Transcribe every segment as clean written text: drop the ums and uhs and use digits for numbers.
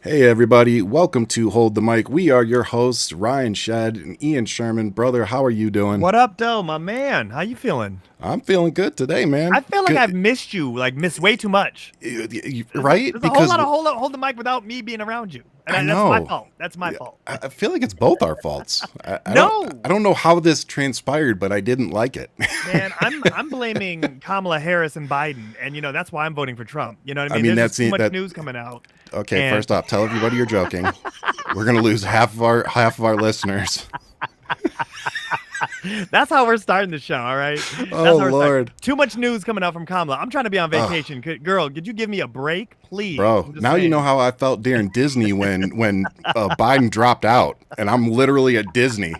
Hey everybody, welcome to Hold the Mic. We are your hosts, Ryan Shead and Ian Sherman. Brother, how are you doing? What up, Doe, my man? How you feeling? I'm feeling good today, I man. feel like I've Good, missed you, like missed way too much. right? There's a whole Because lot of hold the mic without me being around you, and I that's my know. fault. That's my Yeah, fault. I feel like it's both our faults. I don't No, I don't know how this transpired, but I didn't like it. man, I'm blaming Kamala Harris and Biden, and that's why I'm voting for Trump. You know what I I mean? mean, There's that's just too much that. news coming out, Okay, and first off, tell everybody you're joking. We're gonna lose half of our listeners. that's how we're starting the show. All right, Oh that's how we're starting. Lord, Too much news coming out from Kamala. I'm trying to be on oh, vacation. Girl, could you give me a break, please? bro. I'm just Now you know saying. how I felt during Disney when Biden dropped out, and I'm literally at Disney.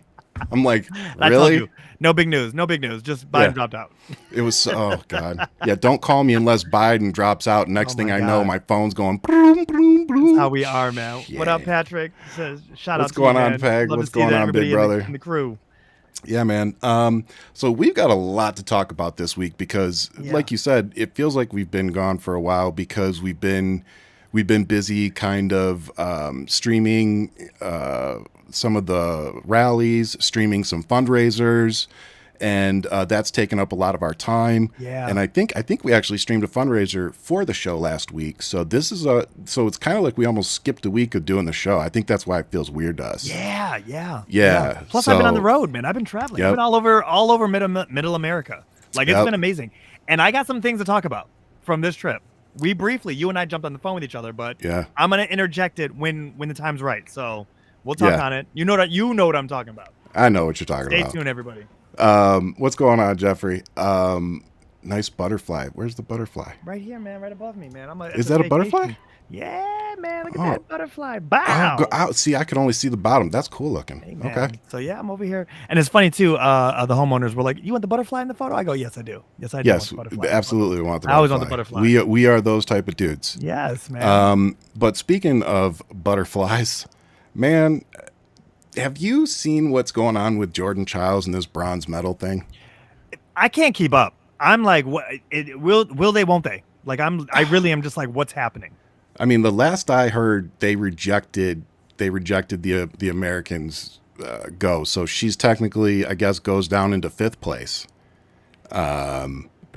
I'm like, I told really? you, no big news, no big news. Just Yeah. Biden dropped out. It was oh god. Yeah, don't call me unless Biden drops out. Oh Next thing my I know, God. my phone's going boom, boom, That's boom. how we are, man. What up, Shit. Patrick? Says shout What's out to you, going on, man. Peg? Love to What's see going that on, big everybody in the brother? in the crew. Yeah, man. So we've got a lot to talk about this week because, Yeah. like you said, it feels like we've been gone for a while because we've been busy, kind of streaming some of the rallies, streaming some fundraisers, and that's taken up a lot of our time. Yeah. And I think we actually streamed a fundraiser for the show last week. So it's kind of like we almost skipped a week of doing the show. I think that's why it feels weird to us. Yeah, yeah, yeah. Yeah. Plus, I've been on the So road, man. I've been traveling. I've been yep, all over middle America. Like it's yep, been amazing. And I got some things to talk about from this trip. You and I jumped on the phone with each other, but yeah, I'm gonna interject it when the time's right. So we'll talk yeah. on it. You know what I'm talking about. I know what you're talking Stay about. tuned, everybody. What's going on, Jeffrey? Nice butterfly. Where's the butterfly? Right here, man. Right above me, man. It's Is a that a butterfly? vacation. Yeah, man. Look at Oh, that butterfly. oh, go Bow. out. See, I can only see the bottom. That's cool looking. Hey, Okay. man. So yeah, I'm over here, and it's funny too. The homeowners were like, "You want the butterfly in the photo?" I go, "Yes, I do. Yes, I do want Yes, the butterfly in the photo. absolutely. We want the I always want the butterfly. butterfly." We are those type of dudes. Yes, man. But speaking of butterflies, man, have you seen what's going on with Jordan Childs and this bronze medal thing? I can't keep up. I'm like, what? Will they? Won't they? Like, I really am just like, what's happening? I mean, the last I heard, they rejected the Americans go. So she's technically, I guess, goes down into fifth place.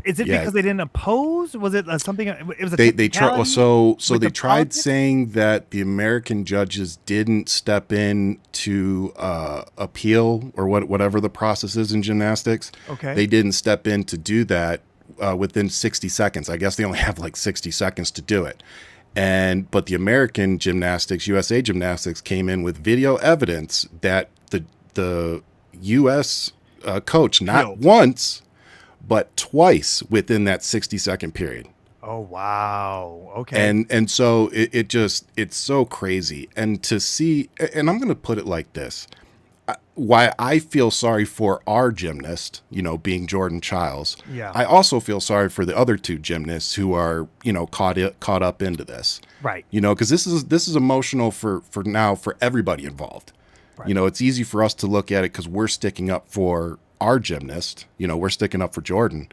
Is it Yeah, because they didn't oppose? Was it something? It was a they try technicality so with they the tried politics. saying that the American judges didn't step in to appeal or whatever the process is in gymnastics. Okay. They didn't step in to do that within 60 seconds. I guess they only have like 60 seconds to do it. But the American gymnastics, USA Gymnastics, came in with video evidence that the U.S. Coach not Appealed. once but twice within that 60-second period. Oh wow. Okay. And so it's so crazy. And to see, and I'm going to put it like this, why I feel sorry for our gymnast, being Jordan Childs. Yeah. I also feel sorry for the other two gymnasts who are, caught up into this. Right. Because this is emotional for everybody involved. Right. It's easy for us to look at it because we're sticking up for our gymnast. We're sticking up for Jordan.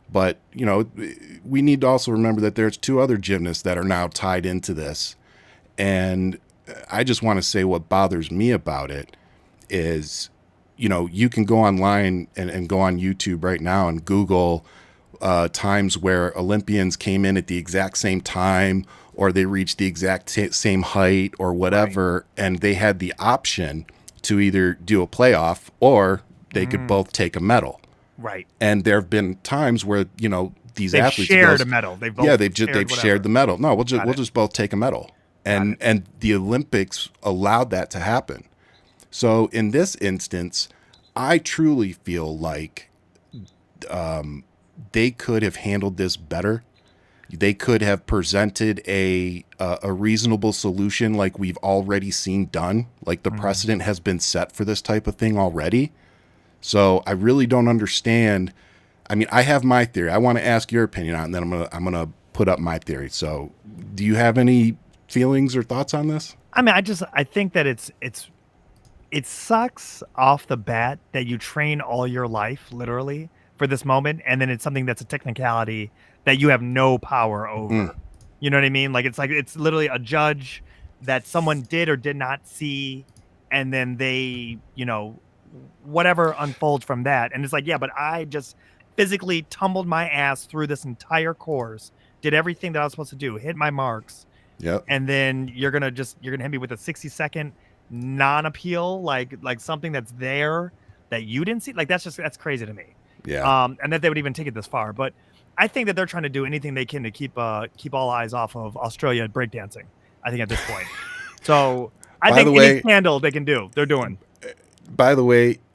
But, we need to also remember that there's two other gymnasts that are now tied into this. And I just want to say what bothers me about it is, you can go online and go on YouTube right now and Google times where Olympians came in at the exact same time or they reached the exact same height or Right. whatever. And they had the option to either do a playoff or they could Mm, both take a medal. right. And there have been times where, these They've athletes, it shared goes, a medal. They've yeah, both shared they've shared whatever. the medal. No, Got we'll it. just both take a medal. Got And it. and the Olympics allowed that to happen. So in this instance, I truly feel like they could have handled this better. They could have presented a reasonable solution like we've already seen done. Like the Mm. precedent has been set for this type of thing already. So I really don't understand. I mean, I have my theory. I want to ask your opinion on it, and then I'm gonna put up my theory. So, do you have any feelings or thoughts on this? I mean, I think that it sucks off the bat that you train all your life literally for this moment, and then it's something that's a technicality that you have no power Mm, over. You know what I mean? Like it's literally a judge. that someone did or did not see, and then they, whatever unfolds from that. And it's like, yeah, but I just physically tumbled my ass through this entire course, did everything that I was supposed to do, hit my marks, Yep. and then you're gonna hit me with a 60-second non-appeal, like something that's there that you didn't see. Like that's crazy to me. Yeah. And that they would even take it this far. But I think that they're trying to do anything they can to keep all eyes off of Australia breakdancing. I think at this point. So I By think the any way, scandal they can do, they're doing.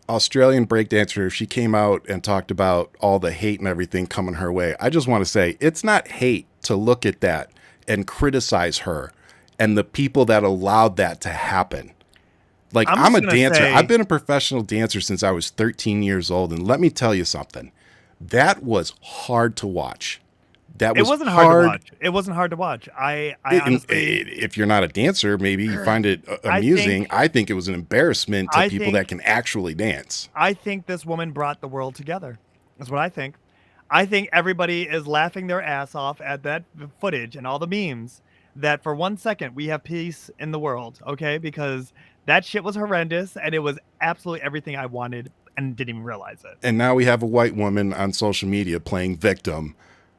Australian breakdancer, if she came out and talked about all the hate and everything coming her way, I just want to say it's not hate to look at that and criticize her and the people that allowed that to happen. Like, I'm a dancer. I've been a professional dancer since I was 13 years old. And let me tell you something. That was hard to watch. It wasn't hard to watch. It wasn't hard to watch. I honestly, if you're not a dancer, maybe you find it amusing. I think it was an embarrassment to people that can actually dance. I think this woman brought the world together. That's what I think. I think everybody is laughing their ass off at that footage and all the memes that for 1 second we have peace in the world, okay? Because that shit was horrendous and it was absolutely everything I wanted and didn't even realize it. And now we have a white woman on social media playing victim.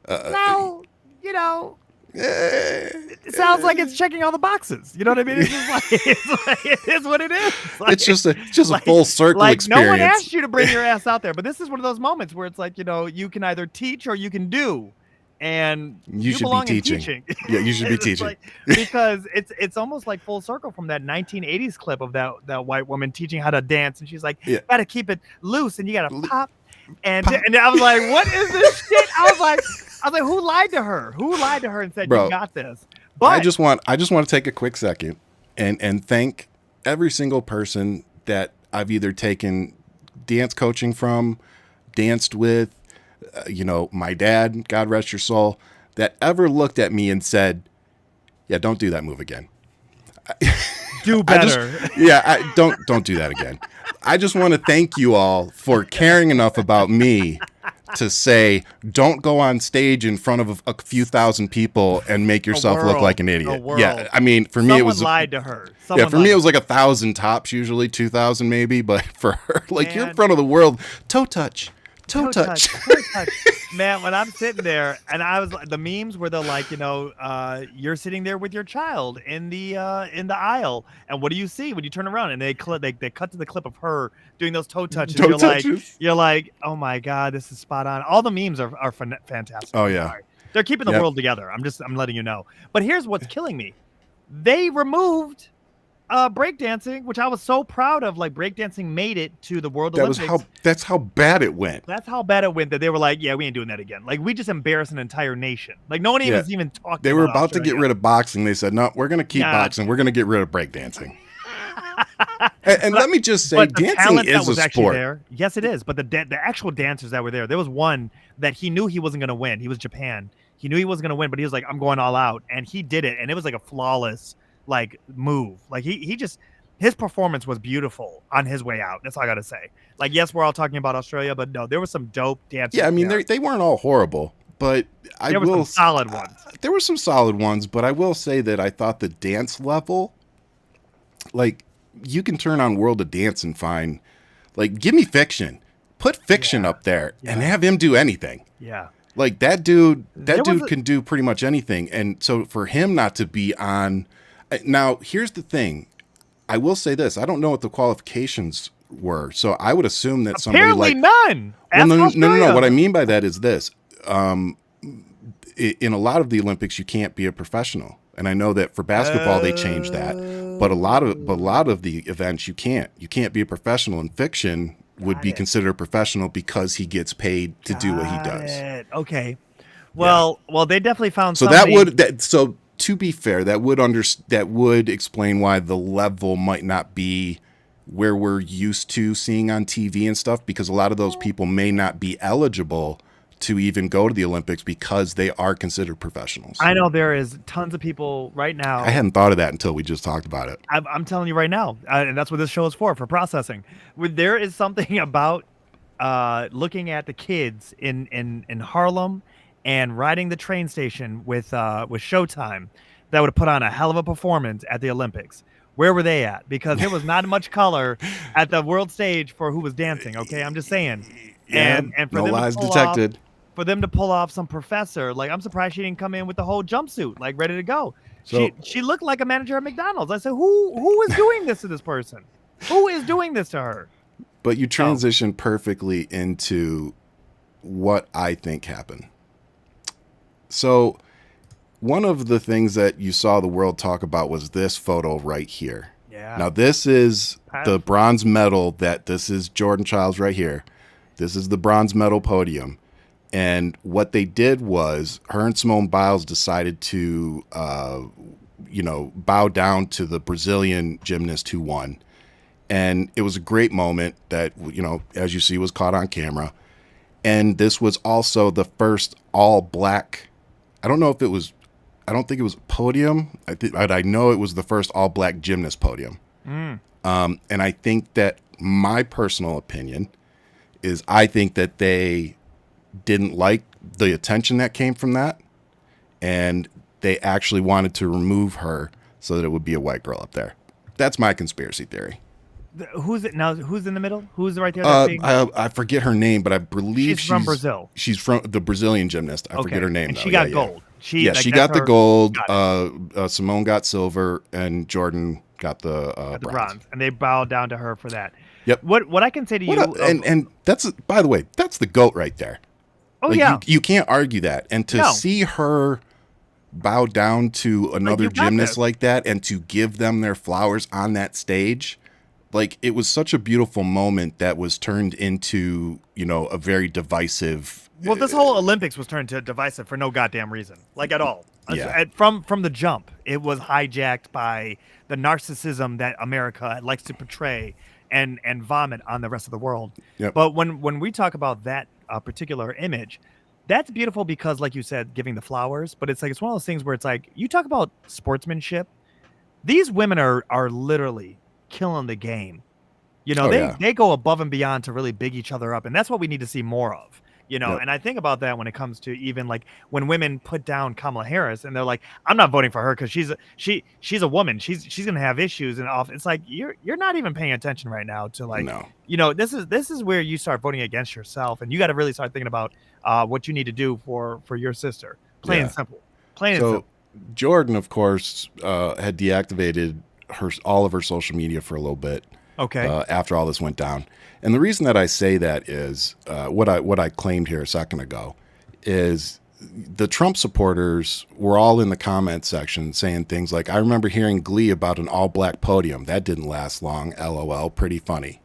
Now, it sounds like it's checking all the boxes. You know what I mean? It's just like it is what it is. It's just a full circle experience. No one asked you to bring your ass out there, but this is one of those moments where it's like, you can either teach or you can do. And you should belong be teaching. Yeah, you should be teaching. Because it's almost like full circle from that 1980s clip of that white woman teaching how to dance, and she's like, you gotta keep it loose and you gotta pop. And I was like, what is this shit? I was like, who lied to her? Who lied to her and said, you got this? But I just want to take a quick second and thank every single person that I've either taken dance coaching from, danced with, my dad, God rest your soul, that ever looked at me and said, yeah, don't do that move again. Do better. Don't do that again. I just want to thank you all for caring enough about me to say, don't go on stage in front of a few thousand people and make yourself look like an idiot. Yeah, I mean, for me, it was lied to her. For me, it was like 1,000 tops, usually 2,000 maybe. But for her, like, you're in front of the world, toe touch. Man, when I'm sitting there and I was like, the memes where they're like, you're sitting there with your child in the aisle, and what do you see when you turn around? And they cut to the clip of her doing those toe touches. You're like, oh my God, this is spot on. All the memes are fantastic. Oh yeah, they're keeping the world together. I'm letting you know. But here's what's killing me: they removed breakdancing, which I was so proud of. Like, breakdancing made it to the World Olympics. That's how bad it went. That's how bad it went, that they were like, yeah, we ain't doing that again. Like, we just embarrassed an entire nation. Like, no one even talked. They were about to get rid of boxing. They said, no, we're going to keep boxing. We're going to get rid of breakdancing. and let me just say, dancing is a sport. There. Yes, it is. But the actual dancers that were there was one that he knew he wasn't going to win. He was Japan. He knew he wasn't going to win, but he was like, I'm going all out. And he did it. And it was like a flawless move. Like his performance was beautiful on his way out. That's all I gotta say. Like, yes, we're all talking about Australia, but no, there was some dope dancing. Yeah, I mean, they weren't all horrible, but there were some solid ones. There were some solid ones, but I will say that I thought the dance level, like, you can turn on World of Dance and find, like, give me Fiction, put Fiction up there and have him do anything. Yeah. Like, that dude can do pretty much anything. And so for him not to be on. Now, here's the thing. I will say this. I don't know what the qualifications were. So I would assume that apparently none. Well, no. What I mean by that is this. In a lot of the Olympics, you can't be a professional. And I know that for basketball, they changed that. But a lot of the events, you can't. You can't be a professional. In fiction would be considered a professional because he gets paid to do what he does. Okay. Well, they definitely found so so to be fair, that would explain why the level might not be where we're used to seeing on TV and stuff, because a lot of those people may not be eligible to even go to the Olympics because they are considered professionals. I know there is tons of people right now. I hadn't thought of that until we just talked about it. I'm telling you right now, and that's what this show is for processing. There is something about looking at the kids in Harlem and riding the train station with Showtime that would have put on a hell of a performance at the Olympics. Where were they at? Because there was not much color at the world stage for who was dancing. Okay, I'm just saying. Yeah, And for no them to lies pull off, detected. some professor, like I'm surprised she didn't come in with the whole jumpsuit, like ready to go. So, She looked like a manager at McDonald's. I said, who is doing this to this person? Who is doing this to her? but you transition perfectly into what I think happened. So, one of the things that you saw the world talk about was this photo right here. Yeah. Now, this is the bronze medal this is Jordan Childs right here. This is the bronze medal podium. And what they did was her and Simone Biles decided to, bow down to the Brazilian gymnast who won. And it was a great moment that, as you see, was caught on camera. And this was also the first all black. I don't think it was a podium. I know it was the first all black gymnast podium. And I think that my personal opinion is I think that they didn't like the attention that came from that. And they actually wanted to remove her so that it would be a white girl up there. That's my conspiracy theory. Who's it now? Who's in the middle? Who's right there? I forget her name, but I believe she's from Brazil. She's from the Brazilian gymnast. I forget her name. And though. she got gold. She got the gold. Simone got silver, and Jordan got the bronze. And they bowed down to her for that. Yep. What I can say to you, and that's, by the way, that's the GOAT right there. Oh, like, yeah. You can't argue that. And to see her bow down to another gymnast like that and to give them their flowers on that stage, like, it was such a beautiful moment that was turned into, a very divisive. Well, this whole Olympics was turned to divisive for no goddamn reason, like at all. Yeah. From the jump, it was hijacked by the narcissism that America likes to portray and vomit on the rest of the world. Yep. But when we talk about that particular image, that's beautiful because, like you said, giving the flowers. But it's one of those things where it's like, you talk about sportsmanship. These women are literally killing the game. They go above and beyond to really big each other up, and that's what we need to see more of. Yep. And I think about that when it comes to even like when women put down Kamala Harris and they're like, I'm not voting for her because she's a woman. She's gonna have issues and off. It's like you're not even paying attention right now to like, no. This is where you start voting against yourself, and you got to really start thinking about what you need to do for your sister. Plain and simple. So Jordan, of course, had deactivated all of her social media for a little bit. Okay. After all this went down. And the reason that I say that is what I claimed here a second ago is the Trump supporters were all in the comment section saying things like, I remember hearing glee about an all black podium. That didn't last long. LOL. Pretty funny.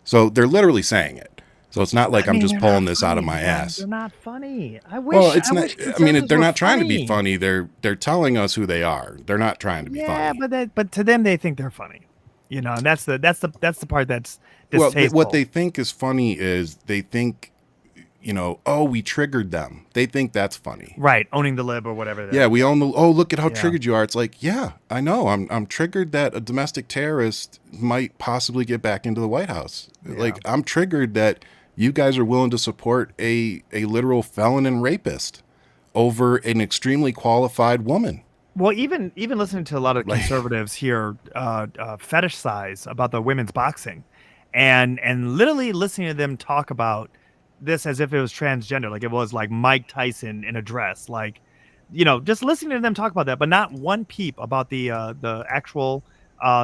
So they're literally saying it. So it's not like I'm just pulling this out of my ass. They're not funny. I wish. Well, it's not. I mean, they're not trying to be funny. They're telling us who they are. They're not trying to be funny. Yeah, but to them, they think they're funny. And that's the part that's distasteful. Well, what they think is funny is they think, we triggered them. They think that's funny. Right, owning the lib or whatever. Yeah, we own the. Oh, look at how triggered you are. It's like, yeah, I know. I'm triggered that a domestic terrorist might possibly get back into the White House. Yeah. Like, I'm triggered that you guys are willing to support a literal felon and rapist over an extremely qualified woman. Well, even listening to a lot of conservatives here fetishize about the women's boxing, and literally listening to them talk about this as if it was transgender, like it was like Mike Tyson in a dress, like, just listening to them talk about that, but not one peep about the actual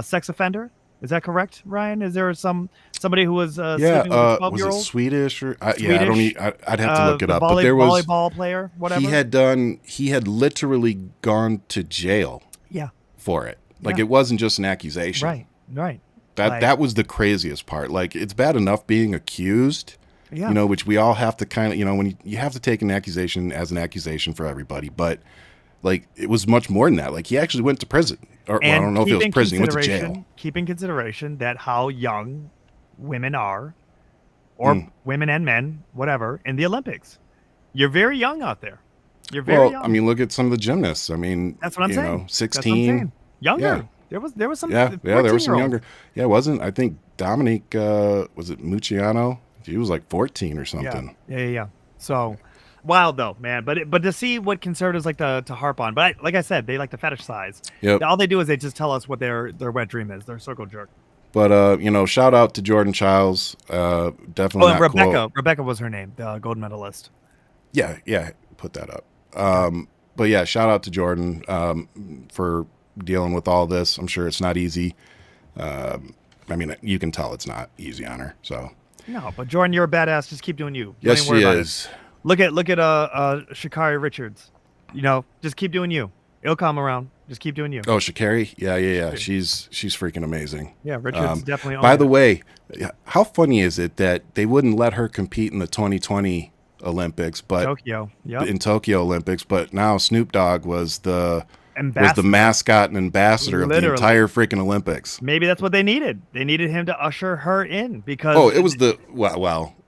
sex offender. Is that correct, Ryan? Is there somebody who was sleeping with a 12-year-old? Was it Swedish or I'd have to look it up. But there was volleyball player, whatever. He had literally gone to jail. Yeah. For it. Like it wasn't just an accusation. Right. That was the craziest part. Like, it's bad enough being accused. Yeah. Which we all have to kind of, when you have to take an accusation as an accusation for everybody, but like it was much more than that. Like, he actually went to prison. Or I don't know if it was prison. He went to jail. Keep in consideration that how young women are, or women and men, whatever, in the Olympics. You're very young out there. You're very young. I mean, look at some of the gymnasts. I mean, that's what I'm saying. 16. That's what I'm saying. Younger. Yeah. There was some. Yeah, there were some younger. Yeah, it wasn't. I think Dominique was it Mucciano? He was like 14 or something. Yeah. So, Wild though, man. But to see what conservatives like to harp on, but like I said, they like to fetishize. Yep. All they do is they just tell us what their wet dream is. Their circle jerk. But shout out to Jordan Childs. Definitely Oh, and not cool. Rebecca was her name, the gold medalist. Yeah, put that up. But yeah, shout out to Jordan for dealing with all this. I'm sure it's not easy. I mean, you can tell it's not easy on her. So No, but Jordan, you're a badass. Just keep doing you. yes, she is. Look at Shakari Richards. Just keep doing you. It'll come around. Just keep doing you. Oh, Shakari? Yeah. She's freaking amazing. Yeah, Richards definitely. By the way, how funny is it that they wouldn't let her compete in the 2020 Olympics, but Tokyo. Yep. in Tokyo Olympics, but now Snoop Dogg was the Ambassador. mascot and ambassador of the entire freaking Olympics. Maybe that's what they needed. They needed him to usher her in because it was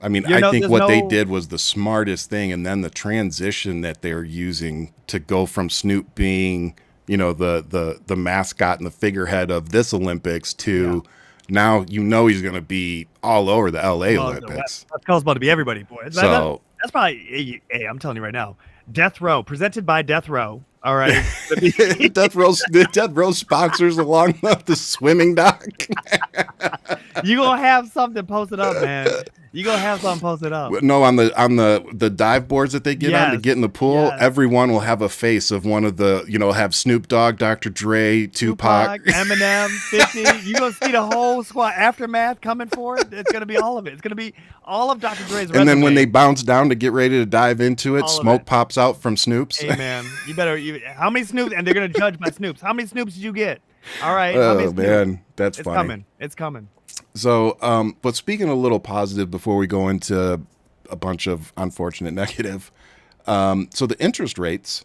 I mean, I think what they did was the smartest thing, and then the transition that they're using to go from Snoop being, the mascot and the figurehead of this Olympics to now he's going to be all over the LA Olympics. That's about to be everybody, boy. So that's probably I'm telling you right now. Death Row, presented by Death Row. All right. Death Row sponsors along the swimming dock. You gonna have something posted up, man. You gonna have something posted up. No, on the dive boards that they get on to get in the pool, everyone will have a face of one of the, have Snoop Dogg, Dr. Dre, Tupac, Eminem, 50. You gonna see the whole squad Aftermath coming for it. It's gonna be all of it. It's gonna be all of Dr. Dre's resume. And then when they bounce down to get ready to dive into it, smoke pops out from Snoop's. Hey man, how many Snoops? And they're gonna judge by Snoops. How many Snoops did you get? All right. Oh man, that's funny. It's coming. So, but speaking a little positive before we go into a bunch of unfortunate negative, so the interest rates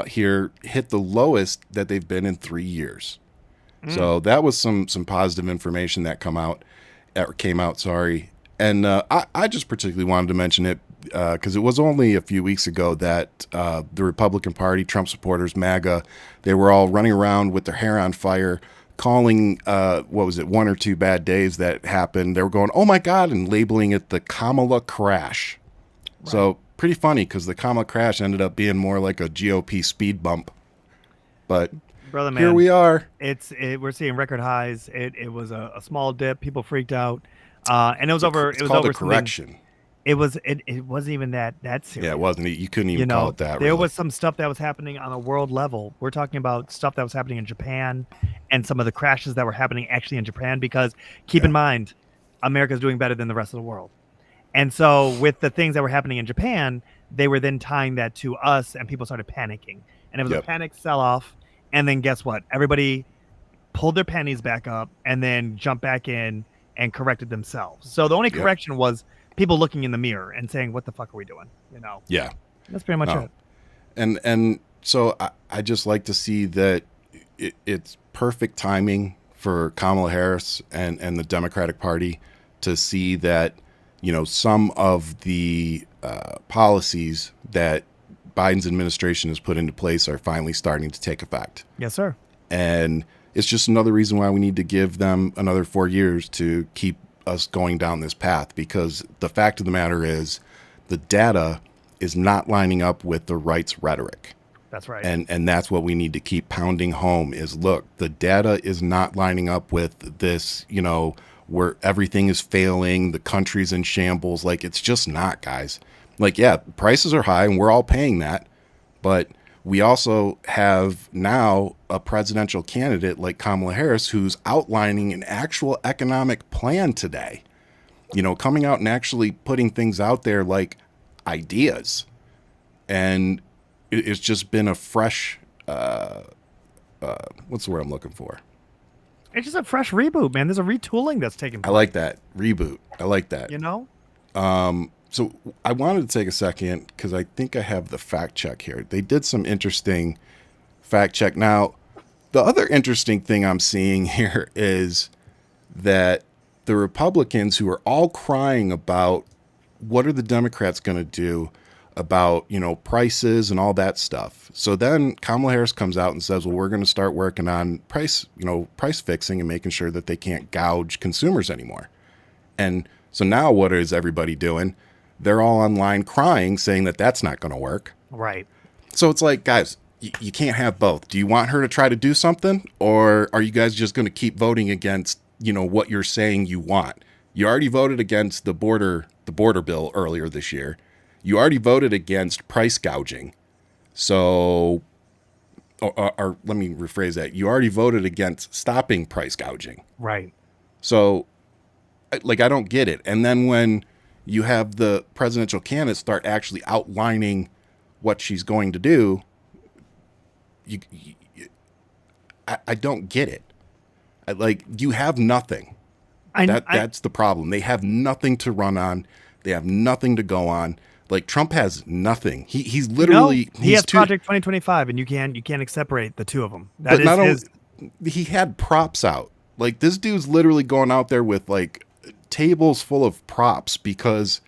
here hit the lowest that they've been in 3 years. So that was some positive information that came out. Sorry, and I just particularly wanted to mention it because it was only a few weeks ago that the Republican Party, Trump supporters, MAGA, they were all running around with their hair on fire, calling, 1 or 2 bad days that happened. They were going, oh my God, and labeling it the Kamala crash. Right. So pretty funny because the Kamala crash ended up being more like a GOP speed bump. But brother, man, here we are. We're seeing record highs. It was a small dip. People freaked out. And it was over. It was called a correction. It wasn't even that serious. Yeah, it wasn't. You couldn't even call it that. There was some stuff that was happening on a world level. We're talking about stuff that was happening in Japan and some of the crashes that were happening actually in Japan because keep in mind, America's doing better than the rest of the world. And so with the things that were happening in Japan, they were then tying that to us and people started panicking. And it was a panic sell-off. And then guess what? Everybody pulled their pennies back up and then jumped back in and corrected themselves. So the only correction was people looking in the mirror and saying, what the fuck are we doing? Yeah. That's pretty much it. And so I just like to see that it's perfect timing for Kamala Harris and the Democratic Party to see that, some of the policies that Biden's administration has put into place are finally starting to take effect. Yes, sir. And it's just another reason why we need to give them another 4 years to keep us going down this path, because the fact of the matter is the data is not lining up with the right's rhetoric. That's right. And that's what we need to keep pounding home is, look, the data is not lining up with this, where everything is failing, the country's in shambles. Like, it's just not, guys. Like, yeah, prices are high and we're all paying that, but we also have now a presidential candidate like Kamala Harris who's outlining an actual economic plan today, coming out and actually putting things out there like ideas. And it's just been a fresh, what's the word I'm looking for? It's just a fresh reboot, man. There's a retooling that's taking place. I like that. Reboot. I like that. So I wanted to take a second because I think I have the fact check here. They did some interesting fact check. Now, the other interesting thing I'm seeing here is that the Republicans who are all crying about what are the Democrats going to do about, prices and all that stuff. So then Kamala Harris comes out and says, well, we're going to start working on price fixing and making sure that they can't gouge consumers anymore. And so now what is everybody doing? they're all online crying, saying that that's not going to work. Right. So it's like, guys, you can't have both. Do you want her to try to do something, or are you guys just going to keep voting against, what you're saying you want? You already voted against the border bill earlier this year. You already voted against price gouging. So, or let me rephrase that. You already voted against stopping price gouging. Right. So, I don't get it. And then when you have the presidential candidate start actually outlining what she's going to do, I don't get it. You have nothing. That's the problem. They have nothing to run on. They have nothing to go on. Like, Trump has nothing. He's literally he has Project 2025, and you can't separate the two of them. That but is not his. only, he had props out. Like, this dude's literally going out there with like tables full of props because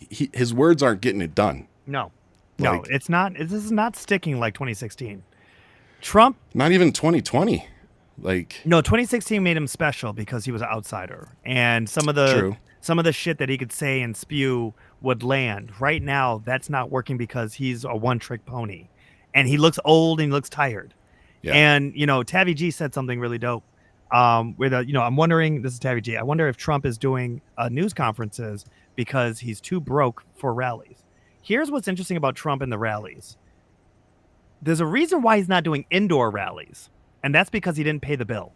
his words aren't getting it done. No, Like, it's not. This is not sticking like 2016. Trump. Not even 2020. Like, No, 2016 made him special because he was an outsider, and some of True. the shit that he could say and spew would land. Right now, that's not working because he's a one-trick pony, and he looks old and he looks tired. Yeah. And Tavi G said something really dope. I'm wondering. This is Tavi G. I wonder if Trump is doing news conferences because he's too broke for rallies. Here's what's interesting about Trump and the rallies. There's a reason why he's not doing indoor rallies, and that's because he didn't pay the bill.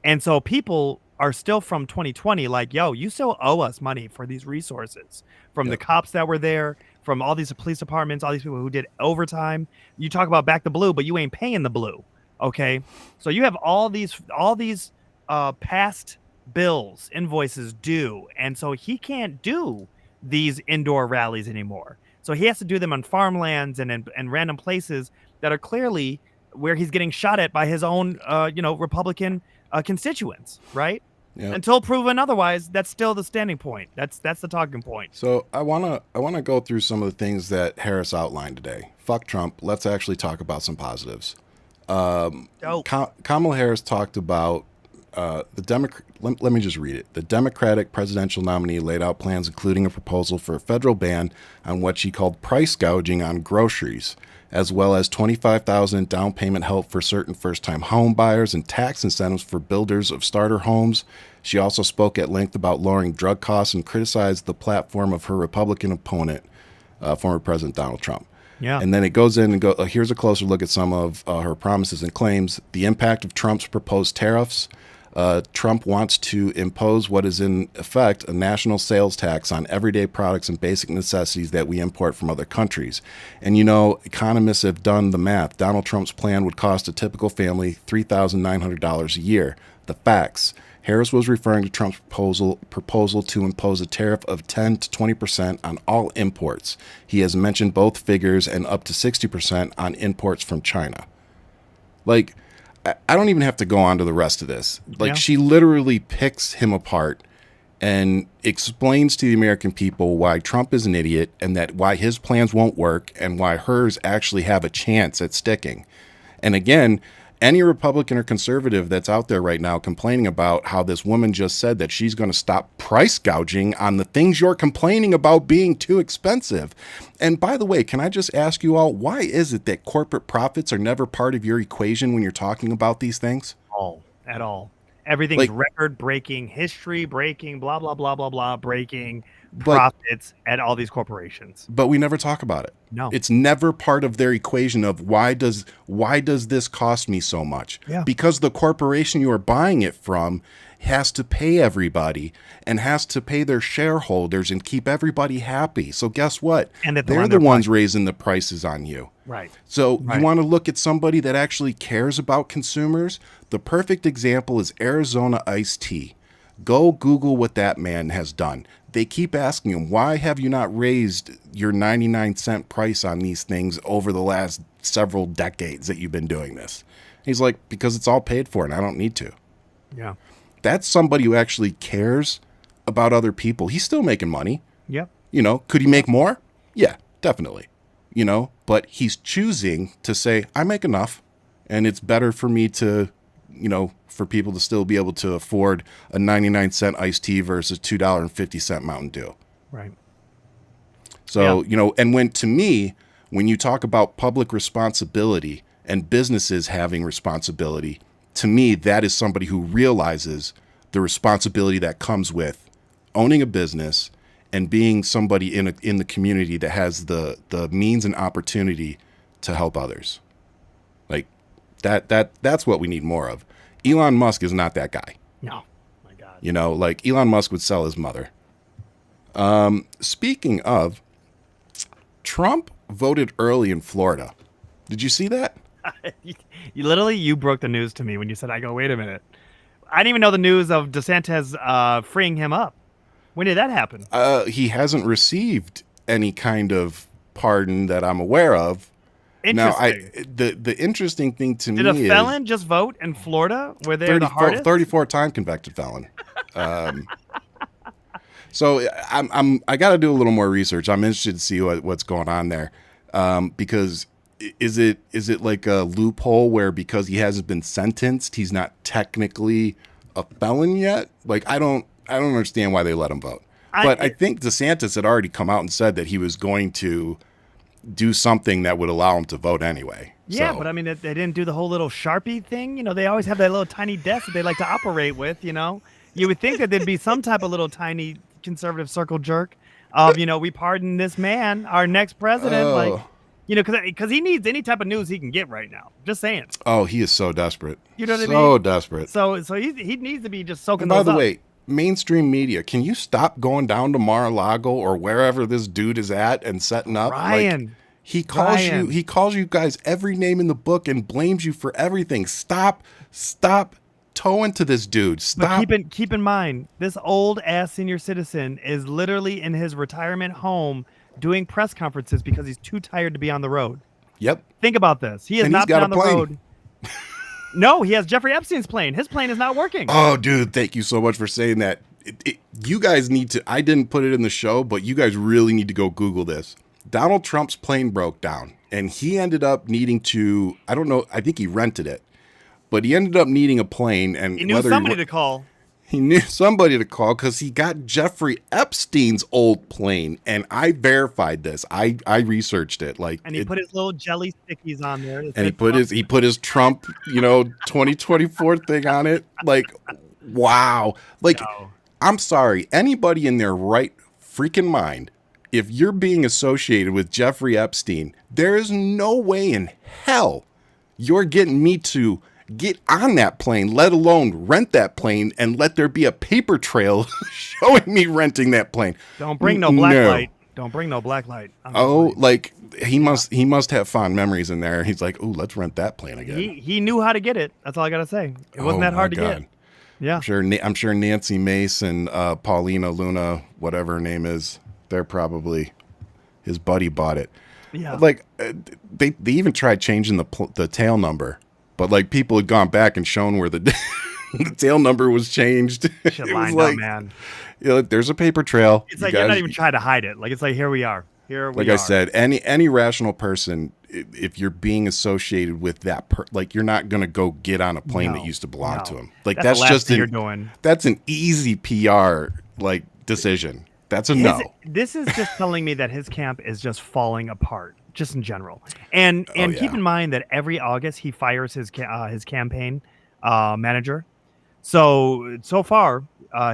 And so people are still from 2020 like, yo, you still owe us money for these resources from the cops that were there, from all these police departments, all these people who did overtime. You talk about back the blue, but you ain't paying the blue. Okay. So you have all these past bills, invoices due. And so he can't do these indoor rallies anymore. So he has to do them on farmlands and random places that are clearly where he's getting shot at by his own, Republican constituents, right? Yeah. Until proven otherwise, that's still the standing point. That's the talking point. So I wanna go through some of the things that Harris outlined today. Fuck Trump. Let's actually talk about some positives. Kamala Harris talked about the Democrat. Let me just read it. The Democratic presidential nominee laid out plans, including a proposal for a federal ban on what she called price gouging on groceries, as well as $25,000 down payment help for certain first-time home buyers and tax incentives for builders of starter homes. She also spoke at length about lowering drug costs and criticized the platform of her Republican opponent, former President Donald Trump. Yeah. And then it goes in and here's a closer look at some of her promises and claims. The impact of Trump's proposed tariffs. Trump wants to impose what is in effect a national sales tax on everyday products and basic necessities that we import from other countries. And economists have done the math. Donald Trump's plan would cost a typical family $3,900 a year. The facts. Harris was referring to Trump's proposal to impose a tariff of 10 to 20% on all imports. He has mentioned both figures and up to 60% on imports from China. Like, I don't even have to go on to the rest of this. Like, she literally picks him apart and explains to the American people why Trump is an idiot and that why his plans won't work and why hers actually have a chance at sticking. And again, any Republican or conservative that's out there right now complaining about how this woman just said that she's going to stop price gouging on the things you're complaining about being too expensive. And by the way, can I just ask you all, why is it that corporate profits are never part of your equation when you're talking about these things? At all. Everything's record breaking, history breaking, blah, blah, blah, blah, blah, breaking profits at all these corporations. But we never talk about it. No. It's never part of their equation of why does this cost me so much? Yeah. Because the corporation you are buying it from has to pay everybody and has to pay their shareholders and keep everybody happy. So guess what? And they're the ones raising the prices on you. Right. So you want to look at somebody that actually cares about consumers? The perfect example is Arizona iced tea. Go Google what that man has done. They keep asking him, why have you not raised your 99-cent price on these things over the last several decades that you've been doing this? He's like, because it's all paid for and I don't need to. Yeah. That's somebody who actually cares about other people. He's still making money. Yep. Could he make more? Yeah, definitely. But he's choosing to say, I make enough and it's better for me to, for people to still be able to afford a 99-cent iced tea versus $2.50 Mountain Dew. Right. So, and when you talk about public responsibility and businesses having responsibility, to me, that is somebody who realizes the responsibility that comes with owning a business and being somebody in the community that has the means and opportunity to help others. Like that's what we need more of. Elon Musk is not that guy. No, my God. Like Elon Musk would sell his mother. Speaking of, Trump voted early in Florida. Did you see that? You broke the news to me when you said, I go, wait a minute. I didn't even know the news of DeSantis freeing him up. When did that happen? He hasn't received any kind of pardon that I'm aware of. Interesting. Now, the interesting thing to me is... Did a felon just vote in Florida where they're the hardest? 34-time convicted felon. So I got to do a little more research. I'm interested to see what's going on there, because is it like a loophole where because he hasn't been sentenced, he's not technically a felon yet? Like I don't understand why they let him vote. But I think DeSantis had already come out and said that he was going to do something that would allow him to vote anyway. Yeah, so. But I mean, they didn't do the whole little Sharpie thing. They always have that little tiny desk that they like to operate with. You would think that there'd be some type of little tiny conservative circle jerk of, we pardon this man, our next president, because he needs any type of news he can get right now. Just saying. Oh, he is so desperate. You know what I mean? So desperate. So he needs to be just soaking and those up. By the way, mainstream media, can you stop going down to Mar-a-Lago or wherever this dude is at and setting up? Ryan. Like, he calls you guys every name in the book and blames you for everything. Stop towing to this dude. Stop. But keep in mind, this old ass senior citizen is literally in his retirement home doing press conferences because he's too tired to be on the road. Yep. Think about this. He has not been on the road. No, he has Jeffrey Epstein's plane. His plane is not working. Oh, dude, thank you so much for saying that. You guys need to, I didn't put it in the show, but you guys really need to go Google this. Donald Trump's plane broke down and he ended up needing to, I don't know, I think he rented it, but he ended up needing a plane. And he knew somebody to call. He knew somebody to call because he got Jeffrey Epstein's old plane, and I verified this. I researched it. And he put his little jelly stickies on there. And he put his Trump, 2024 thing on it. Like, wow. Like, no. I'm sorry, anybody in their right freaking mind, if you're being associated with Jeffrey Epstein, there is no way in hell you're getting me to get on that plane, let alone rent that plane, and let there be a paper trail showing me renting that plane. Don't bring no black light. Don't bring no black light. Oh, like he must have fond memories in there. He's like, oh, let's rent that plane again. He knew how to get it. That's all I gotta say. It wasn't that hard to get. Yeah, I'm sure Nancy Mace and Paulina Luna, whatever her name is, they're probably his buddy bought it. Yeah, like they even tried changing the tail number. But like people had gone back and shown where the tail number was changed. Shit lined up, man. There's a paper trail. It's like you're not even trying to hide it. Like it's like here we are. Like I said, any rational person, if you're being associated with that, like you're not gonna go get on a plane that used to belong to him. Like that's just you're doing. That's an easy PR like decision. That's a no. This is just telling me that his camp is just falling apart. Just in general, and keep in mind that every August he fires his campaign manager. So far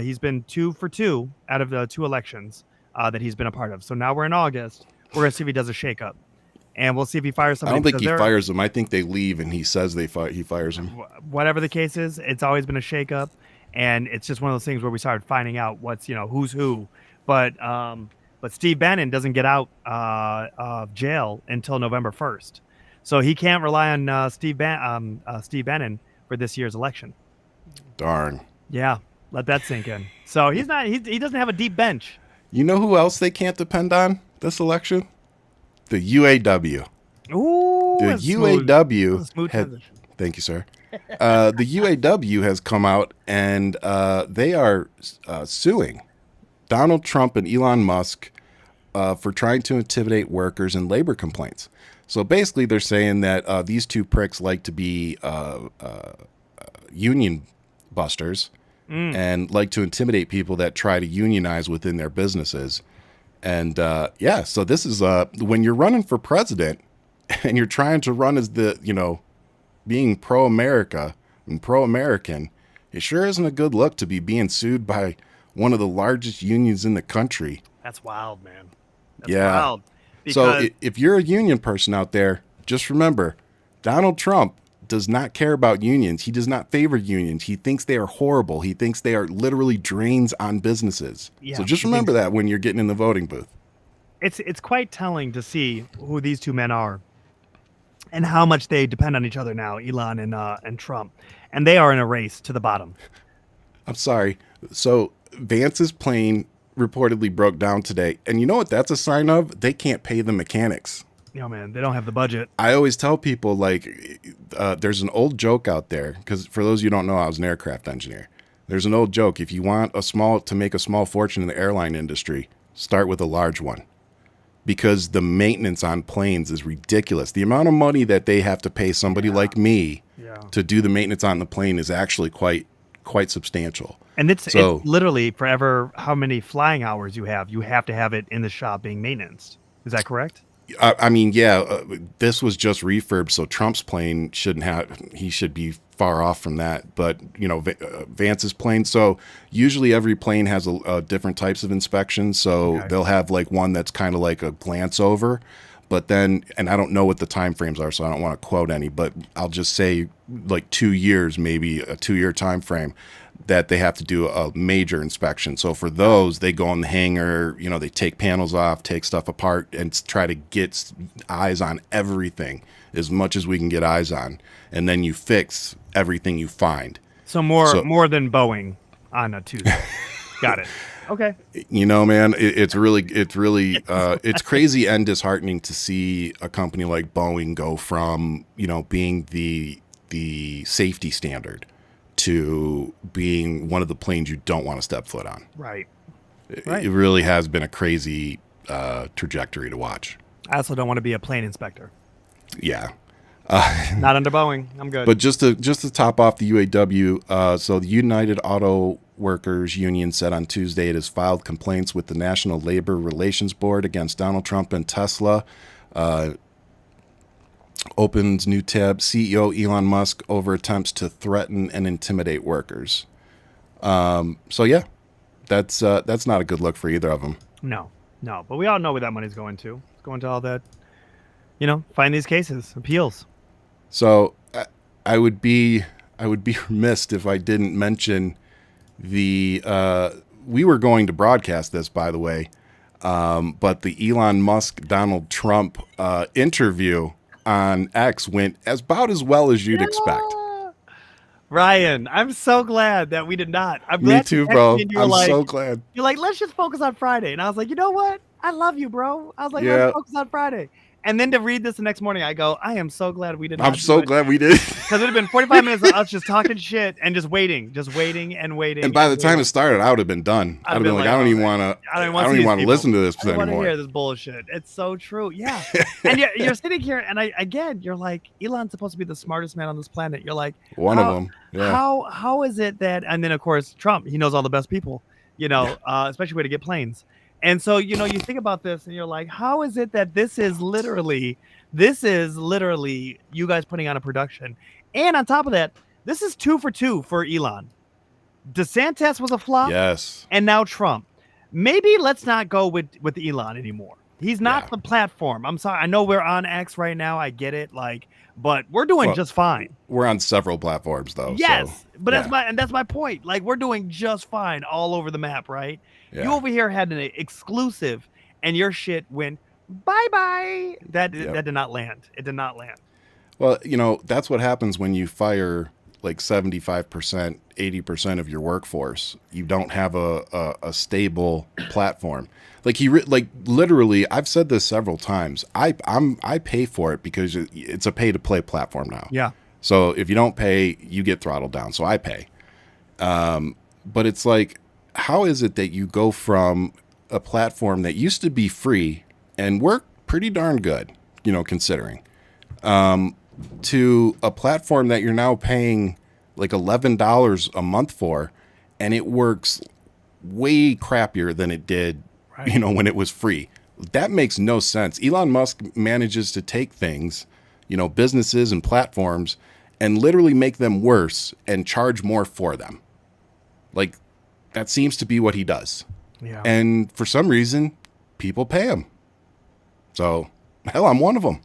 he's been 2 for 2 out of the 2 elections that he's been a part of. So now we're in August. We're gonna see if he does a shakeup, and we'll see if he fires somebody. I don't think he fires them. I think they leave, and he says he fires them. Whatever the case is, it's always been a shakeup, and it's just one of those things where we started finding out what's who's who, But Steve Bannon doesn't get out of jail until November 1st. So he can't rely on Steve Bannon for this year's election. Darn. Yeah, let that sink in. So he doesn't have a deep bench. You know who else they can't depend on this election? The UAW. Ooh, the UAW. Thank you, sir. The UAW has come out and they are suing Donald Trump and Elon Musk for trying to intimidate workers in labor complaints. So basically they're saying that these two pricks like to be union busters and like to intimidate people that try to unionize within their businesses. And yeah, so this is when you're running for president and you're trying to run as the, being pro-America and pro-American, it sure isn't a good look to be being sued by one of the largest unions in the country. That's wild, man. That's Yeah. wild. So Because if you're a union person out there, just remember, Donald Trump does not care about unions. He does not favor unions. He thinks they are horrible. He thinks they are literally drains on businesses. Yeah, So just he remember thinks- that when you're getting in the voting booth. it's quite telling to see who these two men are and how much they depend on each other now, Elon and Trump. And they are in a race to the bottom. I'm sorry. So Vance's plane reportedly broke down today. And you know what that's a sign of? They can't pay the mechanics. Man, they don't have the budget. I always tell people, there's an old joke out there, because for those of you who don't know, I was an aircraft engineer. There's an old joke. If you want to make a small fortune in the airline industry, start with a large one. Because the maintenance on planes is ridiculous. The amount of money that they have to pay somebody like me to do the maintenance on the plane is actually quite substantial. And it's literally forever how many flying hours you have to have it in the shop being maintained. Is that correct? I mean, yeah, this was just refurb, so Trump's plane he should be far off from that. But, Vance's plane, so usually every plane has a different types of inspections. So they'll have like one that's kind of like a glance over. But then, and I don't know what the time frames are, so I don't want to quote any, but I'll just say like 2 years, maybe a 2-year time frame, that they have to do a major inspection. So for those, they go in the hangar, they take panels off, take stuff apart, and try to get eyes on everything as much as we can get eyes on. And then you fix everything you find. So more than Boeing on a Tuesday. Got it. Okay. Man, it's it's crazy and disheartening to see a company like Boeing go from, being the safety standard to being one of the planes you don't want to step foot on. Right. It really has been a crazy trajectory to watch. I also don't want to be a plane inspector. Yeah. Not under Boeing. I'm good. But just to top off the UAW, so the United Auto Workers Union said on Tuesday it has filed complaints with the National Labor Relations Board against Donald Trump and Tesla. Opens new tab, CEO Elon Musk over attempts to threaten and intimidate workers. So yeah, that's not a good look for either of them. No, but we all know where that money's going to. It's going to all that, find these cases, appeals. So I would be remiss if I didn't mention we were going to broadcast this, by the way, but the Elon Musk Donald Trump interview on X went about as well as you'd expect. Ryan, I'm so glad that we did not. I'm glad. Me too, bro. I'm so glad. You're like, let's just focus on Friday. And I was like, you know what? I love you, bro. I was like, let's focus on Friday. And then to read this the next morning, I go, I am so glad we did not. I'm so glad we did. Because it would have been 45 minutes of us just talking shit and just waiting and waiting. And by the time it started, I would have been done. I'd have been like, I don't even want to listen to this anymore. I don't want to hear this bullshit. It's so true. Yeah. And you're sitting here and you're like, Elon's supposed to be the smartest man on this planet. You're like, one of them. Yeah. How is it that, and then of course, Trump, he knows all the best people, especially where to get planes. And so, you think about this and you're like, how is it that this is literally you guys putting on a production? And on top of that, this is 2 for 2 for Elon. DeSantis was a flop. Yes. And now Trump. Maybe let's not go with Elon anymore. He's not the platform. I'm sorry. I know we're on X right now. I get it. But we're doing just fine. We're on several platforms though. Yes. So, but that's my point. We're doing just fine all over the map, right? Yeah. You over here had an exclusive and your shit went bye-bye. That did not land. It did not land. Well, that's what happens when you fire like 75%, 80% of your workforce. You don't have a stable platform. Literally, I've said this several times. I pay for it because it's a pay to play platform now. Yeah. So if you don't pay, you get throttled down. So I pay. But it's like, how is it that you go from a platform that used to be free and work pretty darn good, considering, to a platform that you're now paying like $11 a month for, and it works way crappier than it did Right. when it was free. That makes no sense. Elon Musk manages to take things, businesses and platforms, and literally make them worse and charge more for them. Like, that seems to be what he does. Yeah. And for some reason, people pay him. So, hell, I'm one of them.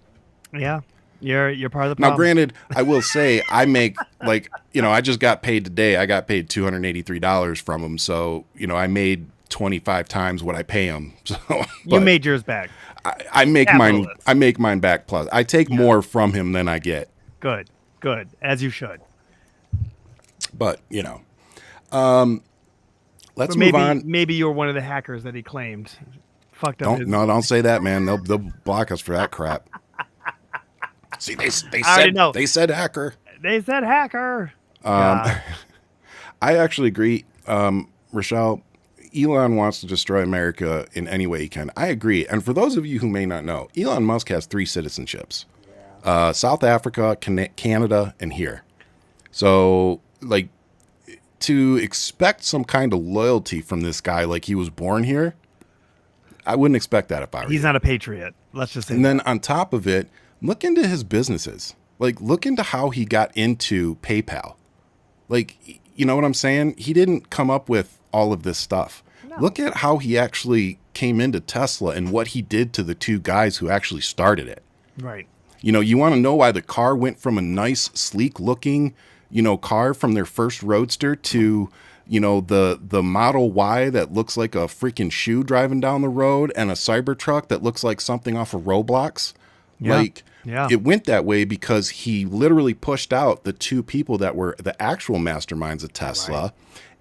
Yeah. You're part of the Now, problem. granted, I will say I make I just got paid today. I got paid $283 from him. So, I made 25 times what I pay him. So You made yours back. I make mine. Capitalist. I make mine back. Plus, I take more from him than I get. Good. As you should. But let's But move on. maybe you're one of the hackers that he claimed. Fucked up. Don't say that, man. They'll block us for that crap. See, they I already said know. they said hacker. They said hacker. God. I actually agree, Rochelle. Elon wants to destroy America in any way he can. I agree. And for those of you who may not know, Elon Musk has 3 citizenships: South Africa, Canada, and here. So, to expect some kind of loyalty from this guy, like he was born here, I wouldn't expect that if I were He's you. not a patriot. Let's just say. And then on top of it, look into his businesses. Look into how he got into PayPal. You know what I'm saying? He didn't come up with all of this stuff. No. Look at how he actually came into Tesla and what he did to the 2 guys who actually started it. Right. You want to know why the car went from a nice, sleek looking, car from their first Roadster to, the Model Y that looks like a freaking shoe driving down the road and a Cybertruck that looks like something off of Roblox. Yeah. It went that way because he literally pushed out the 2 people that were the actual masterminds of Tesla, right,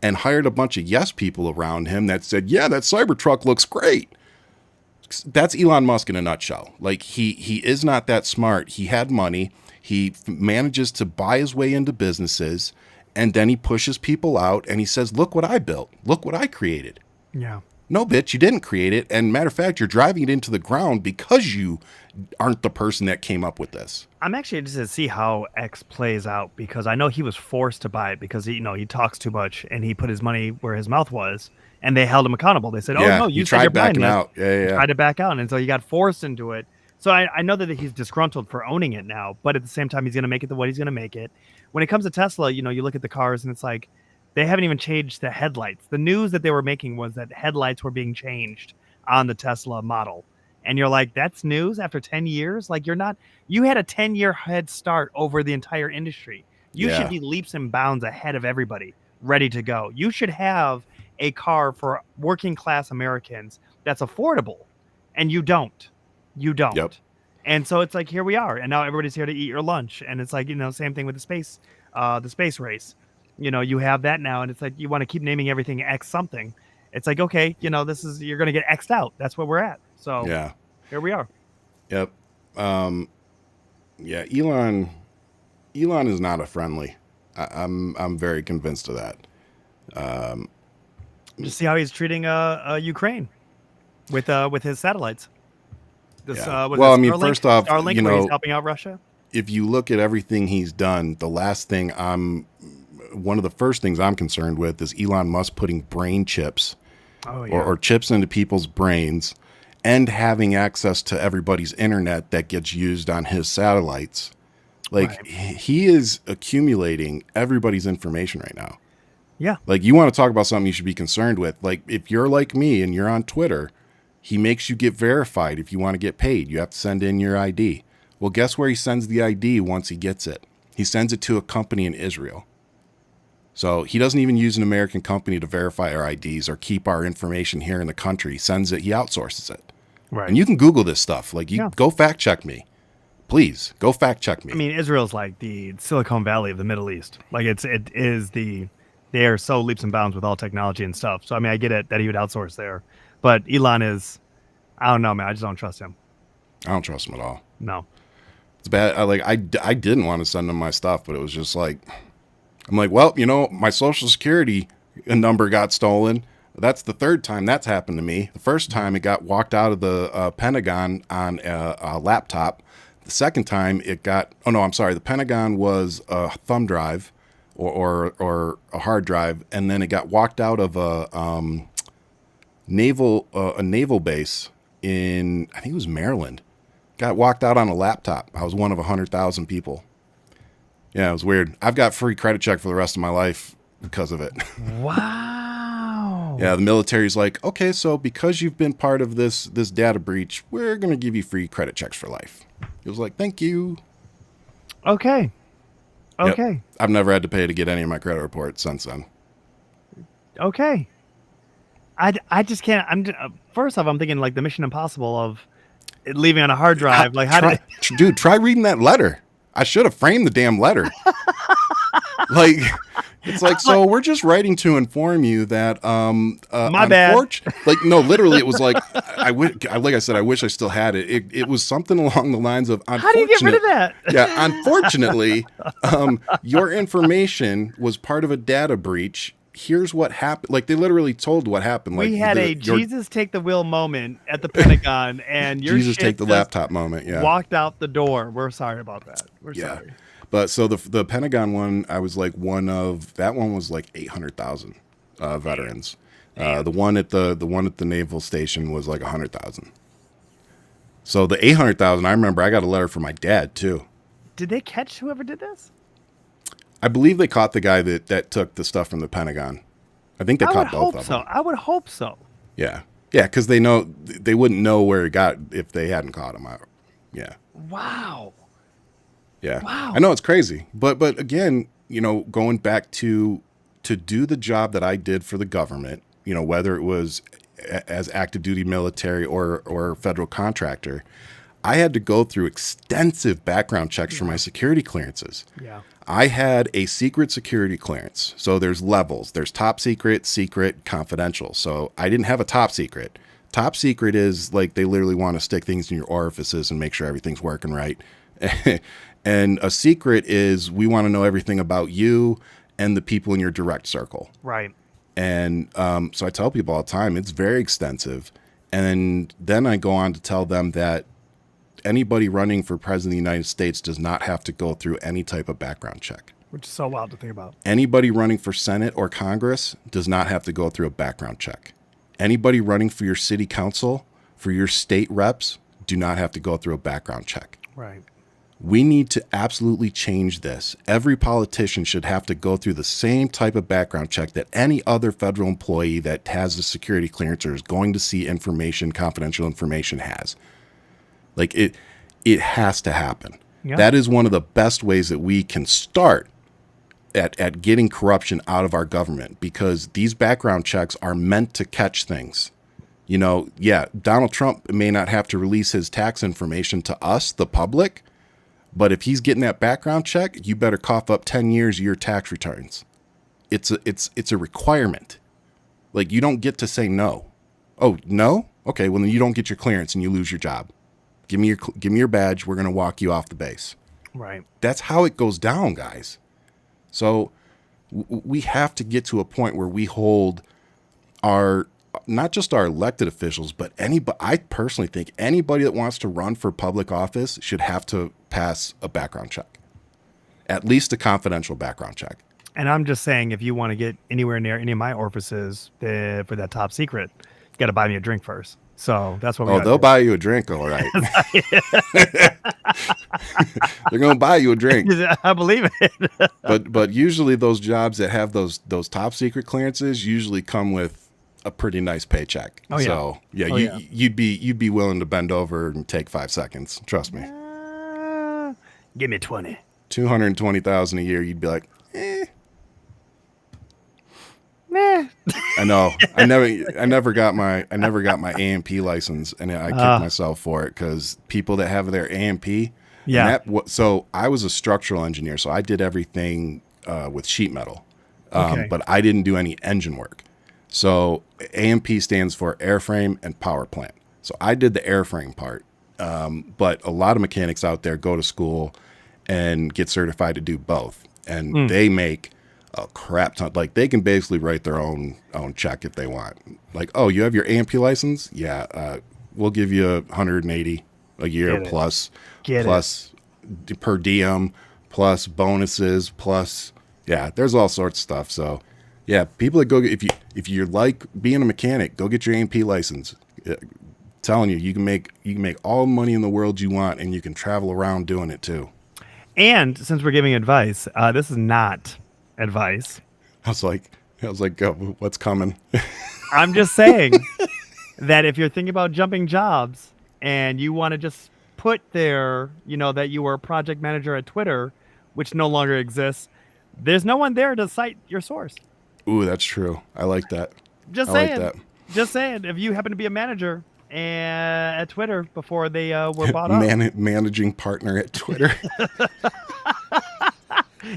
and hired a bunch of yes people around him that said, yeah, that Cybertruck looks great. That's Elon Musk in a nutshell. He is not that smart. He had money. He manages to buy his way into businesses, and then he pushes people out and he says, look what I built. Look what I created. Yeah. No, bitch, you didn't create it. And matter of fact, you're driving it into the ground because you aren't the person that came up with this. I'm actually interested to see how X plays out, because I know he was forced to buy it because he talks too much and he put his money where his mouth was, and they held him accountable. They said, "Oh no, you said you're backing buying out." Yeah. Tried to back out, and so he got forced into it. So I know that he's disgruntled for owning it now, but at the same time, he's going to make it what he's going to make it. When it comes to Tesla, you look at the cars and it's like they haven't even changed the headlights. The news that they were making was that headlights were being changed on the Tesla model. And you're like, that's news after 10 years? You had a 10-year head start over the entire industry. You should be leaps and bounds ahead of everybody, ready to go. You should have a car for working class Americans that's affordable. And you don't. You don't. Yep. And so it's like, here we are. And now everybody's here to eat your lunch. And it's like, same thing with the space race. You have that now. And it's like, you want to keep naming everything X something. It's like, okay, you're going to get X'd out. That's where we're at. So yeah, here we are. Yep. Yeah. Elon is not a friendly. I'm very convinced of that. Just see how he's treating Ukraine with his satellites. First off, Starlink, where he's helping out Russia. If you look at everything he's done, one of the first things I'm concerned with is Elon Musk putting brain chips or chips into people's brains and having access to everybody's internet that gets used on his satellites. He is accumulating everybody's information right now. Yeah. You want to talk about something you should be concerned with. If you're like me and you're on Twitter, he makes you get verified. If you want to get paid, you have to send in your ID. Well, guess where he sends the ID once he gets it? He sends it to a company in Israel. So he doesn't even use an American company to verify our IDs or keep our information here in the country. He sends it, he outsources it. Right. And you can Google this stuff. Go fact check me. Please, go fact check me. I mean, Israel's like the Silicon Valley of the Middle East. They are so leaps and bounds with all technology and stuff. So, I mean, I get it that he would outsource there. But Elon is, I don't know, man. I just don't trust him. I don't trust him at all. No. It's bad. I didn't want to send him my stuff, but it was just like, I'm like, well, my Social Security number got stolen. That's the 3rd time that's happened to me. The first time it got walked out of the Pentagon on a laptop. The second time the Pentagon was a thumb drive or a hard drive, and then it got walked out of a a naval base in, I think it was Maryland, got walked out on a laptop. I was one of 100,000 people. Yeah, it was weird. I've got free credit check for the rest of my life because of it. Wow. Yeah, the military's like, okay, so because you've been part of this data breach, we're going to give you free credit checks for life. It was like, thank you. Okay. Okay. Yep. I've never had to pay to get any of my credit reports since then. Okay. I just can't. First off, I'm thinking like the Mission Impossible of it leaving on a hard drive. Like, how did dude, try reading that letter. I should have framed the damn letter. Like, it's like, so we're just writing to inform you that my bad. Like, no, literally, it was like, like I said, I wish I still had it. It was something along the lines of, how do you get rid of that? Yeah, unfortunately, your information was part of a data breach. Here's what happened. Like, they literally told what happened. Like, we had Jesus take the wheel moment at the Pentagon, and your Jesus take the laptop moment. Yeah, walked out the door. We're sorry about that. We're sorry. But so the Pentagon one, I was like that one was like 800,000 veterans. The one at the naval station was like 100,000. So the 800,000, I remember I got a letter from my dad too. Did they catch whoever did this? I believe they caught the guy that took the stuff from the Pentagon. I think they caught both of them. I would hope so. Yeah, because they wouldn't know where it got if they hadn't caught him. Yeah. Wow. Yeah. Wow. I know it's crazy, but again, going back to do the job that I did for the government, whether it was as active duty military or federal contractor, I had to go through extensive background checks for my security clearances. Yeah. I had a secret security clearance. So there's levels. There's top secret, secret, confidential. So I didn't have a top secret. Top secret is like they literally want to stick things in your orifices and make sure everything's working right. And a secret is we want to know everything about you and the people in your direct circle. Right. And so I tell people all the time, it's very extensive. And then I go on to tell them that anybody running for president of the United States does not have to go through any type of background check. Which is so wild to think about. Anybody running for Senate or Congress does not have to go through a background check. Anybody running for your city council, for your state reps, do not have to go through a background check. Right. We need to absolutely change this. Every politician should have to go through the same type of background check that any other federal employee that has a security clearance or is going to see information, confidential information has. Like it has to happen. Yeah. That is one of the best ways that we can start at getting corruption out of our government, because these background checks are meant to catch things. Donald Trump may not have to release his tax information to us, the public, but if he's getting that background check, you better cough up 10 years of your tax returns. It's a requirement. Like, you don't get to say no. Oh, no? Okay, well then you don't get your clearance and you lose your job. Give me your badge. We're going to walk you off the base. Right. That's how it goes down, guys. So we have to get to a point where we hold not just our elected officials, but I personally think anybody that wants to run for public office should have to pass a background check, at least a confidential background check. And I'm just saying, if you want to get anywhere near any of my orifices for that top secret, you got to buy me a drink first. So that's what they'll buy you a drink, all right. They're going to buy you a drink. I believe it. but usually those jobs that have those top secret clearances usually come with a pretty nice paycheck. Oh, yeah. So you'd be willing to bend over and take 5 seconds. Trust me. Give me 20. 220,000 a year. You'd be like, eh. Meh. I know. I never got my AMP license, and I kicked myself for it because people that have their AMP. Yeah. So I was a structural engineer, so I did everything with sheet metal, but I didn't do any engine work. So AMP stands for airframe and power plant. So I did the airframe part, but a lot of mechanics out there go to school and get certified to do both, and they make a crap ton. Like, they can basically write their own check if they want. Like, oh, you have your AMP license? Yeah, we'll give you 180 a year plus per diem, plus bonuses, plus there's all sorts of stuff. So Yeah, people that go if you like being a mechanic, go get your A&P license. Telling you can make all the money in the world you want, and you can travel around doing it too. And since we're giving advice, this is not advice. I was like, what's coming? I'm just saying that if you're thinking about jumping jobs and you want to just put there, that you were a project manager at Twitter, which no longer exists, there's no one there to cite your source. Ooh, that's true. I like that. Just I saying. like that. Just saying. If you happen to be a manager at Twitter before they were bought up, managing partner at Twitter.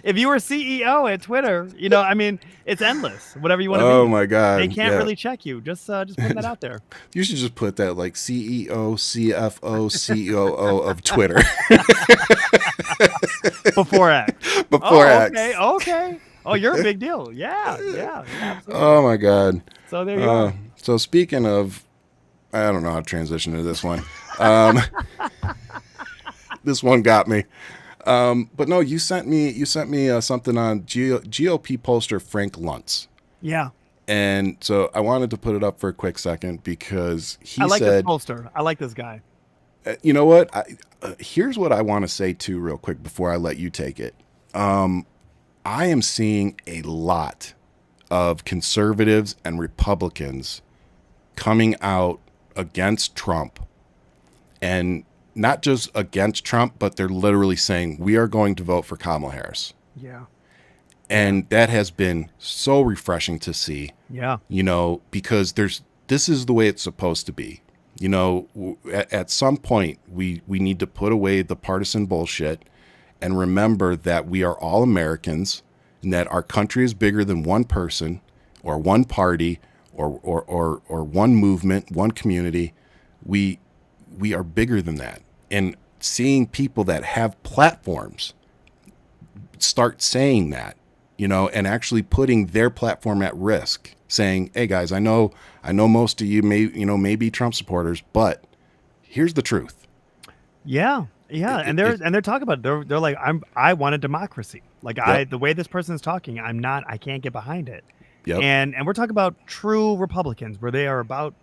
if you were CEO at Twitter, it's endless. Whatever you want to be. Oh my God. They can't really check you. Just putting that out there. You should just put that like CEO, CFO, COO of Twitter. Before X. Before X. Okay. Oh, you're a big deal. Yeah. Absolutely. Oh my God. So there you go. So speaking of, I don't know how to transition to this one. This one got me. But no, you sent me something on GOP pollster Frank Luntz. Yeah. And so I wanted to put it up for a quick second because he I like said, this pollster. I like this guy. You know what? Here's what I want to say too, real quick, before I let you take it. I am seeing a lot of conservatives and Republicans coming out against Trump, and not just against Trump, but they're literally saying we are going to vote for Kamala Harris. Yeah. And that has been so refreshing to see. Yeah. Because this is the way it's supposed to be. At some point we need to put away the partisan bullshit and remember that we are all Americans and that our country is bigger than one person or one party or one movement, one community. We are bigger than that. And seeing people that have platforms start saying that, and actually putting their platform at risk, saying, "Hey guys, I know most of you may be Trump supporters, but here's the truth." Yeah. And they're talking about it. They're like, I want a democracy. Like the way this person is talking, I can't get behind it. Yep. And we're talking about true Republicans where they are about,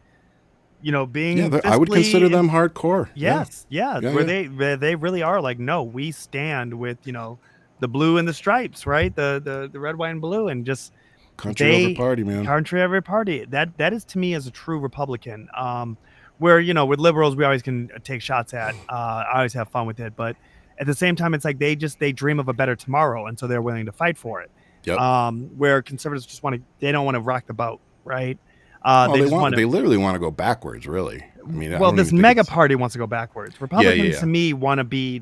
being. Yeah, I would consider them hardcore. Yes. Yeah. Where they really are like, no, we stand with, the blue and the stripes, right? The red, white, and blue, and just country over party, man. Country over party. That is to me as a true Republican. Where with liberals we always can take shots at. I always have fun with it, but at the same time, it's like they dream of a better tomorrow, and so they're willing to fight for it. Yep. Where conservatives they don't want to rock the boat, right? They literally want to go backwards, really. I mean, this mega party wants to go backwards. Republicans to me want to be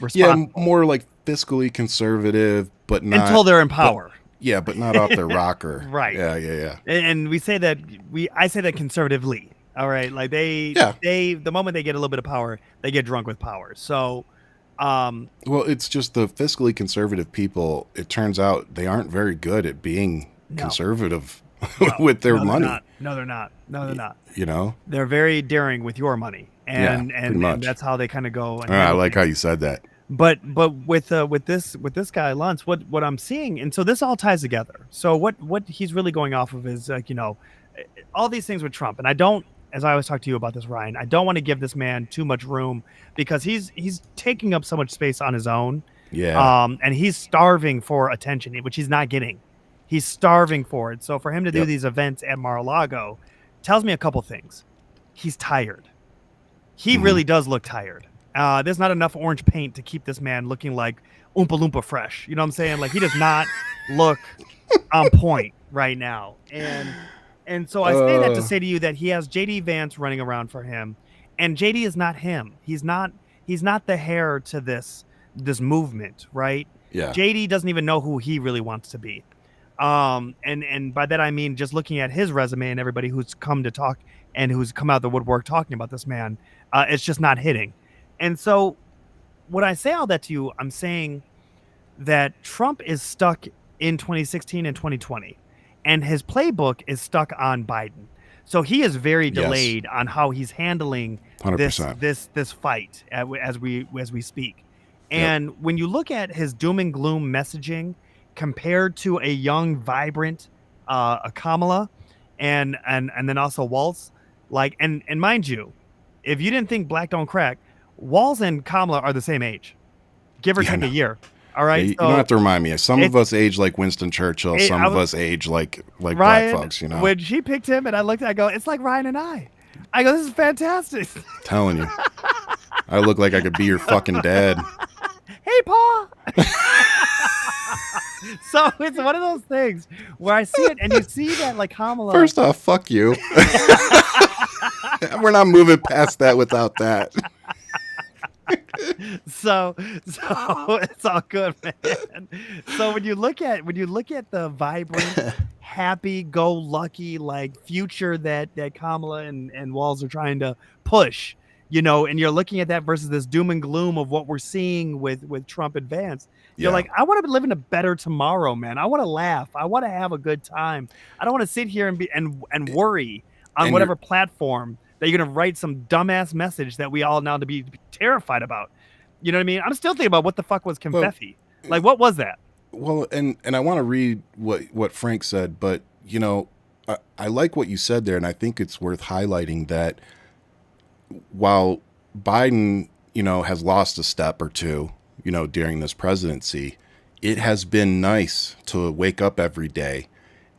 responsible. Yeah, more like fiscally conservative, but not until they're in power. But not off their rocker. Right. Yeah. And I say that conservatively. All right. Like they the moment they get a little bit of power, they get drunk with power. So well, it's just the fiscally conservative people, it turns out they aren't very good at being conservative with their money. No, they're not. They're very daring with your money. And that's how they kind of go. I like how you said that. But with this guy Luntz, what I'm seeing, and so this all ties together. So what he's really going off of is all these things with Trump, and I don't, as I always talk to you about this, Ryan, I don't want to give this man too much room because he's taking up so much space on his own. Yeah. And he's starving for attention, which he's not getting. He's starving for it. So for him to do these events at Mar-a-Lago tells me a couple things. He's tired. He really does look tired. There's not enough orange paint to keep this man looking like Oompa Loompa fresh. You know what I'm saying? Like he does not look on point right now. And so I say that to say to you that he has JD Vance running around for him, and JD is not him. He's not the heir to this movement, right? Yeah. JD doesn't even know who he really wants to be. And by that I mean just looking at his resume and everybody who's come to talk and who's come out of the woodwork talking about this man, it's just not hitting. And so when I say all that to you, I'm saying that Trump is stuck in 2016 and 2020, and his playbook is stuck on Biden. So he is very delayed on how he's handling 100%. this fight as we speak. And when you look at his doom and gloom messaging compared to a young, vibrant a Kamala, and then also Walz. Like, and mind you, if you didn't think black don't crack, Walz and Kamala are the same age, give or Yeah, take a no. year. All Yeah, right, you don't so have to remind me. Some of it's us age like Winston Churchill. it, Some I of was us age like black Ryan folks. You know, when she picked him, and I looked, I go, it's like Ryan and I. I go, this is fantastic. telling you, I look like I could be your fucking dad. Hey, Paul. So it's one of those things where I see it, and you see that like Kamala. First off, fuck you. We're not moving past that without that. So it's all good, man. So when you look at the vibrant, happy-go-lucky like future that Kamala and Walz are trying to push, and you're looking at that versus this doom and gloom of what we're seeing with Trump advance. You're Yeah. like, I want to live in a better tomorrow, man. I want to laugh. I want to have a good time. I don't want to sit here and worry on And you're whatever platform that you're gonna write some dumbass message that we all now to be terrified about. You know what I mean? I'm still thinking about what the fuck was well, confetti. Like, what was that? well, and I want to read what Frank said, but I like what you said there, and I think it's worth highlighting that while Biden, has lost a step or two, during this presidency, it has been nice to wake up every day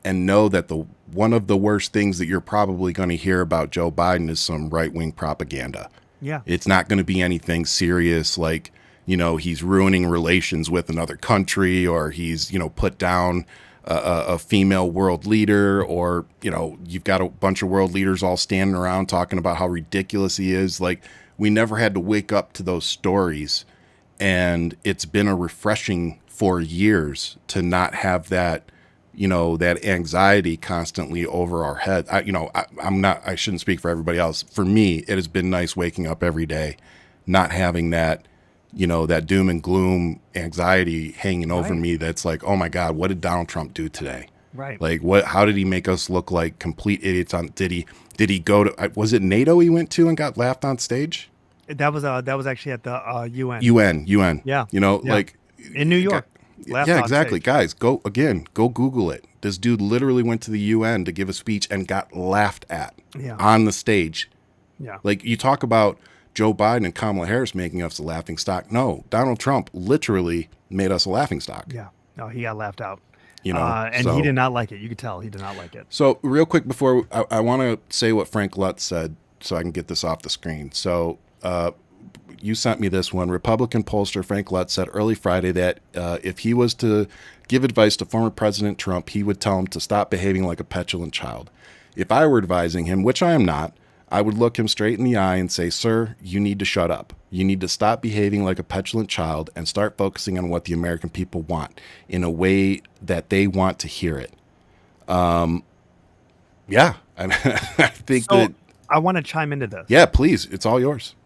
and know that the one of the worst things that you're probably going to hear about Joe Biden is some right-wing propaganda. Yeah. It's not going to be anything serious like, he's ruining relations with another country, or he's, put down a female world leader, or, you've got a bunch of world leaders all standing around talking about how ridiculous he is. Like, we never had to wake up to those stories. And it's been a refreshing 4 years to not have that, that anxiety constantly over our head. I shouldn't speak for everybody else. For me, it has been nice waking up every day, not having that, that doom and gloom anxiety hanging over Right. me. That's like, oh my God, what did Donald Trump do today? Right. Like, how did he make us look like complete idiots did he go to, was it NATO he went to and got laughed on stage? That was actually at the UN. UN. Yeah. Yeah. Like In New York. Laughed yeah, on exactly. stage. Guys, go Google it. This dude literally went to the UN to give a speech and got laughed at Yeah. on the stage. Yeah. Like, you talk about Joe Biden and Kamala Harris making us a laughing stock. No, Donald Trump literally made us a laughing stock. Yeah. No, he got laughed out. And so, he did not like it. You could tell he did not like it. So real quick before I want to say what Frank Lutz said so I can get this off the screen. So you sent me this one. Republican pollster Frank Lutz said early Friday that if he was to give advice to former President Trump, he would tell him to stop behaving like a petulant child. If I were advising him, which I am not, I would look him straight in the eye and say, sir, you need to shut up. You need to stop behaving like a petulant child and start focusing on what the American people want in a way that they want to hear it. Yeah, I think So that, I want to chime into this. yeah, please, it's all yours.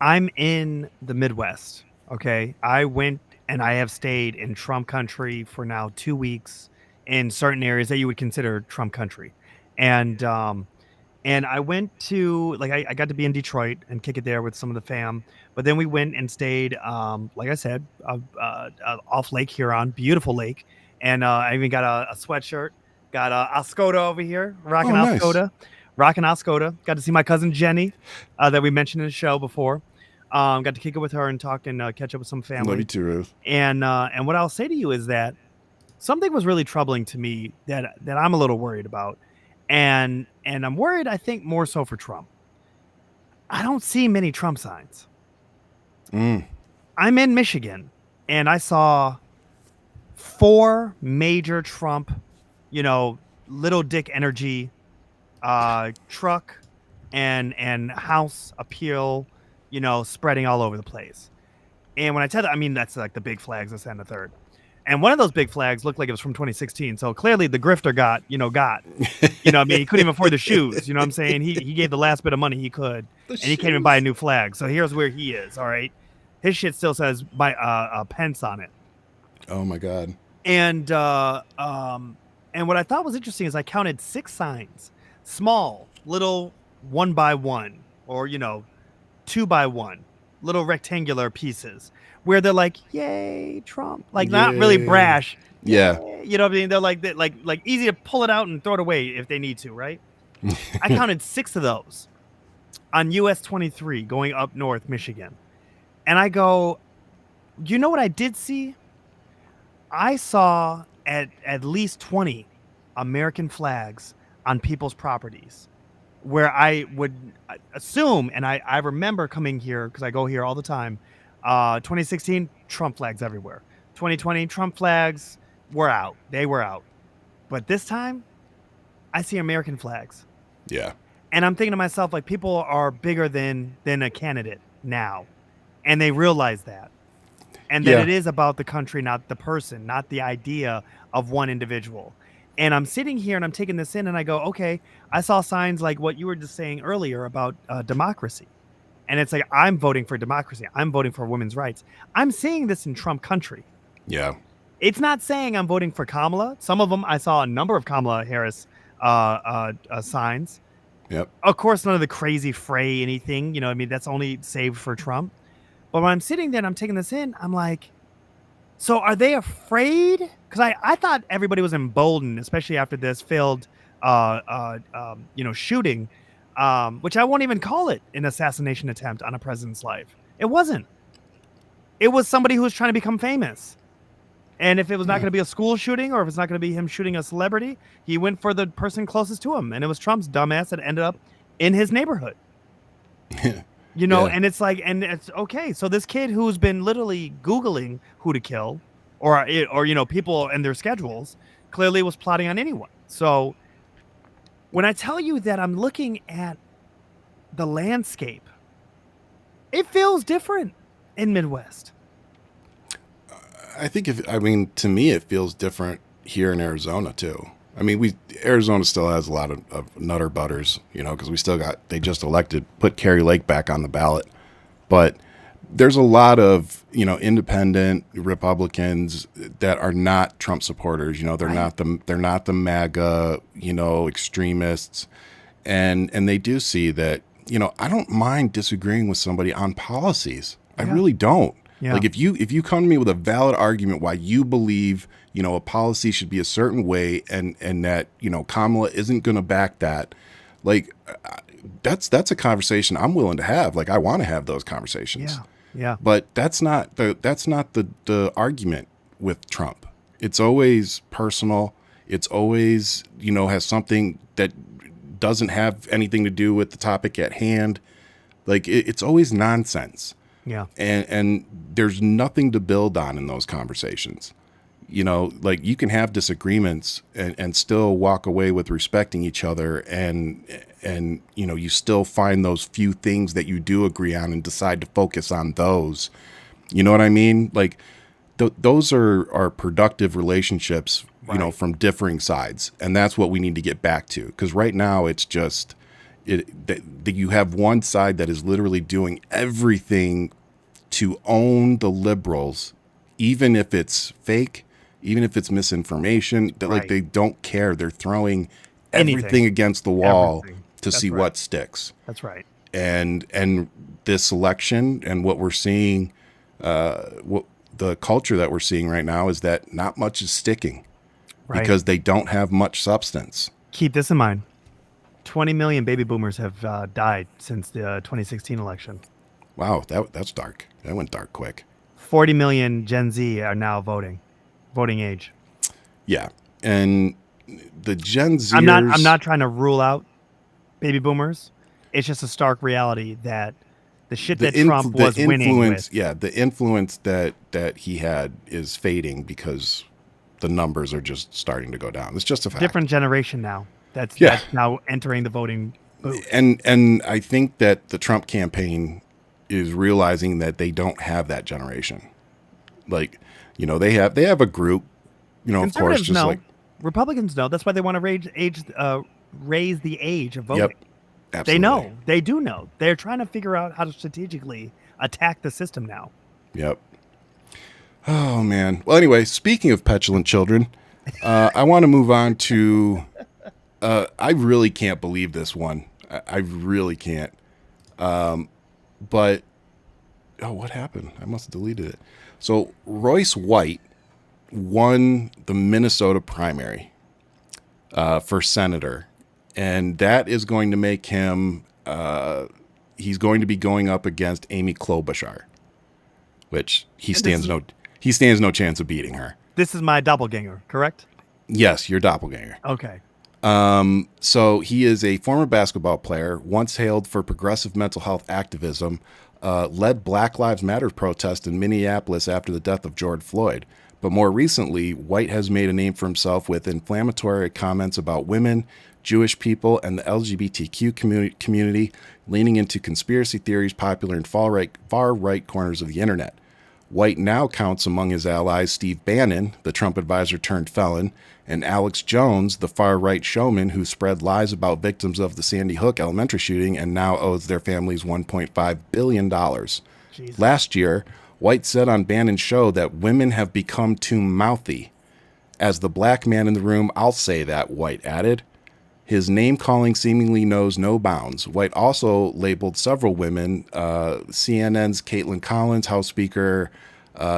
I'm in the Midwest. Okay. I went and I have stayed in Trump country for now 2 weeks in certain areas that you would consider Trump country. And I went to, like, I got to be in Detroit and kick it there with some of the fam. But then we went and stayed, like I said, off Lake Huron, beautiful lake. And I even got a sweatshirt, got a Oscoda over here, rocking Oh, nice. Oscoda. Rocking Oscoda. Got to see my cousin Jenny that we mentioned in the show before. Got to kick it with her and talk and catch up with some family. Love you too, Ruth. And what I'll say to you is that something was really troubling to me that I'm a little worried about. And I'm worried, I think, more so for Trump. I don't see many Trump signs. I'm in Michigan, and I saw 4 major Trump, little dick energy truck and house appeal, spreading all over the place. And when I tell that, I mean, that's like the big flags, this and the third. And one of those big flags looked like it was from 2016. So clearly the grifter got. I mean, he couldn't even afford the shoes. You know what I'm saying? He gave the last bit of money he could, and he can't even buy a new flag. So here's where he is. All right. His shit still says by Pence on it. Oh my God. And what I thought was interesting is I counted 6 signs, small, little 1 by 1, or 2 by 1, little rectangular pieces where they're like, "Yay, Trump!" Like, not really Yay. brash, Yeah. You know what I mean? They're like easy to pull it out and throw it away if they need to, right? I counted 6 of those on US 23 going up north Michigan. And I go, you know what I did see? I saw at least 20 American flags on people's properties where I would assume, and I remember coming here because I go here all the time. 2016, Trump flags everywhere. 2020, Trump flags were out. They were out. But this time, I see American flags. Yeah. And I'm thinking to myself, like, people are bigger than a candidate now. And they realize that. And that Yeah. it is about the country, not the person, not the idea of one individual. And I'm sitting here and I'm taking this in and I go, okay, I saw signs like what you were just saying earlier about democracy. And it's like, I'm voting for democracy. I'm voting for women's rights. I'm seeing this in Trump country. Yeah. It's not saying I'm voting for Kamala. Some of them, I saw a number of Kamala Harris signs. Yep. Of course, none of the crazy fray anything. You know, I mean, that's only saved for Trump. But when I'm sitting there and I'm taking this in, I'm like, so are they afraid? Because I thought everybody was emboldened, especially after this failed, shooting, which I won't even call it an assassination attempt on a president's life. It wasn't. It was somebody who was trying to become famous. And if it was not going to be a school shooting or if it's not going to be him shooting a celebrity, he went for the person closest to him. And it was Trump's dumbass that ended up in his neighborhood. You know, Yeah. and it's like, and it's okay. So this kid who's been literally Googling who to kill or people and their schedules clearly was plotting on anyone. So when I tell you that I'm looking at the landscape, it feels different in Midwest. I think to me, it feels different here in Arizona too. I mean, Arizona still has a lot of nutter butters, because they just put Kerry Lake back on the ballot. But there's a lot of, independent Republicans that are not Trump supporters. They're Right. not the MAGA, extremists. And they do see that, I don't mind disagreeing with somebody on policies. I Yeah. really don't. Yeah. Like if you come to me with a valid argument why you believe, a policy should be a certain way and that, Kamala isn't going to back that, like that's a conversation I'm willing to have. Like I want to have those conversations. Yeah. Yeah. But that's not the argument with Trump. It's always personal. It's always, has something that doesn't have anything to do with the topic at hand. Like it's always nonsense. Yeah. And there's nothing to build on in those conversations. Like you can have disagreements and still walk away with respecting each other and you still find those few things that you do agree on and decide to focus on those. You know what I mean? Like those are productive relationships, Right. from differing sides. And that's what we need to get back to. Because right now it's just that you have one side that is literally doing everything to own the liberals, even if it's fake, even if it's misinformation, that like Right. they don't care. They're throwing Anything. everything against the wall Everything. to That's see right. what sticks. That's right. And this election and what we're seeing, what the culture that we're seeing right now is that not much is sticking Right. because they don't have much substance. Keep this in mind. 20 million baby boomers have died since the 2016 election. Wow, that's dark. That went dark quick. 40 million Gen Z are now voting age. Yeah, and the Gen Zers. I'm not trying to rule out baby boomers. It's just a stark reality that the shit that Trump was winning with. Yeah, the influence that he had is fading because the numbers are just starting to go down. It's just a fact. Different generation now. That's now entering the voting booth. And I think that the Trump campaign is realizing that they don't have that generation. Like, they have a group, of course, just know. like Republicans know. That's why they want to raise the age of voting. Yep, absolutely. They know. They do know. They're trying to figure out how to strategically attack the system now. Yep. Oh man. Well, anyway, speaking of petulant children, I want to move on to. I really can't believe this one. I really can't. But what happened? I must have deleted it. So Royce White won the Minnesota primary for senator, and that is going to make him. He's going to be going up against Amy Klobuchar, which he stands no chance of beating her. This is my doppelganger, correct? Yes, your doppelganger. Okay. So he is a former basketball player, once hailed for progressive mental health activism, led Black Lives Matter protests in Minneapolis after the death of George Floyd. But more recently, White has made a name for himself with inflammatory comments about women, Jewish people, and the LGBTQ community, leaning into conspiracy theories popular in far-right corners of the internet. White now counts among his allies Steve Bannon, the Trump advisor turned felon, and Alex Jones, the far-right showman who spread lies about victims of the Sandy Hook elementary shooting and now owes their families $1.5 billion. Jesus. Last year, White said on Bannon's show that women have become too mouthy. As the black man in the room, I'll say that, White added. His name-calling seemingly knows no bounds. White also labeled several women, CNN's Caitlin Collins, House Speaker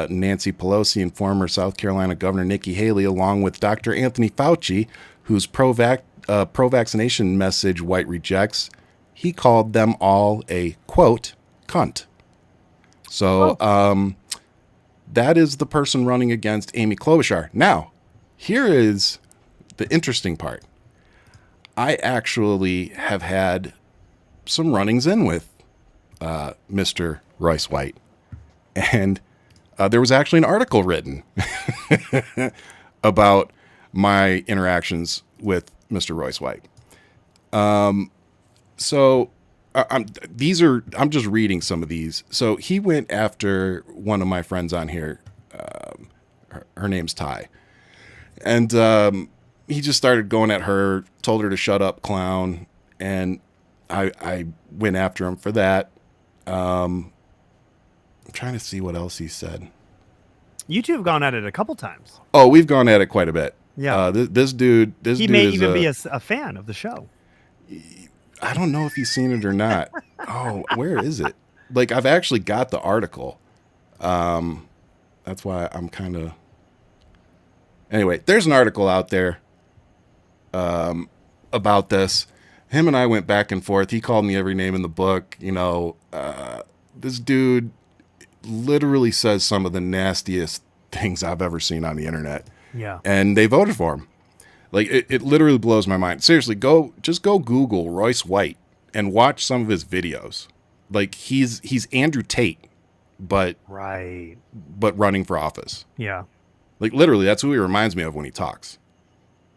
Nancy Pelosi, and former South Carolina Governor Nikki Haley, along with Dr. Anthony Fauci, whose pro-vaccination message White rejects. He called them all a, quote, cunt. So that is the person running against Amy Klobuchar. Now, here is the interesting part. I actually have had some runnings in with Mr. Royce White. And there was actually an article written about my interactions with Mr. Royce White. So I'm just reading some of these. So he went after one of my friends on here. Her name's Ty. And he just started going at her, told her to shut up, clown. And I went after him for that. I'm trying to see what else he said. You two have gone at it a couple times. Oh, we've gone at it quite a bit. Yeah. This dude he may even be a fan of the show. I don't know if he's seen it or not. Oh, where is it? Like, I've actually got the article. That's why I'm kind of... Anyway, there's an article out there about this. Him and I went back and forth. He called me every name in the book. You know, this dude literally says some of the nastiest things I've ever seen on the internet. Yeah. And they voted for him. Like, it literally blows my mind. Seriously, go Google Royce White and watch some of his videos. Like, he's Andrew Tate, but running for office. Yeah. Like, literally, that's who he reminds me of when he talks.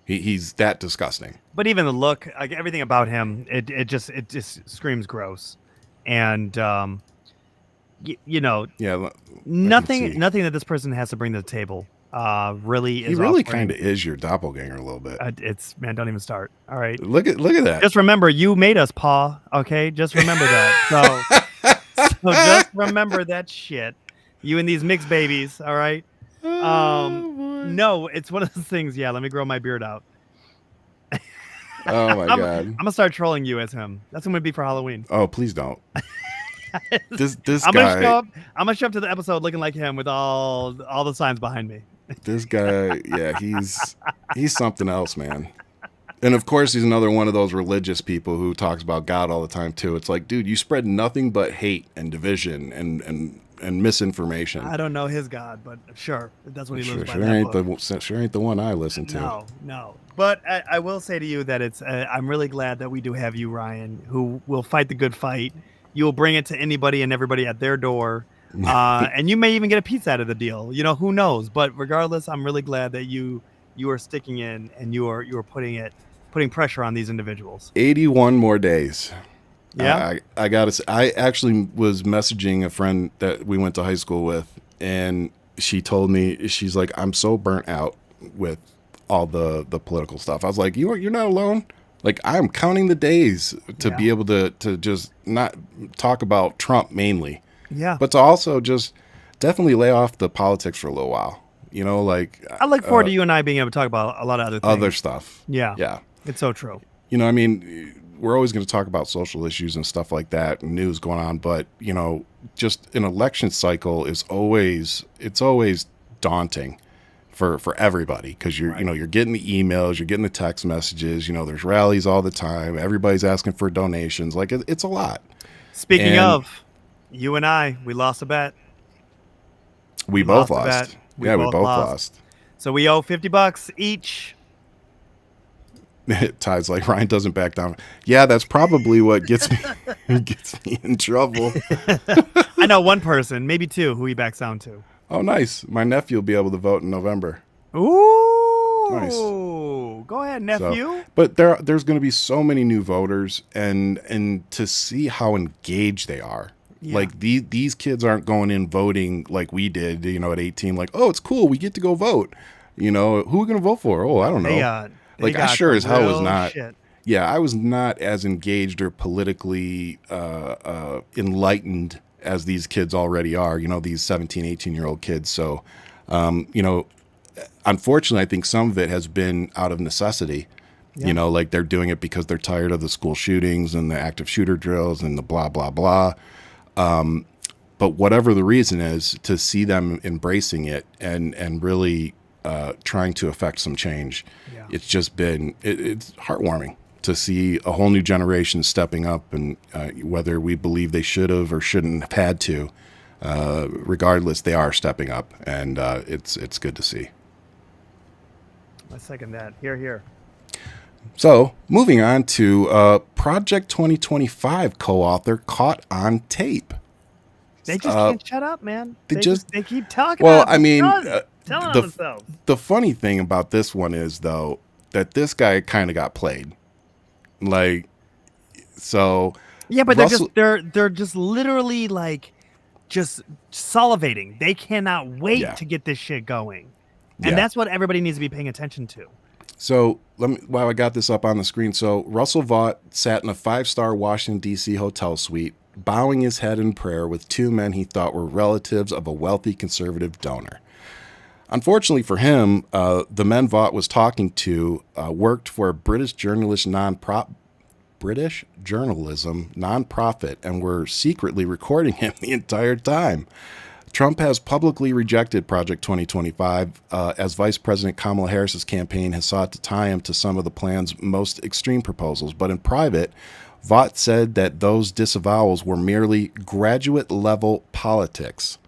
He's that disgusting. But even the look, like everything about him, it just screams gross. And you know, yeah, nothing that this person has to bring to the table really is. He really kind of is your doppelganger a little bit. It's, man, don't even start. All right, look at that. Just remember, you made us, Pa. Okay, just remember that. So just remember that shit. You and these mixed babies. All right. No, it's one of those things. Yeah, let me grow my beard out. Oh my God. I'm gonna start trolling you as him. That's what I'm gonna be for Halloween. Oh, please don't. this I'm guy. I'm gonna show up to the episode looking like him with all the signs behind me. This guy, yeah, he's something else, man. And of course, he's another one of those religious people who talks about God all the time too. It's like, dude, you spread nothing but hate and division and misinformation. I don't know his God, but sure, that's what he lives by. Sure ain't the one I listen to. No. But I will say to you that it's. I'm really glad that we do have you, Ryan, who will fight the good fight. You will bring it to anybody and everybody at their door, and you may even get a piece out of the deal. You know, who knows? But regardless, I'm really glad that you are sticking in and you are putting pressure on these individuals. 81 more days. Yeah, I gotta say, I actually was messaging a friend that we went to high school with, and she told me, she's like, I'm so burnt out with all the political stuff. I was like, you're not alone. Like, I'm counting the days to be able to just not talk about Trump mainly. Yeah, but to also just definitely lay off the politics for a little while. You know, like, I look forward to you and I being able to talk about a lot of other stuff. Yeah, it's so true. You know, I mean, we're always going to talk about social issues and stuff like that and news going on, but, you know, just an election cycle is always daunting for everybody, because you're Right. you know, you're getting the emails, you're getting the text messages, you know, there's rallies all the time, everybody's asking for donations, like it's a lot. Speaking And of, you and we lost a bet. we We both lost a bet. lost. We Yeah, we both both lost. lost. So we owe $50 each. Ty's like, Ryan doesn't back down. Yeah, that's probably what gets me gets me in trouble. I know one person, maybe two, who he backs down to. Oh, nice. My nephew will be able to vote in November. Nice. Ooh, go ahead, So, nephew. but there's going to be so many new voters, and to see how engaged they are. Yeah. Like these kids aren't going in voting like we did, you know, at 18. Like, oh, it's cool, we get to go vote. You know, who are we going to vote for? Oh, I don't know. They Like, I got sure the as hell was real not. shit. Yeah, I was not as engaged or politically enlightened as these kids already are. You know, these 17, 18-year-old kids. So, you know, unfortunately, I think some of it has been out of necessity. Yeah. You know, like they're doing it because they're tired of the school shootings and the active shooter drills and the blah, blah, blah. But whatever the reason is, to see them embracing it and really trying to affect some change, Yeah. it's just been, it's heartwarming to see a whole new generation stepping up, and whether we believe they should have or shouldn't have had to, regardless, they are stepping up, and it's good to see. I second that. Here. So, moving on to Project 2025 co-author caught on tape. They just can't shut up, man. They keep talking. Well, about I mean, telling on themselves. the funny thing about this one is, though, that this guy kind of got played. Like, so Yeah, but Russell, they're just literally like just salivating. They cannot wait Yeah. to get this shit going. And Yeah. that's what everybody needs to be paying attention to. So let me, while I got this up on the screen. So Russell Vaught sat in a 5-star Washington, D.C. hotel suite, bowing his head in prayer with two men he thought were relatives of a wealthy conservative donor. Unfortunately for him, the men Vaught was talking to worked for a British journalism nonprofit and were secretly recording him the entire time. Trump has publicly rejected Project 2025 as Vice President Kamala Harris's campaign has sought to tie him to some of the plan's most extreme proposals. But in private, Vaught said that those disavowals were merely graduate-level politics.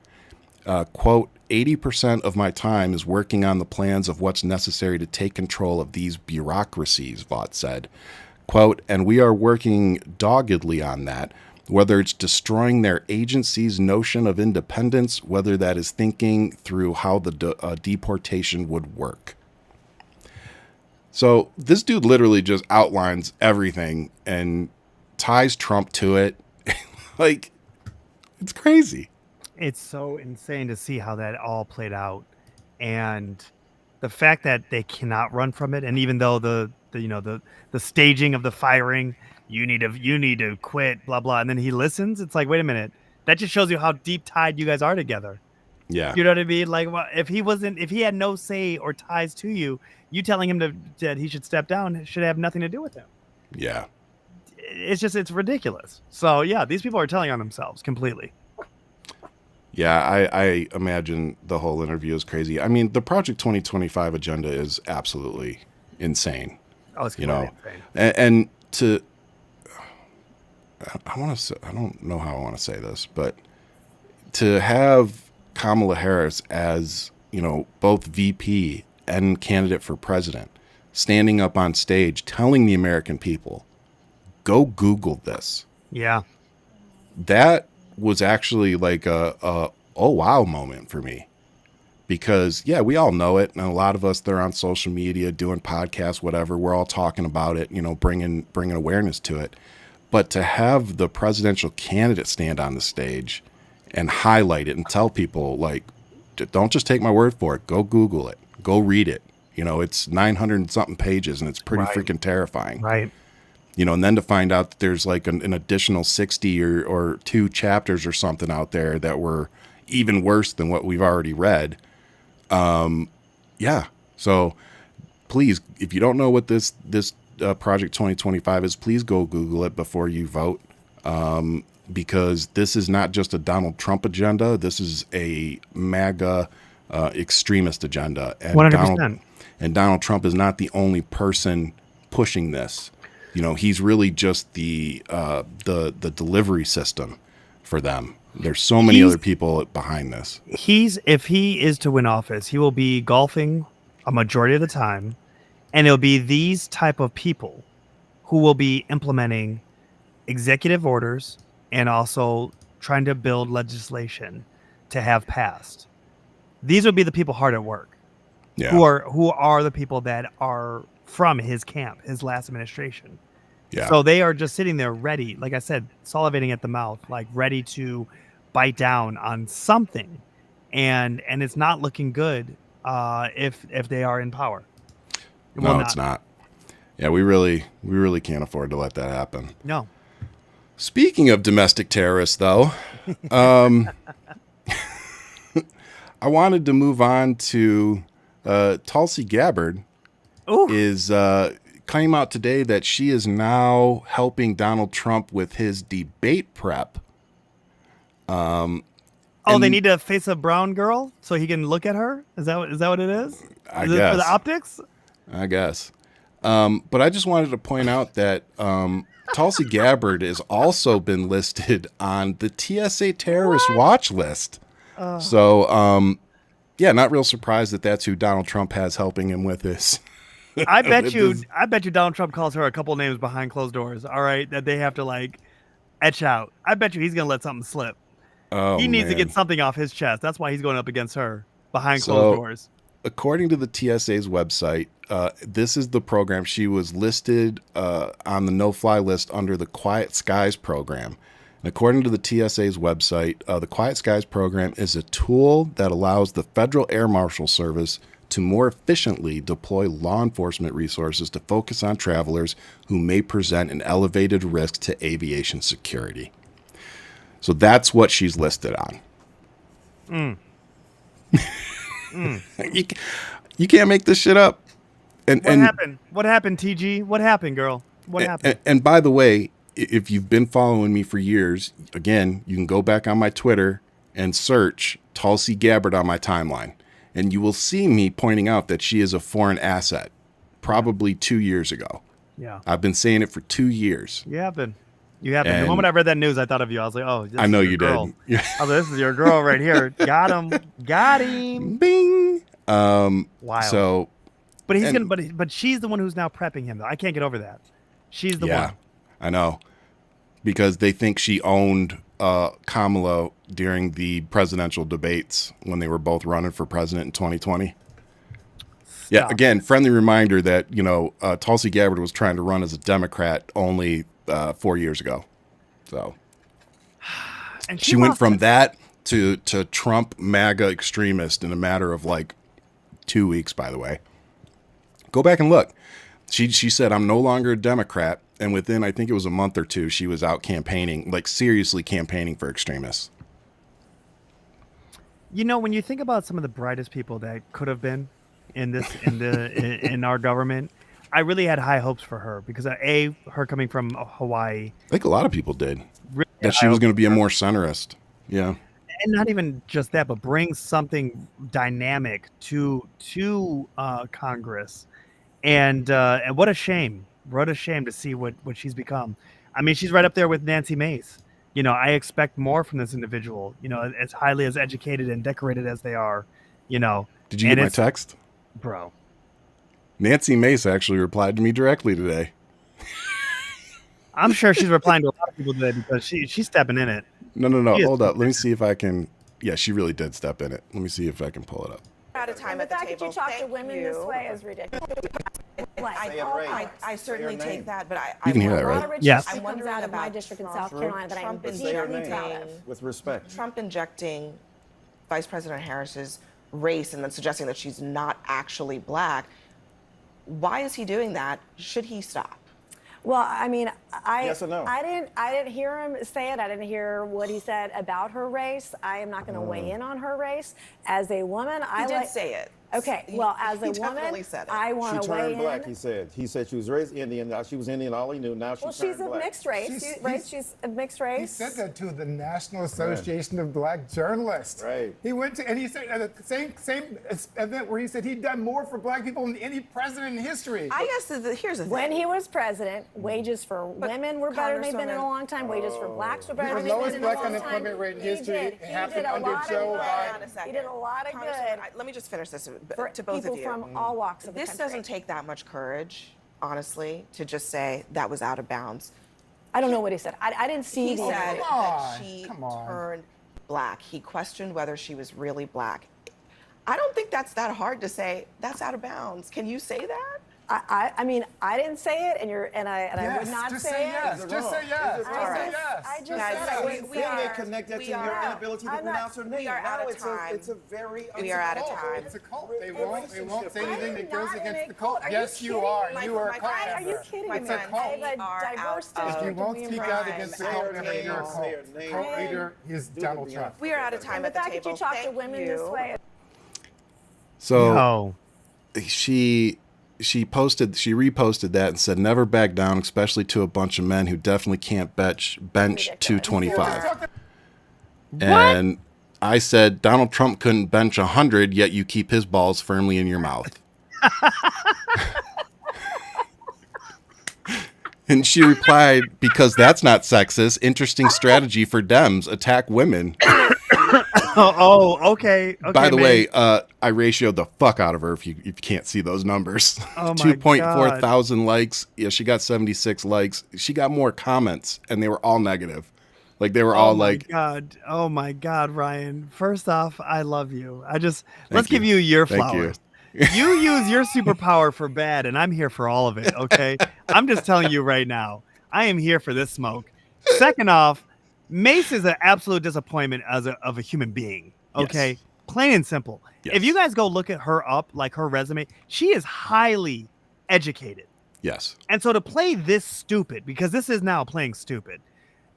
Quote, 80% of my time is working on the plans of what's necessary to take control of these bureaucracies, Vaught said. Quote, and we are working doggedly on that, whether it's destroying their agency's notion of independence, whether that is thinking through how the deportation would work. So this dude literally just outlines everything and ties Trump to it. Like, it's crazy. It's so insane to see how that all played out, and the fact that they cannot run from it. And even though the staging of the firing, you need to quit, blah blah, and then he listens. It's like, wait a minute, that just shows you how deep tied you guys are together. Yeah. You know what I mean? Like, well, if he had no say or ties to you, you telling him that he should step down should have nothing to do with him. Yeah. It's ridiculous. So yeah, these people are telling on themselves completely. Yeah, I imagine the whole interview is crazy. I mean, the Project 2025 agenda is absolutely insane. Oh, it's insane. And to, I want to say, I don't know how I want to say this, but to have Kamala Harris as, you know, both VP and candidate for president, standing up on stage, telling the American people, go Google this. Yeah. That was actually like a oh wow moment for me, because yeah, we all know it, and a lot of us, they're on social media doing podcasts, whatever, we're all talking about it, you know, bringing awareness to it. But to have the presidential candidate stand on the stage and highlight it and tell people, like, don't just take my word for it, go Google it, go read it, you know, it's 900 and something pages and it's pretty freaking terrifying. Right. You know, and then to find out that there's like an additional 60 or 2 chapters or something out there that were even worse than what we've already read. Yeah. So please, if you don't know what this Project 2025 is, please go Google it before you vote. Because this is not just a Donald Trump agenda. This is a MAGA extremist agenda. And 100%. Donald Trump is not the only person pushing this. You know, he's really just the delivery system for them. There's so many other people behind this. If he is to win office, he will be golfing a majority of the time, and it'll be these type of people who will be implementing executive orders and also trying to build legislation to have passed. These would be the people hard at work. Yeah. Who are the people that are from his camp, his last administration. Yeah. So they are just sitting there ready, like I said, salivating at the mouth, like ready to bite down on something. And it's not looking good if they are in power. No, it's not. Yeah, we really can't afford to let that happen. No. Speaking of domestic terrorists, though, I wanted to move on to Tulsi Gabbard. Came out today that she is now helping Donald Trump with his debate prep. They need to face a brown girl so he can look at her? Is that what it is? I Is it guess. for the optics? I guess. But I just wanted to point out that Tulsi Gabbard has also been listed on the TSA terrorist watch list. So, not real surprised that that's who Donald Trump has helping him with this. I bet you Donald Trump calls her a couple names behind closed doors, all right, that they have to like etch out. I bet you he's going to let something slip. Oh, he needs to man. get something off his chest. That's why he's going up against her behind closed doors. According to the TSA's website, this is the program. She was listed on the no-fly list under the Quiet Skies program. And according to the TSA's website, the Quiet Skies program is a tool that allows the Federal Air Marshal Service to more efficiently deploy law enforcement resources to focus on travelers who may present an elevated risk to aviation security. So that's what she's listed on. You can't make this shit up. What happened? What happened, TG? What happened, girl? What happened? And by the way, if you've been following me for years, again, you can go back on my Twitter and search Tulsi Gabbard on my timeline. And you will see me pointing out that she is a foreign asset, probably 2 years ago. Yeah. I've been saying it for 2 years. You have been. The moment I read that news, I thought of you. I was like, oh, I know you girl. did. I was like, this is your girl right here. Got him. Bing. Wow. So, but but she's the one who's now prepping him, though. I can't get over that. She's the one. Yeah, I know. Because they think she owned Kamala during the presidential debates when they were both running for president in 2020. Yeah, again, friendly reminder that, Tulsi Gabbard was trying to run as a Democrat only 4 years ago. So and she went from that to Trump MAGA extremist in a matter of like 2 weeks, by the way. Go back and look. She said, I'm no longer a Democrat. And within, I think it was a month or two, she was out campaigning, like seriously campaigning for extremists. When you think about some of the brightest people that could have been in our government, I really had high hopes for her because her coming from Hawaii. I think a lot of people did. Really that she was going to be a more centrist. Yeah. And not even just that, but bring something dynamic to Congress. And what a shame. What a shame to see what she's become. I mean, she's right up there with Nancy Mace. I expect more from this individual, as highly as educated and decorated as they are, Did you get my text? Bro. Nancy Mace actually replied to me directly today. I'm sure she's replying to a lot of people today because she's stepping in it. No. Hold up. Let me see if I can. Yeah, she really did step in it. Let me see if I can pull it up. Out of time at the table. The fact that you talk to women this way is ridiculous. I certainly take that, but You can hear that, right? Yes. I'm wondering out of my district in South Carolina that I am deeply proud of. With respect. Trump injecting Vice President Harris's race and then suggesting that she's not actually black. Why is he doing that? Should he stop? Well, I mean, Yes or no? I didn't hear him say it. I didn't hear what he said about her race. I am not going to weigh in on her race. As a woman, He did say it. Okay, well, as a He woman, definitely said it. I want She to weigh turned black, in. he said. He said she was raised Indian. Now she was Indian, all he knew. Now she Well, turned she's of black. mixed race, right? She's of mixed race. He said that to the National Association of Black Journalists. Right. He went to, and he said at the same event where he said he'd done more for black people than any president in history. I guess here's the thing. When he was president, wages for women were better than they've been in a long time. Wages for blacks were better The than they've lowest been in a black long time. unemployment rate in He history. did. It He happened did a under lot Joe of Biden. good. He did a lot of Congresswoman, good let me just finish this for to both people of you. from all walks of the This country. doesn't take that much courage, honestly, to just say that was out of bounds. I don't know what he said. I didn't see He the said Come that on, she come on. turned black. He questioned whether she was really black. I don't think that's that hard to say. That's out of bounds. Can you say that? I mean, I didn't say it, and I would not just say say it. yes. Is it Just wrong? say yes. Is it Just wrong? say yes. I just Guys, said we it. are- Then they connect that to we your are- inability to I'm not- pronounce her name. we are out Now of time. it's a very. We are out of time. It's a cult. They won't say anything that I'm goes not in against a the cult. cult. Are you Yes, you kidding are. me? You are a My cult friend, Are you member. kidding My me? friend, It's a cult. I have a we are diverse out district If you of won't of speak women. out against the cult member, you're a Say her cult. The name. cult leader is Donald Trump. We are out of time And the at the fact table. that you talk to Thank women you. this way. So No. she reposted that and said, "Never back down, especially to a bunch of men who definitely can't bench Ridiculous. 225." And I said, "Donald Trump couldn't bench 100, yet you keep his balls firmly in your mouth." And she replied, "Because that's not sexist. Interesting strategy for Dems. Attack women." Okay. By the man. way, I ratioed the fuck out of her if you can't see those numbers. Oh my 2.4 God. thousand likes. Yeah, she got 76 likes. She got more comments, and they were all negative. Like, they were all like, Oh my God, Ryan. First off, I love you. Let's you. give you your Thank flowers. You use your superpower for bad, and I'm here for all of it. Okay, I'm just telling you right now. I am here for this smoke. Second off, Mace is an absolute disappointment of a human being. Okay, Yes. Plain and simple. Yes. If you guys go look at her like her resume, she is highly educated. yes. And so to play this stupid, because this is now playing stupid,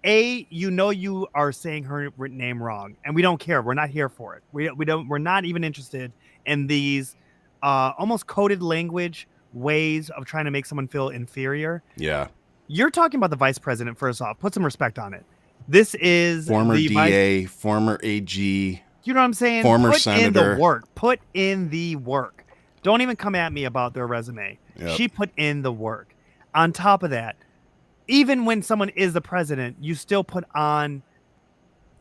you are saying her name wrong, and we don't care. We're not here for it. We're not even interested in these almost coded language ways of trying to make someone feel inferior. Yeah. You're talking about the vice president. First off, put some respect on it. This is Former the DA, former AG. You know what I'm saying? Former Put in senator. the work. Put in the work. Don't even come at me about their resume. Yep. She put in the work. On top of that, even when someone is the president, you still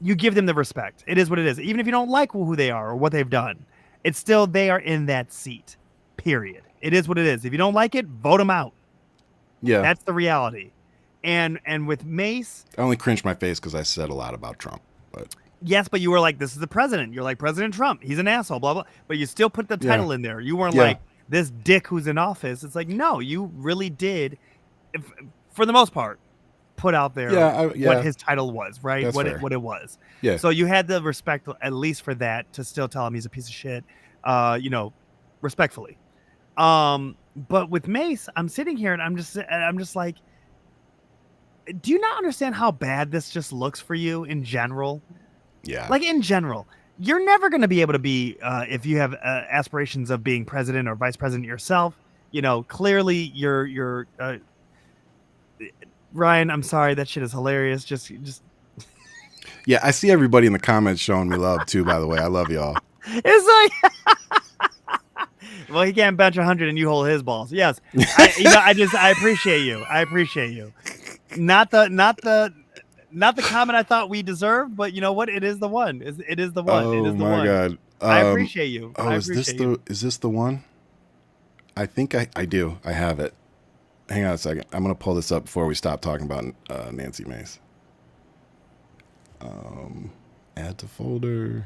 you give them the respect. It is what it is. Even if you don't like who they are or what they've done, it's still they are in that seat. Period. It is what it is. If you don't like it, vote them out. Yeah. That's the reality. And with Mace, I only cringed my face because I said a lot about Trump. But yes, but you were like, this is the president. You're like, President Trump. He's an asshole, blah, blah. But you still put the title in there. You weren't Yeah. like, this dick who's in office. It's like, no, you really did, for the most part, put out there what his title was, right? That's fair. What it was. Yeah. So you had the respect, at least for that, to still tell him he's a piece of shit, respectfully. But with Mace, I'm sitting here and I'm just like, do you not understand how bad this just looks for you in general? yeah. Like, in general, you're never going to be able to be, if you have aspirations of being president or vice president yourself, clearly you're Ryan, I'm sorry. That shit is hilarious. Just Yeah, I see everybody in the comments showing me love too, by the way. I love y'all. it's like, well, he can't bench 100 and you hold his balls. Yes. I appreciate you. I appreciate you. Not the comment I thought we deserved, but you know what? It is the one. It is the one. Oh it is the my one. God. I appreciate you. Oh, I is appreciate this the one? I think I do. I have it. Hang on a second. I'm gonna pull this up before we stop talking about Nancy Mace. Add to folder.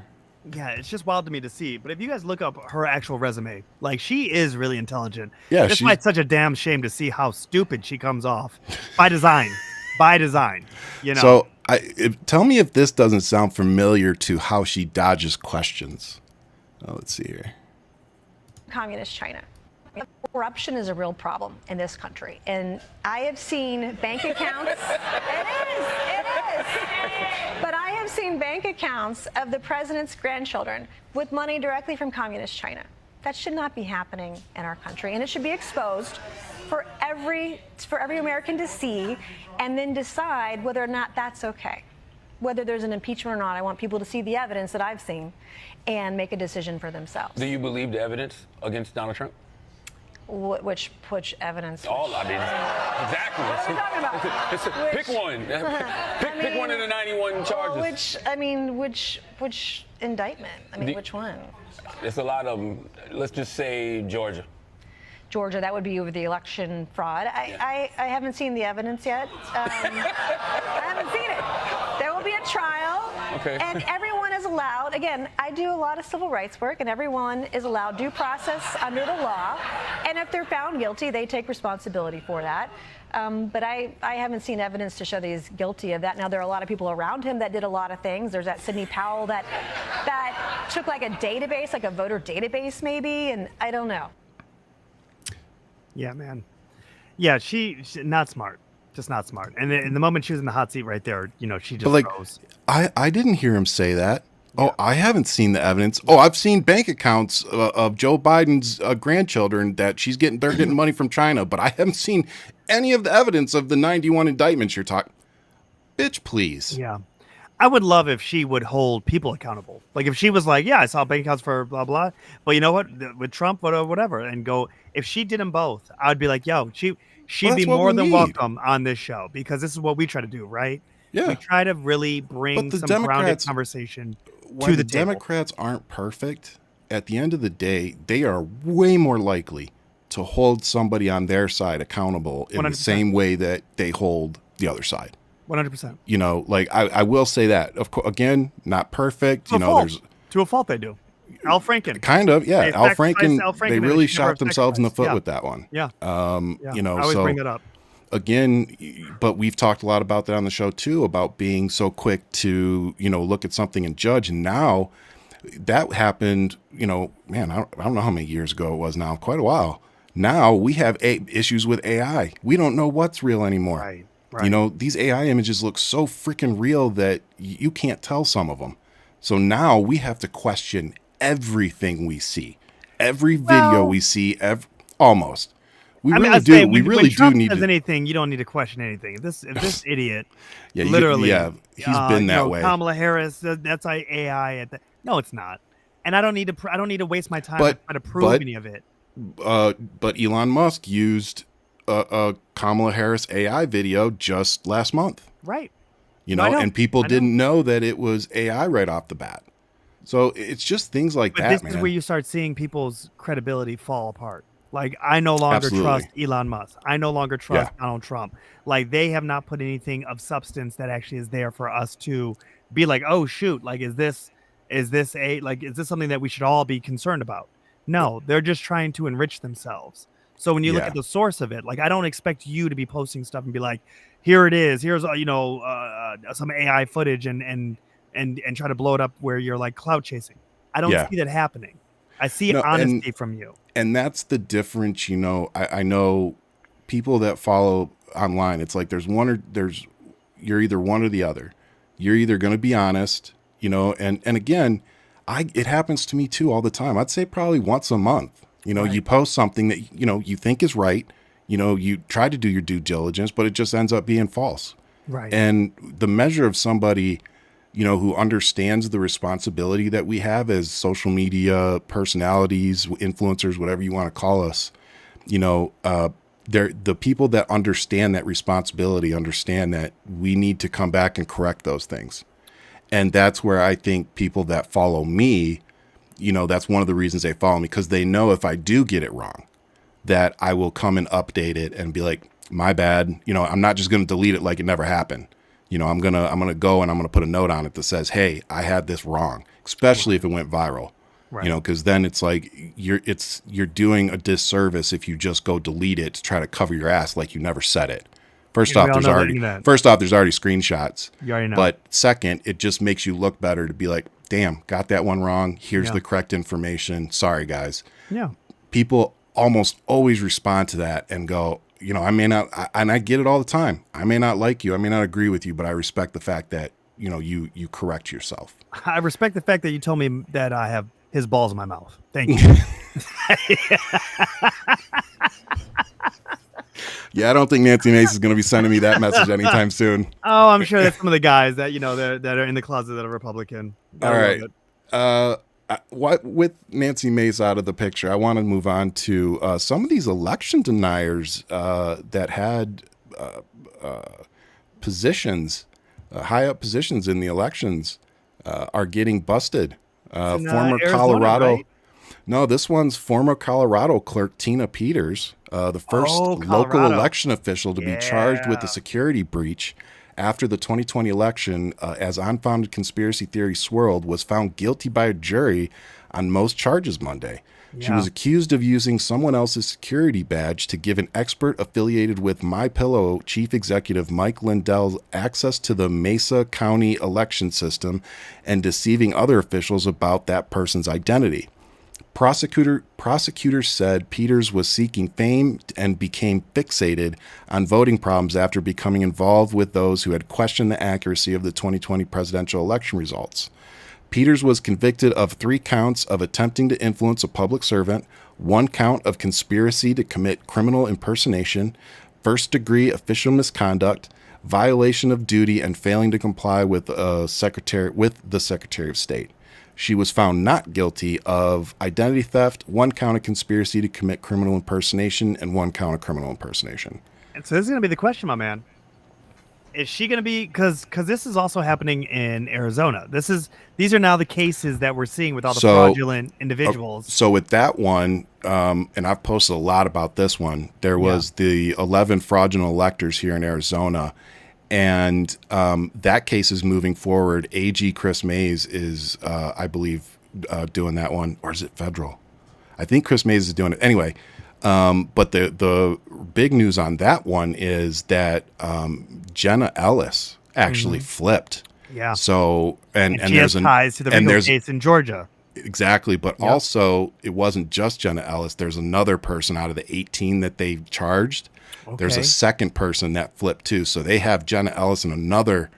Yeah, it's just wild to me to see. But if you guys look up her actual resume, like, she is really intelligent. Yeah, That's why it's such a damn shame to see how stupid she comes off by design. By design, So tell me if this doesn't sound familiar to how she dodges questions. Oh, let's see here. Communist China. Corruption is a real problem in this country. And I have seen bank accounts. It is. But I have seen bank accounts of the president's grandchildren with money directly from communist China. That should not be happening in our country, and it should be exposed for every American to see, and then decide whether or not that's okay. Whether there's an impeachment or not, I want people to see the evidence that I've seen and make a decision for themselves. Do you believe the evidence against Donald Trump? Which evidence? All, I mean, exactly. What are we talking about? Pick one. Pick one of the 91 charges. Which indictment? I mean, which one? It's a lot of them. Let's just say Georgia. Georgia, that would be over the election fraud. I haven't seen the evidence yet. I haven't seen it. There will be a trial, and everyone is allowed. Again, I do a lot of civil rights work, and everyone is allowed due process under the law. And if they're found guilty, they take responsibility for that. But I haven't seen evidence to show that he's guilty of that. Now, there are a lot of people around him that did a lot of things. There's that Sidney Powell that took like a database, like a voter database maybe, and I don't know. Yeah, man. Yeah, she's not smart. Just not smart. And in the moment she was in the hot seat right there, she just froze. I didn't hear him say that. Yeah. Oh, I haven't seen the evidence. Oh, I've seen bank accounts of Joe Biden's grandchildren that they're getting money from China, but I haven't seen any of the evidence of the 91 indictments you're talking. Bitch, please. Yeah. I would love if she would hold people accountable. Like if she was like, yeah, I saw bank accounts for blah, blah. But you know what? With Trump, whatever. And go, if she did them both, I would be like, yo, she'd be more than welcome on this show because this is what we try to do, right? Yeah. We try to really bring some grounded conversation to the table. Democrats aren't perfect, at the end of the day, they are way more likely to hold somebody on their side accountable in 100%. The same way that they hold the other side. 100%. Like I will say that. Of course, again, not perfect. There's to a fault they do. Al Franken. Kind of, yeah. Al Franken. They really shot themselves in the foot with that one. Yeah. I always bring it up. Again, but we've talked a lot about that on the show too, about being so quick to look at something and judge. And now that happened. Man, I don't know how many years ago it was now. Quite a while. Now we have issues with AI. We don't know what's real anymore. Right. These AI images look so freaking real that you can't tell some of them. So now we have to question everything we see, every video we see, almost. We really do. We really do need to. Anything, you don't need to question anything. If this idiot, literally, he's been that way. Kamala Harris, that's AI. No, it's not. And I don't need to waste my time to try to prove any of it. But Elon Musk used a Kamala Harris AI video just last month. Right. And people didn't know that it was AI right off the bat. So it's just things like that, man. This is where you start seeing people's credibility fall apart. Like, I no longer trust Elon Musk. I no longer trust Donald Trump. Like, they have not put anything of substance that actually is there for us to be like, oh, shoot, like, is this something that we should all be concerned about? No, they're just trying to enrich themselves. So when you look at the source of it, like, I don't expect you to be posting stuff and be like, here it is. Here's, some AI footage and try to blow it up where you're like cloud chasing. I don't see that happening. I see honesty from you. And that's the difference. I know people that follow online. It's like you're either one or the other. You're either going to be honest, and again, it happens to me too all the time. I'd say probably once a month. You post something that, you think is right. You try to do your due diligence, but it just ends up being false. Right. And the measure of somebody, who understands the responsibility that we have as social media personalities, influencers, whatever you want to call us, the people that understand that responsibility understand that we need to come back and correct those things. And that's where I think people that follow me, that's one of the reasons they follow me, because they know if I do get it wrong, that I will come and update it and be like, my bad. I'm not just going to delete it like it never happened. I'm going to go and I'm going to put a note on it that says, hey, I had this wrong, especially if it went viral, because then it's like you're doing a disservice if you just go delete it to try to cover your ass like you never said it. First off, there's already screenshots. You already know. But second, it just makes you look better to be like, damn, got that one wrong. Here's the correct information. Sorry, guys. Yeah. People almost always respond to that and go, I may not, and I get it all the time. I may not like you. I may not agree with you, but I respect the fact that, you correct yourself. I respect the fact that you told me that I have his balls in my mouth. Thank you. Yeah, I don't think Nancy Mace is going to be sending me that message anytime soon. Oh, I'm sure that's some of the guys that that are in the closet that are Republican. All right. What with Nancy Mace out of the picture, I want to move on to some of these election deniers that had positions, high up positions in the elections, are getting busted. Former Arizona, Colorado. right? No, this one's former Colorado clerk Tina Peters, the first local Colorado. election official to be charged with a security breach after the 2020 election, as unfounded conspiracy theory swirled, was found guilty by a jury on most charges Monday. She was accused of using someone else's security badge to give an expert affiliated with MyPillow chief executive Mike Lindell access to the Mesa County election system and deceiving other officials about that person's identity. Prosecutors said Peters was seeking fame and became fixated on voting problems after becoming involved with those who had questioned the accuracy of the 2020 presidential election results. Peters was convicted of 3 counts of attempting to influence a public servant, 1 count of conspiracy to commit criminal impersonation, first-degree official misconduct, violation of duty, and failing to comply with the Secretary of State. She was found not guilty of identity theft, 1 count of conspiracy to commit criminal impersonation, and 1 count of criminal impersonation. And so this is going to be the question, my man. Is she going to be, because this is also happening in Arizona. These are now the cases that we're seeing with all the fraudulent individuals. So with that one, and I've posted a lot about this one, there was the 11 fraudulent electors here in Arizona. And that case is moving forward. AG Chris Mays is, I believe, doing that one. Or is it federal? I think Chris Mays is doing it. Anyway, but the big news on that one is that Jenna Ellis actually flipped. Yeah. So, and she has ties to the Regal case in Georgia. Exactly. But also, it wasn't just Jenna Ellis. There's another person out of the 18 that they charged. There's a second person that flipped too. So they have Jenna Ellis and another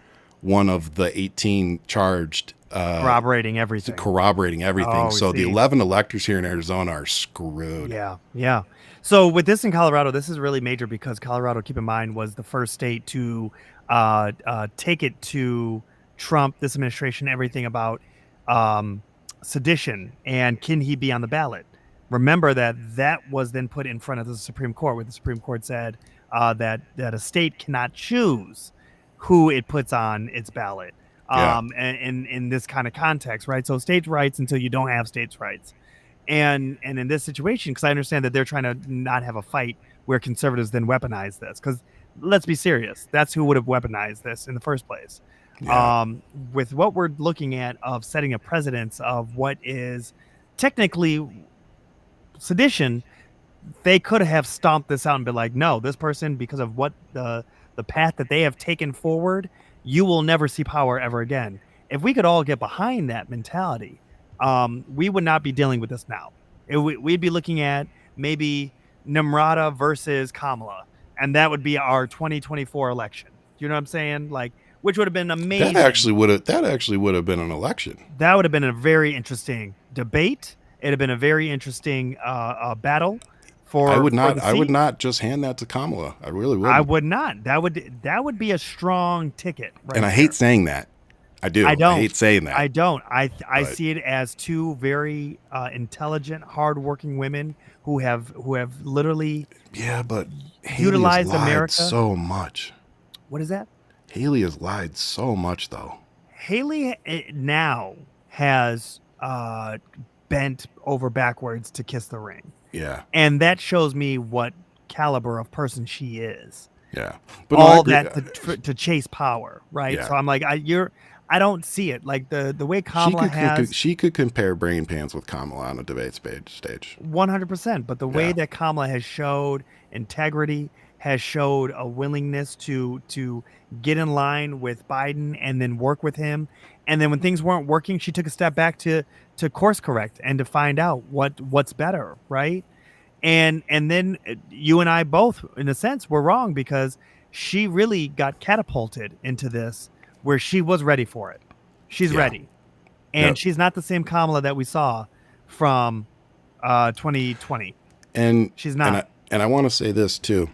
one of the 18 charged. Corroborating everything. Oh, so the 11 electors here in Arizona are screwed. Yeah. So with this in Colorado, this is really major because Colorado, keep in mind, was the first state to take it to Trump, this administration, everything about sedition and can he be on the ballot. Remember that was then put in front of the Supreme Court, where the Supreme Court said that a state cannot choose who it puts on its ballot. And in this kind of context, right? So states' rights until you don't have states' rights. And in this situation, because I understand that they're trying to not have a fight where conservatives then weaponize this. Because let's be serious, that's who would have weaponized this in the first place. Yeah. With what we're looking at of setting a precedence of what is technically sedition, they could have stomped this out and been like, no, this person, because of what the path that they have taken forward, you will never see power ever again. If we could all get behind that mentality, we would not be dealing with this now. We'd be looking at maybe Nimrata versus Kamala, and that would be our 2024 election. You know what I'm saying? Like, which would have been amazing. That actually would have been an election. That would have been a very interesting debate. It'd have been a very interesting battle. I would not just hand that to Kamala. I really would. I would not. That would be a strong ticket. Right and I there. hate saying that. I do. I hate saying that. I don't. I see it as 2 very intelligent, hardworking women who have literally but utilized America so much. What is that? Haley has lied so much, though. Haley now has bent over backwards to kiss the ring. Yeah. And that shows me what caliber of person she is. Yeah. But all that to chase power, right? Yeah. So I'm like, I don't see it. Like the way Kamala she could compare bringing pants with Kamala on a debate stage. 100%. But the way that Kamala has showed integrity, has showed a willingness to get in line with Biden and then work with him. And then when things weren't working, she took a step back to course correct and to find out what's better, right? And then you and I both, in a sense, were wrong because she really got catapulted into this where she was ready for it. She's ready. And she's not the same Kamala that we saw from 2020. And she's not. And I want to say this too.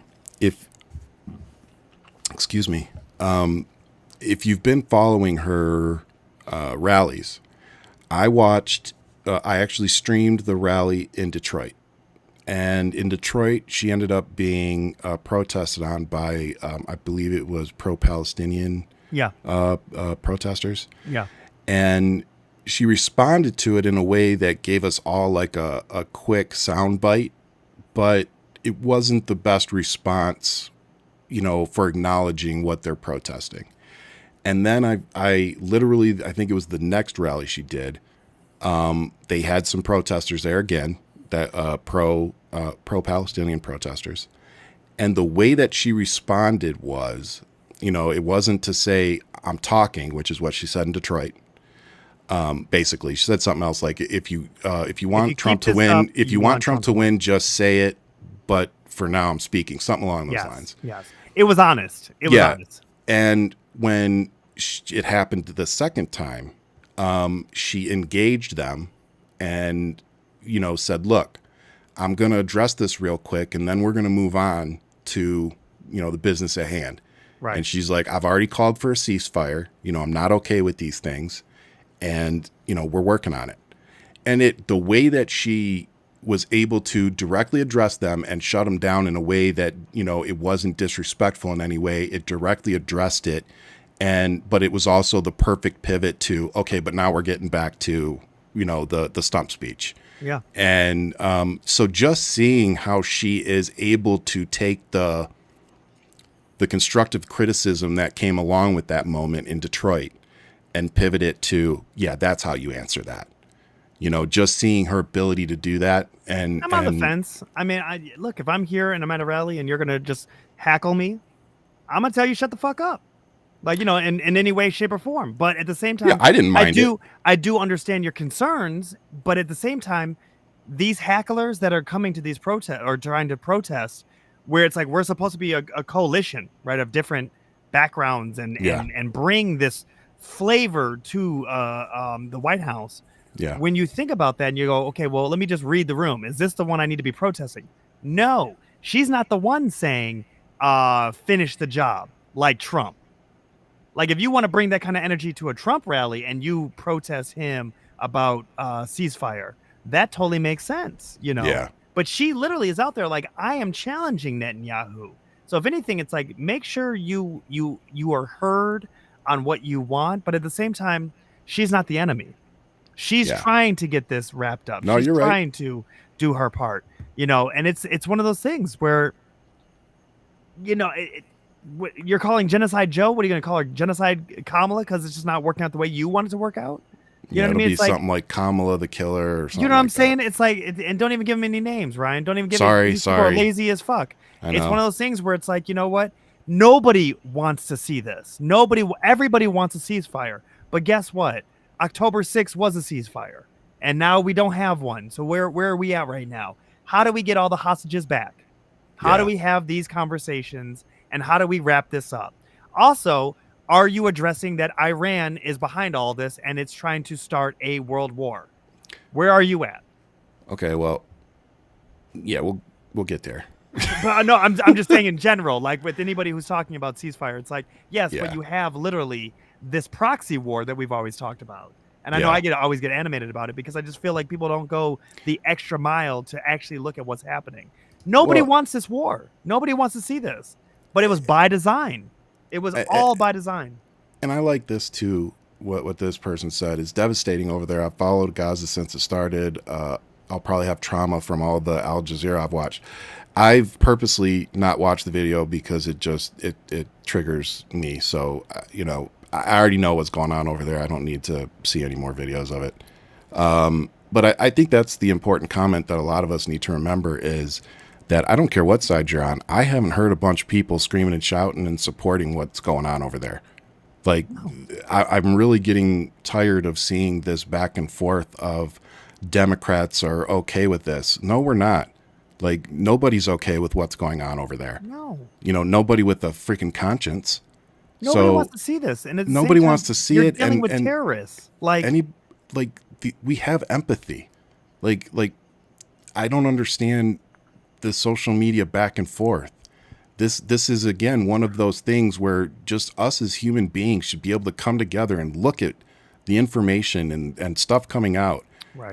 Excuse me, if you've been following her rallies, I actually streamed the rally in Detroit. And in Detroit, she ended up being protested on by, I believe it was pro-Palestinian protesters. Yeah. And she responded to it in a way that gave us all like a quick sound bite, but it wasn't the best response, for acknowledging what they're protesting. And then I literally, I think it was the next rally she did. They had some protesters there again, that pro-Palestinian protesters. And the way that she responded was, it wasn't to say, I'm talking, which is what she said in Detroit. Basically, she said something else like, if you want Trump to win, if you want Trump to win, just say it. But for now, I'm speaking, something along those lines. Yes. It was honest. It was honest. And when it happened the second time, she engaged them and, said, look, I'm going to address this real quick, and then we're going to move on to, the business at hand. Right. And she's like, I've already called for a ceasefire. I'm not okay with these things. And, we're working on it. And the way that she was able to directly address them and shut them down in a way that, it wasn't disrespectful in any way. It directly addressed it. But it was also the perfect pivot to, okay, but now we're getting back to, the stump speech. Yeah. And so just seeing how she is able to take the constructive criticism that came along with that moment in Detroit and pivot it to, that's how you answer that. Just seeing her ability to do that. And I'm on the fence. I mean, look, if I'm here and I'm at a rally and you're going to just hackle me, I'm going to tell you, shut the fuck up. Like, in any way, shape, or form. But at the same time, I didn't mind it. I do understand your concerns. But at the same time, these hacklers that are coming to these protests or trying to protest, where it's like we're supposed to be a coalition, right, of different backgrounds and bring this flavor to the White House. Yeah. When you think about that and you go, okay, well, let me just read the room. Is this the one I need to be protesting? No, she's not the one saying, finish the job like Trump. Like, if you want to bring that kind of energy to a Trump rally and you protest him about ceasefire, that totally makes sense, Yeah. But she literally is out there like, I am challenging Netanyahu. So if anything, it's like, make sure you are heard on what you want, but at the same time, she's not the enemy. She's trying to get this wrapped up. No, she's you're trying to do her part, and it's one of those things where, you're calling Genocide Joe. What are you going to call her? Genocide Kamala? Because it's just not working out the way you want it to work out. You know what I mean? It's something like Kamala the Killer or something. You know what I'm saying? That. It's like, and don't even give them any names, Ryan. Don't even give Sorry. People are lazy as fuck. I know. It's one of those things where it's like, you know what? Nobody wants to see this. Everybody wants a ceasefire. But guess what? October 6th was a ceasefire. And now we don't have one. So where are we at right now? How do we get all the hostages back? How do we have these conversations? And how do we wrap this up? Also, are you addressing that Iran is behind all this and it's trying to start a world war? Where are you at? Okay, well, yeah, we'll get there. But no, I'm just saying in general, like with anybody who's talking about ceasefire, it's like, yes, but you have literally this proxy war that we've always talked about. And I know I always get animated about it because I just feel like people don't go the extra mile to actually look at what's happening. Nobody wants this war. Nobody wants to see this. But it was by design. It was all by design. And I like this too. What this person said is devastating over there. I've followed Gaza since it started. I'll probably have trauma from all the Al Jazeera I've watched. I've purposely not watched the video because it triggers me. So, I already know what's going on over there. I don't need to see any more videos of it. But I think that's the important comment that a lot of us need to remember is that I don't care what side you're on. I haven't heard a bunch of people screaming and shouting and supporting what's going on over there. Like, I'm really getting tired of seeing this back and forth of Democrats are okay with this. No, we're not. Like, nobody's okay with what's going on over there. No. Nobody with a freaking conscience. Nobody wants to see this. And nobody wants to see it. Dealing with terrorists. We have empathy. Like I don't understand the social media back and forth. This is, again, one of those things where just us as human beings should be able to come together and look at the information and stuff coming out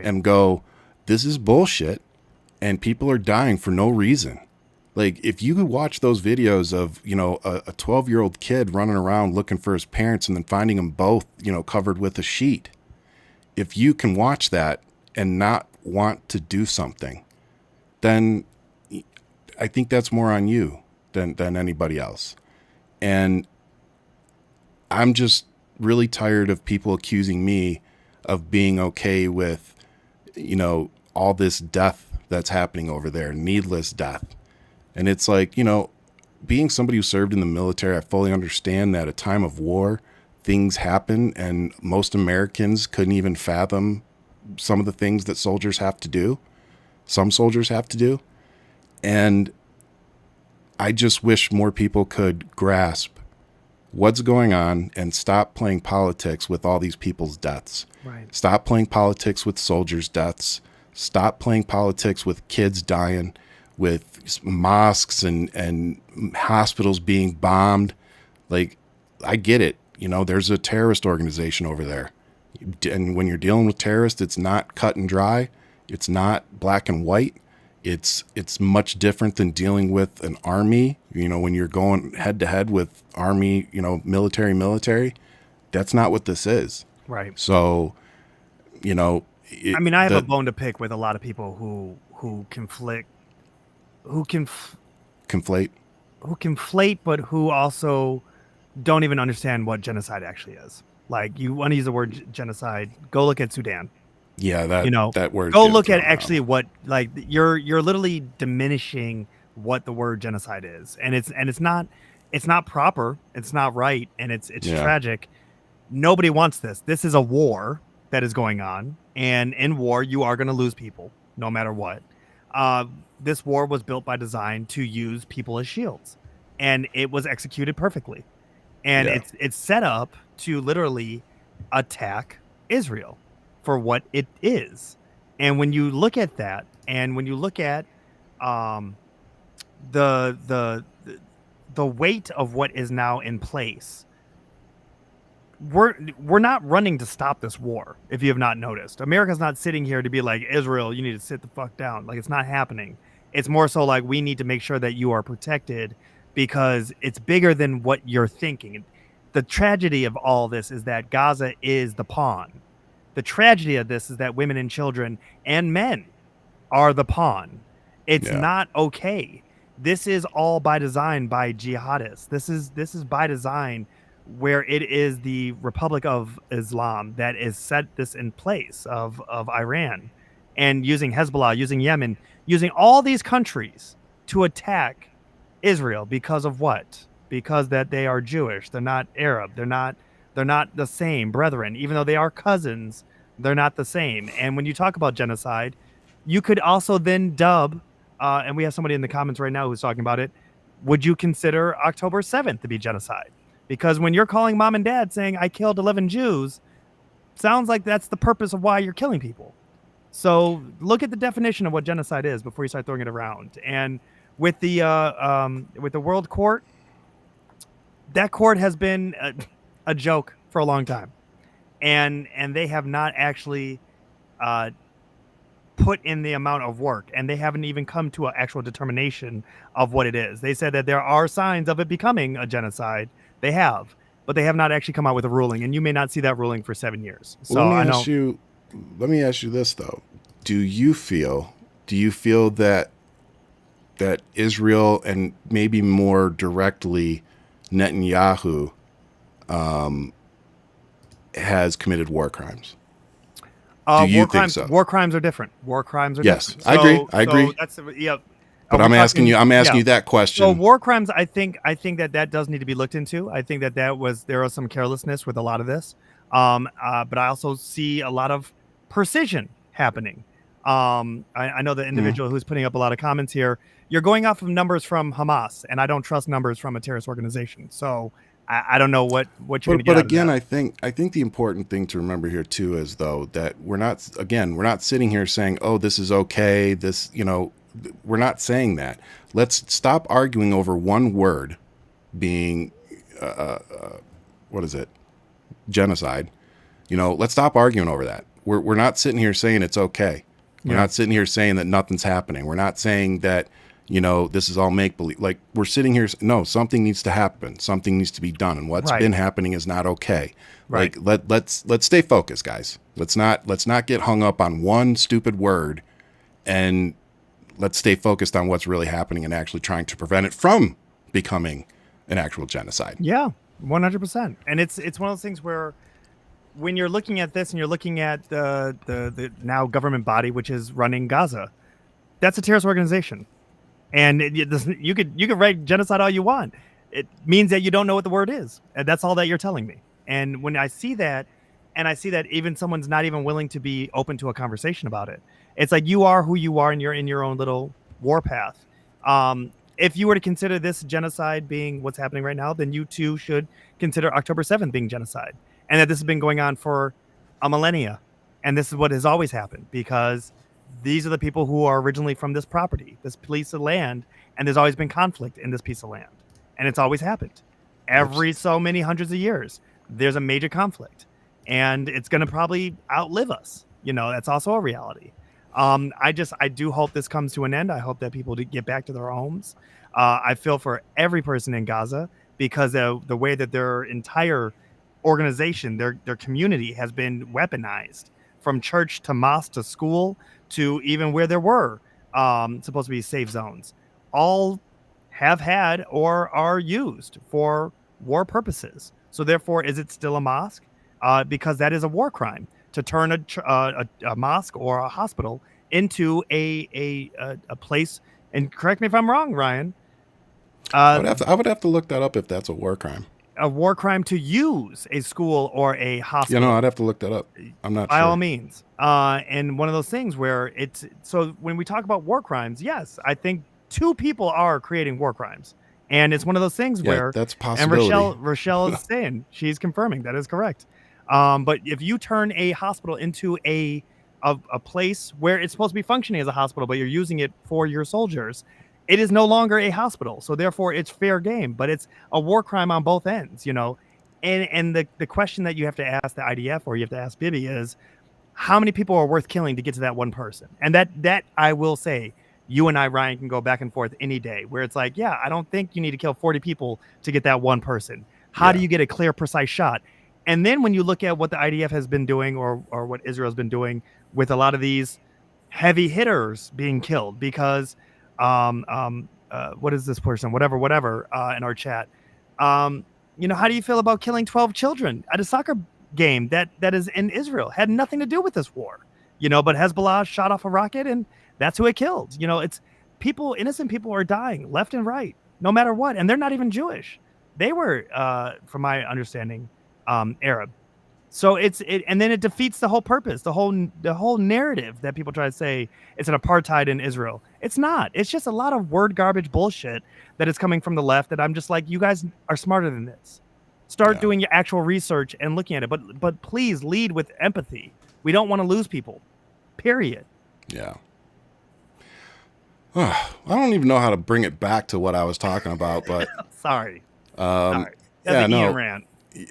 and go, this is bullshit, and people are dying for no reason. Like, if you could watch those videos of, you know, a 12-year-old kid running around looking for his parents and then finding them both, you know, covered with a sheet. If you can watch that and not want to do something, then I think that's more on you than anybody else. And I'm just really tired of people accusing me of being okay with, you know, all this death that's happening over there, needless death. And it's like, you know, being somebody who served in the military, I fully understand that at a time of war, things happen, and most Americans couldn't even fathom some of the things that soldiers have to do. Some soldiers have to do. And I just wish more people could grasp what's going on and stop playing politics with all these people's deaths. Right. Stop playing politics with soldiers' deaths. Stop playing politics with kids dying, with mosques and hospitals being bombed. Like, I get it. You know, there's a terrorist organization over there. And when you're dealing with terrorists, it's not cut and dry. It's not black and white. It's much different than dealing with an army. You know, when you're going head to head with army, you know, military, that's not what this is. Right. So, you know, I mean, I have a bone to pick with a lot of people who conflate, but who also don't even understand what genocide actually is. Like, you want to use the word genocide, go look at Sudan. Yeah, that, you know, that word. Go look at actually what, like, you're literally diminishing what the word genocide is, and it's not proper, it's not right, and it's tragic. Nobody wants this. This is a war that is going on, and in war you are going to lose people no matter what. This war was built by design to use people as shields, and it was executed perfectly, and it's set up to literally attack Israel for what it is. And when you look at that, and when you look at the weight of what is now in place, we're not running to stop this war. If you have not noticed, America's not sitting here to be like, Israel, you need to sit the fuck down. Like, it's not happening. It's more so like, we need to make sure that you are protected, because it's bigger than what you're thinking. The tragedy of all this is that Gaza is the pawn. The tragedy of this is that women and children and men are the pawn. It's not okay. This is all by design by jihadists. This is by design, where it is the Republic of Islam that is set this in place of Iran, and using Hezbollah, using Yemen, using all these countries to attack Israel because of what? Because that they are Jewish. They're not Arab. They're not the same brethren. Even though they are cousins, they're not the same. And when you talk about genocide, you could also then dub, and we have somebody in the comments right now who's talking about it, would you consider October 7th to be genocide? Because when you're calling mom and dad saying, I killed 11 Jews, sounds like that's the purpose of why you're killing people. So look at the definition of what genocide is before you start throwing it around. And with the World Court, that court has been a joke for a long time, and they have not actually put in the amount of work, and they haven't even come to an actual determination of what it is. They said that there are signs of it becoming a genocide. They have, but they have not actually come out with a ruling, and you may not see that ruling for 7 years. So let me ask you this though: Do you feel that Israel, and maybe more directly Netanyahu, has committed war crimes? Do you think so? War crimes are different. War crimes are different. Yes, I agree. That's yep. But I'm asking you that question. So war crimes, I think that does need to be looked into. I think that there was some carelessness with a lot of this. But I also see a lot of precision happening. I know the individual who's putting up a lot of comments here. You're going off of numbers from Hamas, and I don't trust numbers from a terrorist organization. So I don't know what you're going to get But out again, of I think the important thing to remember here too is though that we're not sitting here saying, oh, this is okay. This, we're not saying that. Let's stop arguing over one word being, what is it? Genocide. Let's stop arguing over that. We're not sitting here saying it's okay. We're not sitting here saying that nothing's happening. We're not saying that, this is all make believe. Like, we're sitting here. No, something needs to happen. Something needs to be done. And what's been happening is not okay. Right. Like, let's stay focused, guys. Let's not get hung up on one stupid word, and let's stay focused on what's really happening and actually trying to prevent it from becoming an actual genocide. Yeah, 100%. And it's one of those things where when you're looking at this and you're looking at the now government body, which is running Gaza, that's a terrorist organization. And you could write genocide all you want. It means that you don't know what the word is. And that's all that you're telling me. And when I see that, and I see that even someone's not even willing to be open to a conversation about it, it's like you are who you are and you're in your own little warpath. If you were to consider this genocide being what's happening right now, then you too should consider October 7th being genocide. And that this has been going on for a millennia. And this is what has always happened, because these are the people who are originally from this property, this piece of land, and there's always been conflict in this piece of land. And it's always happened. Every so many hundreds of years, there's a major conflict. And it's going to probably outlive us. That's also a reality. I do hope this comes to an end. I hope that people get back to their homes. I feel for every person in Gaza, because of the way that their entire organization, their community has been weaponized, from church to mosque to school to even where there were supposed to be safe zones. All have had or are used for war purposes. So therefore, is it still a mosque? Because that is a war crime, to turn a mosque or a hospital into a place. And correct me if I'm wrong, Ryan. I would have to look that up if that's a war crime. A war crime to use a school or a hospital. I'd have to look that up. I'm not sure. By all means. And one of those things where it's, so when we talk about war crimes, yes, I think two people are creating war crimes. And it's one of those things where that's a possibility. And Rochelle is saying, she's confirming that is correct. But if you turn a hospital into a place where it's supposed to be functioning as a hospital, but you're using it for your soldiers, it is no longer a hospital. So therefore it's fair game, but it's a war crime on both ends, And the question that you have to ask the IDF, or you have to ask Bibi, is how many people are worth killing to get to that one person? And that I will say, you and I, Ryan, can go back and forth any day, where it's like, yeah, I don't think you need to kill 40 people to get that one person. How do you get a clear, precise shot? And then when you look at what the IDF has been doing, or what Israel's been doing with a lot of these heavy hitters being killed, because what is this person? Whatever, in our chat. How do you feel about killing 12 children at a soccer game that is in Israel? Had nothing to do with this war, but Hezbollah shot off a rocket and that's who it killed. It's people, innocent people are dying left and right, no matter what. And they're not even Jewish. They were, from my understanding, Arab. So and then it defeats the whole purpose, the whole narrative that people try to say it's an apartheid in Israel. It's not. It's just a lot of word garbage bullshit that is coming from the left, that I'm just like, you guys are smarter than this. Start doing your actual research and looking at it. But please lead with empathy. We don't want to lose people. Period. Yeah. I don't even know how to bring it back to what I was talking about, but sorry. Sorry. That's an Ian rant.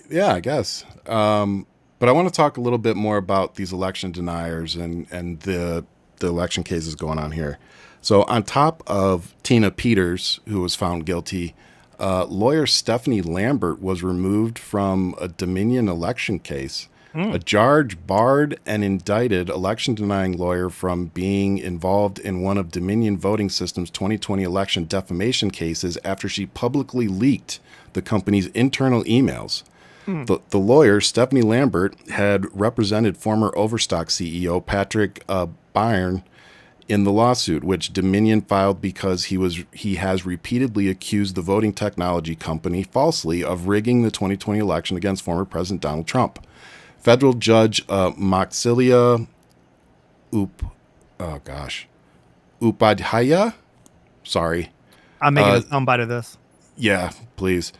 Yeah, I guess. But I want to talk a little bit more about these election deniers and the election cases going on here. So on top of Tina Peters, who was found guilty, lawyer Stephanie Lambert was removed from a Dominion election case. A judge barred an indicted election-denying lawyer from being involved in one of Dominion Voting Systems' 2020 election defamation cases after she publicly leaked the company's internal emails. The lawyer, Stephanie Lambert, had represented former Overstock CEO Patrick Byrne in the lawsuit, which Dominion filed because he has repeatedly accused the voting technology company falsely of rigging the 2020 election against former President Donald Trump. Federal Judge Maxilia Upadhyaya, sorry. I'm making a soundbite of this. Yeah, please.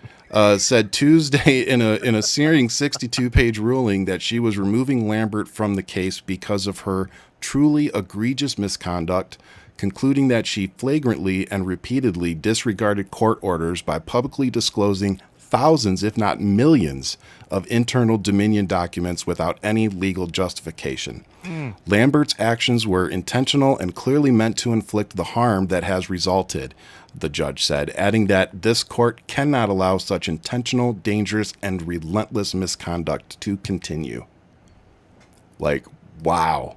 Said Tuesday in a searing 62-page ruling that she was removing Lambert from the case because of her truly egregious misconduct, concluding that she flagrantly and repeatedly disregarded court orders by publicly disclosing thousands, if not millions, of internal Dominion documents without any legal justification. Lambert's actions were intentional and clearly meant to inflict the harm that has resulted, the judge said, adding that this court cannot allow such intentional, dangerous, and relentless misconduct to continue. Like, wow.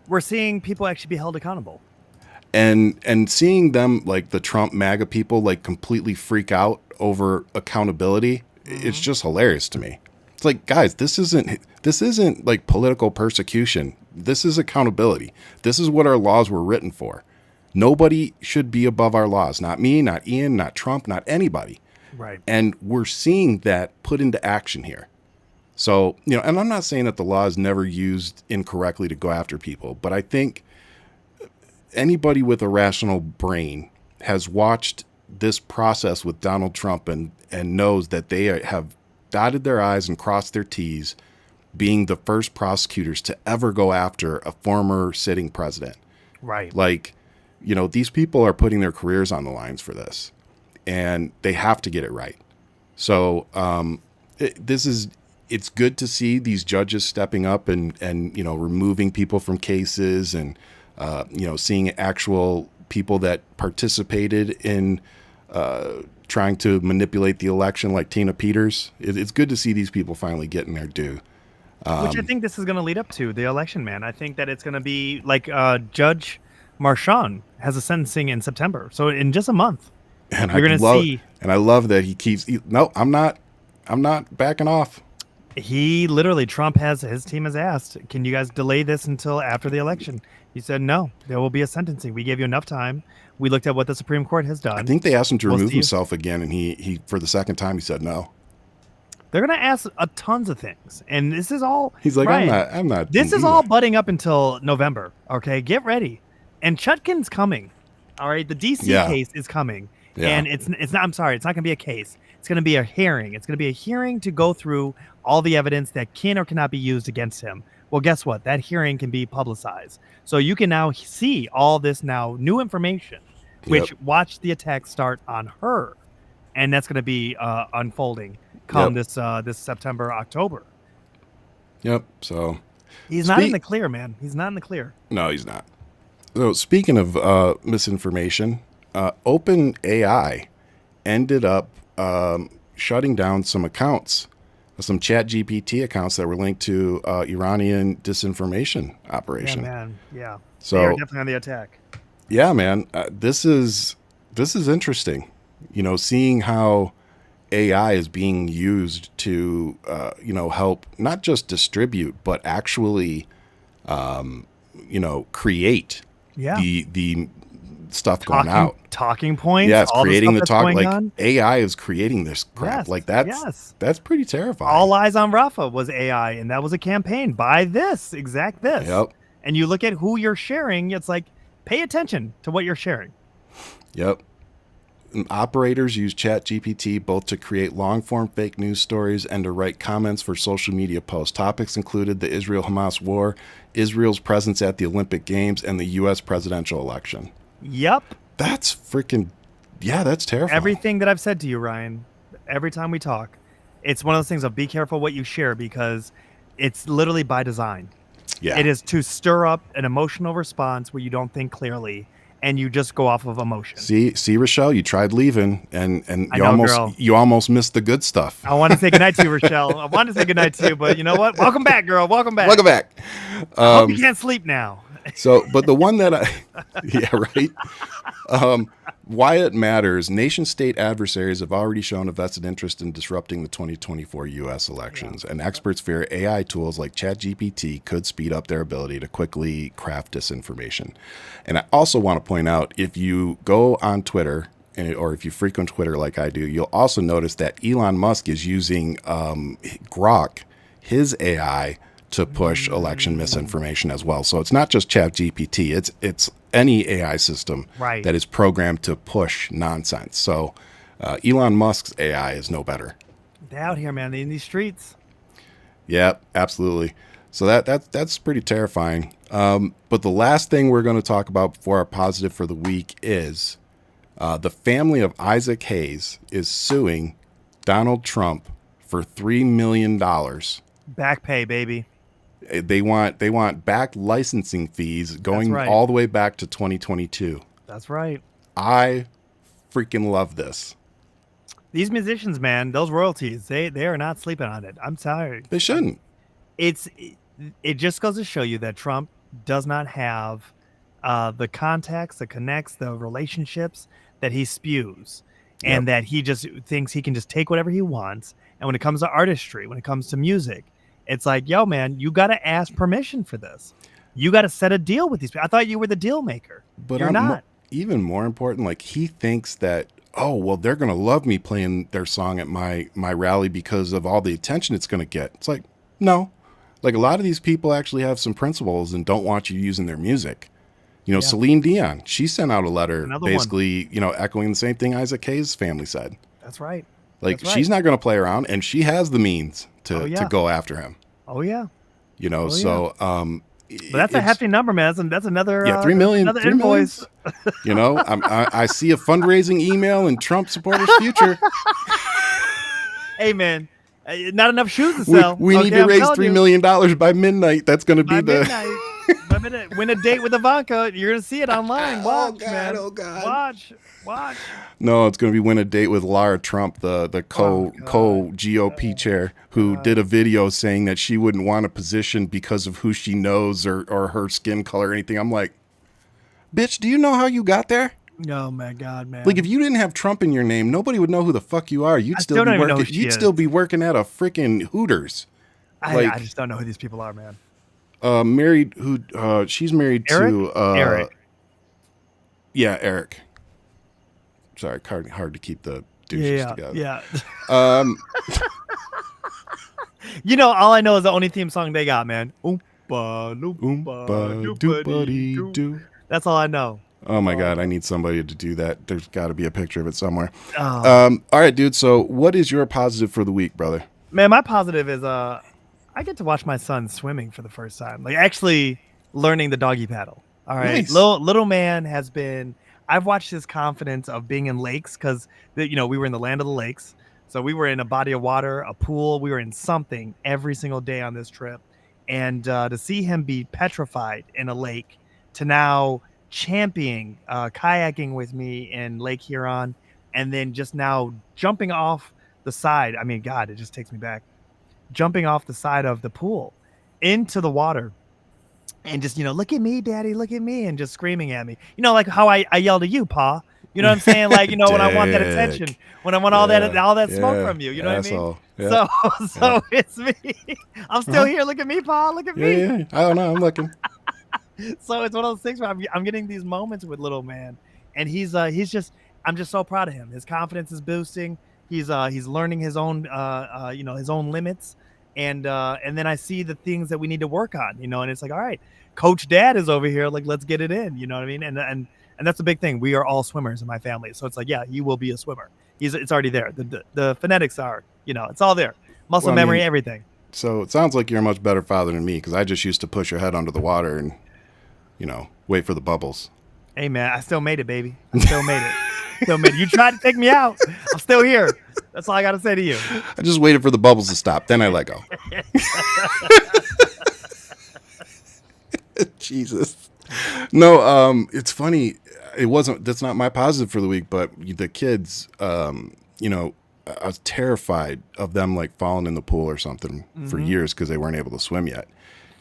We're seeing people actually be held accountable. And seeing them, like the Trump MAGA people, like completely freak out over accountability, it's just hilarious to me. It's like, guys, this isn't like political persecution. This is accountability. This is what our laws were written for. Nobody should be above our laws. Not me, not Ian, not Trump, not anybody. Right. And we're seeing that put into action here. So, and I'm not saying that the law is never used incorrectly to go after people, but I think anybody with a rational brain has watched this process with Donald Trump and knows that they have dotted their I's and crossed their T's, being the first prosecutors to ever go after a former sitting president. Right. Like, these people are putting their careers on the lines for this, and they have to get it right. So it's good to see these judges stepping up and removing people from cases and, seeing actual people that participated in trying to manipulate the election, like Tina Peters. It's good to see these people finally getting their due. Which I think this is going to lead up to the election, man. I think that it's going to be like Judge Marchand has a sentencing in September. So in just a month, and you're going to see. And I love that he keeps. No, I'm not backing off. Trump his team has asked, can you guys delay this until after the election? He said, no, there will be a sentencing. We gave you enough time. We looked at what the Supreme Court has done. I think they asked him to remove himself again, and he for the second time he said no. They're going to ask tons of things, and this is all. He's like, Ryan, I'm not. This is all budding up until November. Okay, get ready, and Chutkin's coming. All right, the DC case is coming, and it's not. I'm sorry, it's not going to be a case. It's going to be a hearing. It's going to be a hearing to go through all the evidence that can or cannot be used against him. Well, guess what? That hearing can be publicized. So you can now see all this new information, which watch the attack start on her. And that's going to be unfolding come this September, October. Yep. So he's not in the clear, man. He's not in the clear. No, he's not. So speaking of misinformation, OpenAI ended up shutting down some accounts, some ChatGPT accounts that were linked to Iranian disinformation operation. Yeah, man. Yeah. So they're definitely on the attack. Yeah, man. This is interesting. Seeing how AI is being used to help not just distribute but actually create the stuff going out. Talking points. Yeah, it's creating the talk. Like AI is creating this crap. Yes, like that's pretty terrifying. All Eyes on Rafa was AI, and that was a campaign. Buy this, exact this. Yep. And you look at who you're sharing. It's like, pay attention to what you're sharing. Yep. And operators use ChatGPT both to create long-form fake news stories and to write comments for social media posts. Topics included the Israel-Hamas war, Israel's presence at the Olympic Games, and the U.S. presidential election. Yep. That's freaking, that's terrifying. Everything that I've said to you, Ryan, every time we talk, it's one of those things of be careful what you share because it's literally by design. Yeah. It is to stir up an emotional response where you don't think clearly and you just go off of emotion. See, Rochelle, you tried leaving and you almost missed the good stuff. I want to say goodnight to you, Rochelle. I want to say goodnight to you, but you know what? Welcome back, girl. Welcome back. Welcome back. I hope you can't sleep now. So, but the one that why it matters, nation-state adversaries have already shown a vested interest in disrupting the 2024 U.S. elections, and experts fear AI tools like ChatGPT could speed up their ability to quickly craft disinformation. And I also want to point out, if you go on Twitter, or if you frequent Twitter like I do, you'll also notice that Elon Musk is using Grok, his AI, to push election misinformation as well. So it's not just ChatGPT, it's any AI system that is programmed to push nonsense. So Elon Musk's AI is no better. They're out here, man. They're in these streets. Yeah, absolutely. So that's pretty terrifying. But the last thing we're going to talk about before our positive for the week is the family of Isaac Hayes is suing Donald Trump for $3 million. Back pay, baby. They want back licensing fees going all the way back to 2022. That's right. I freaking love this. These musicians, man, those royalties, they are not sleeping on it. I'm sorry. They shouldn't. It just goes to show you that Trump does not have the contacts, the connects, the relationships that he spews, and that he just thinks he can just take whatever he wants. And when it comes to artistry, when it comes to music, it's like, yo, man, you got to ask permission for this. You got to set a deal with these people. I thought you were the deal maker. But you're not. Even more important, like he thinks that, oh, well, they're going to love me playing their song at my rally because of all the attention it's going to get. It's like, no. Like a lot of these people actually have some principles and don't want you using their music. You know, Celine Dion, she sent out a letter basically, echoing the same thing Isaac Hayes' family said. That's right. Like she's not going to play around, and she has the means to go after him. Oh yeah. But that's a hefty number, man. That's another $3 million. Another invoice. I see a fundraising email in Trump supporters' future. Hey, man, not enough shoes to sell. We need to raise $3 million by midnight. That's going to be midnight. Win a date with Ivanka. You're going to see it online. Watch, man. Oh, God. Watch. No, it's going to be win a date with Lara Trump, the co-GOP chair, who did a video saying that she wouldn't want a position because of who she knows or her skin color or anything. I'm like, bitch, do you know how you got there? Oh, my God, man. Like, if you didn't have Trump in your name, nobody would know who the fuck you are. You'd still be working at a freaking Hooters. I just don't know who these people are, man. She's married Eric? to Eric. Yeah, Eric. Sorry, hard to keep the douches together. Yeah. All I know is the only theme song they got, man. Oompa, loompa, doopity-doo. That's all I know. Oh my God, I need somebody to do that. There's got to be a picture of it somewhere. All right, dude. So, what is your positive for the week, brother? Man, my positive is I get to watch my son swimming for the first time. Like actually learning the doggy paddle. All right, nice. Little man has been. I've watched his confidence of being in lakes because we were in the land of the lakes. So we were in a body of water, a pool. We were in something every single day on this trip. And to see him be petrified in a lake to now championing, kayaking with me in Lake Huron, and then just now jumping off the side. I mean, God, it just takes me back. Jumping off the side of the pool into the water. And just, look at me, Daddy, look at me, and just screaming at me. Like how I yelled at you, Pa. You know what I'm saying? Like, when I want that attention, when I want all that smoke from you. You know what I mean? Yeah. So it's me. I'm still here. Look at me, Pa. Look at me. Yeah. I don't know. I'm looking. So it's one of those things where I'm getting these moments with little man, and I'm just so proud of him. His confidence is boosting. He's learning his own his own limits, and then I see the things that we need to work on. And it's like, all right, Coach Dad is over here. Like, let's get it in. You know what I mean? And that's the big thing. We are all swimmers in my family, so it's like, yeah, you will be a swimmer. It's already there. The phonetics are, it's all there. Muscle memory, everything. So it sounds like you're a much better father than me, because I just used to push your head under the water and, wait for the bubbles. Hey, man, I still made it, baby. I still made it. You tried to take me out. I'm still here. That's all I got to say to you. I just waited for the bubbles to stop. Then I let go. Jesus. No, it's funny. That's not my positive for the week, but the kids, I was terrified of them like falling in the pool or something for years because they weren't able to swim yet.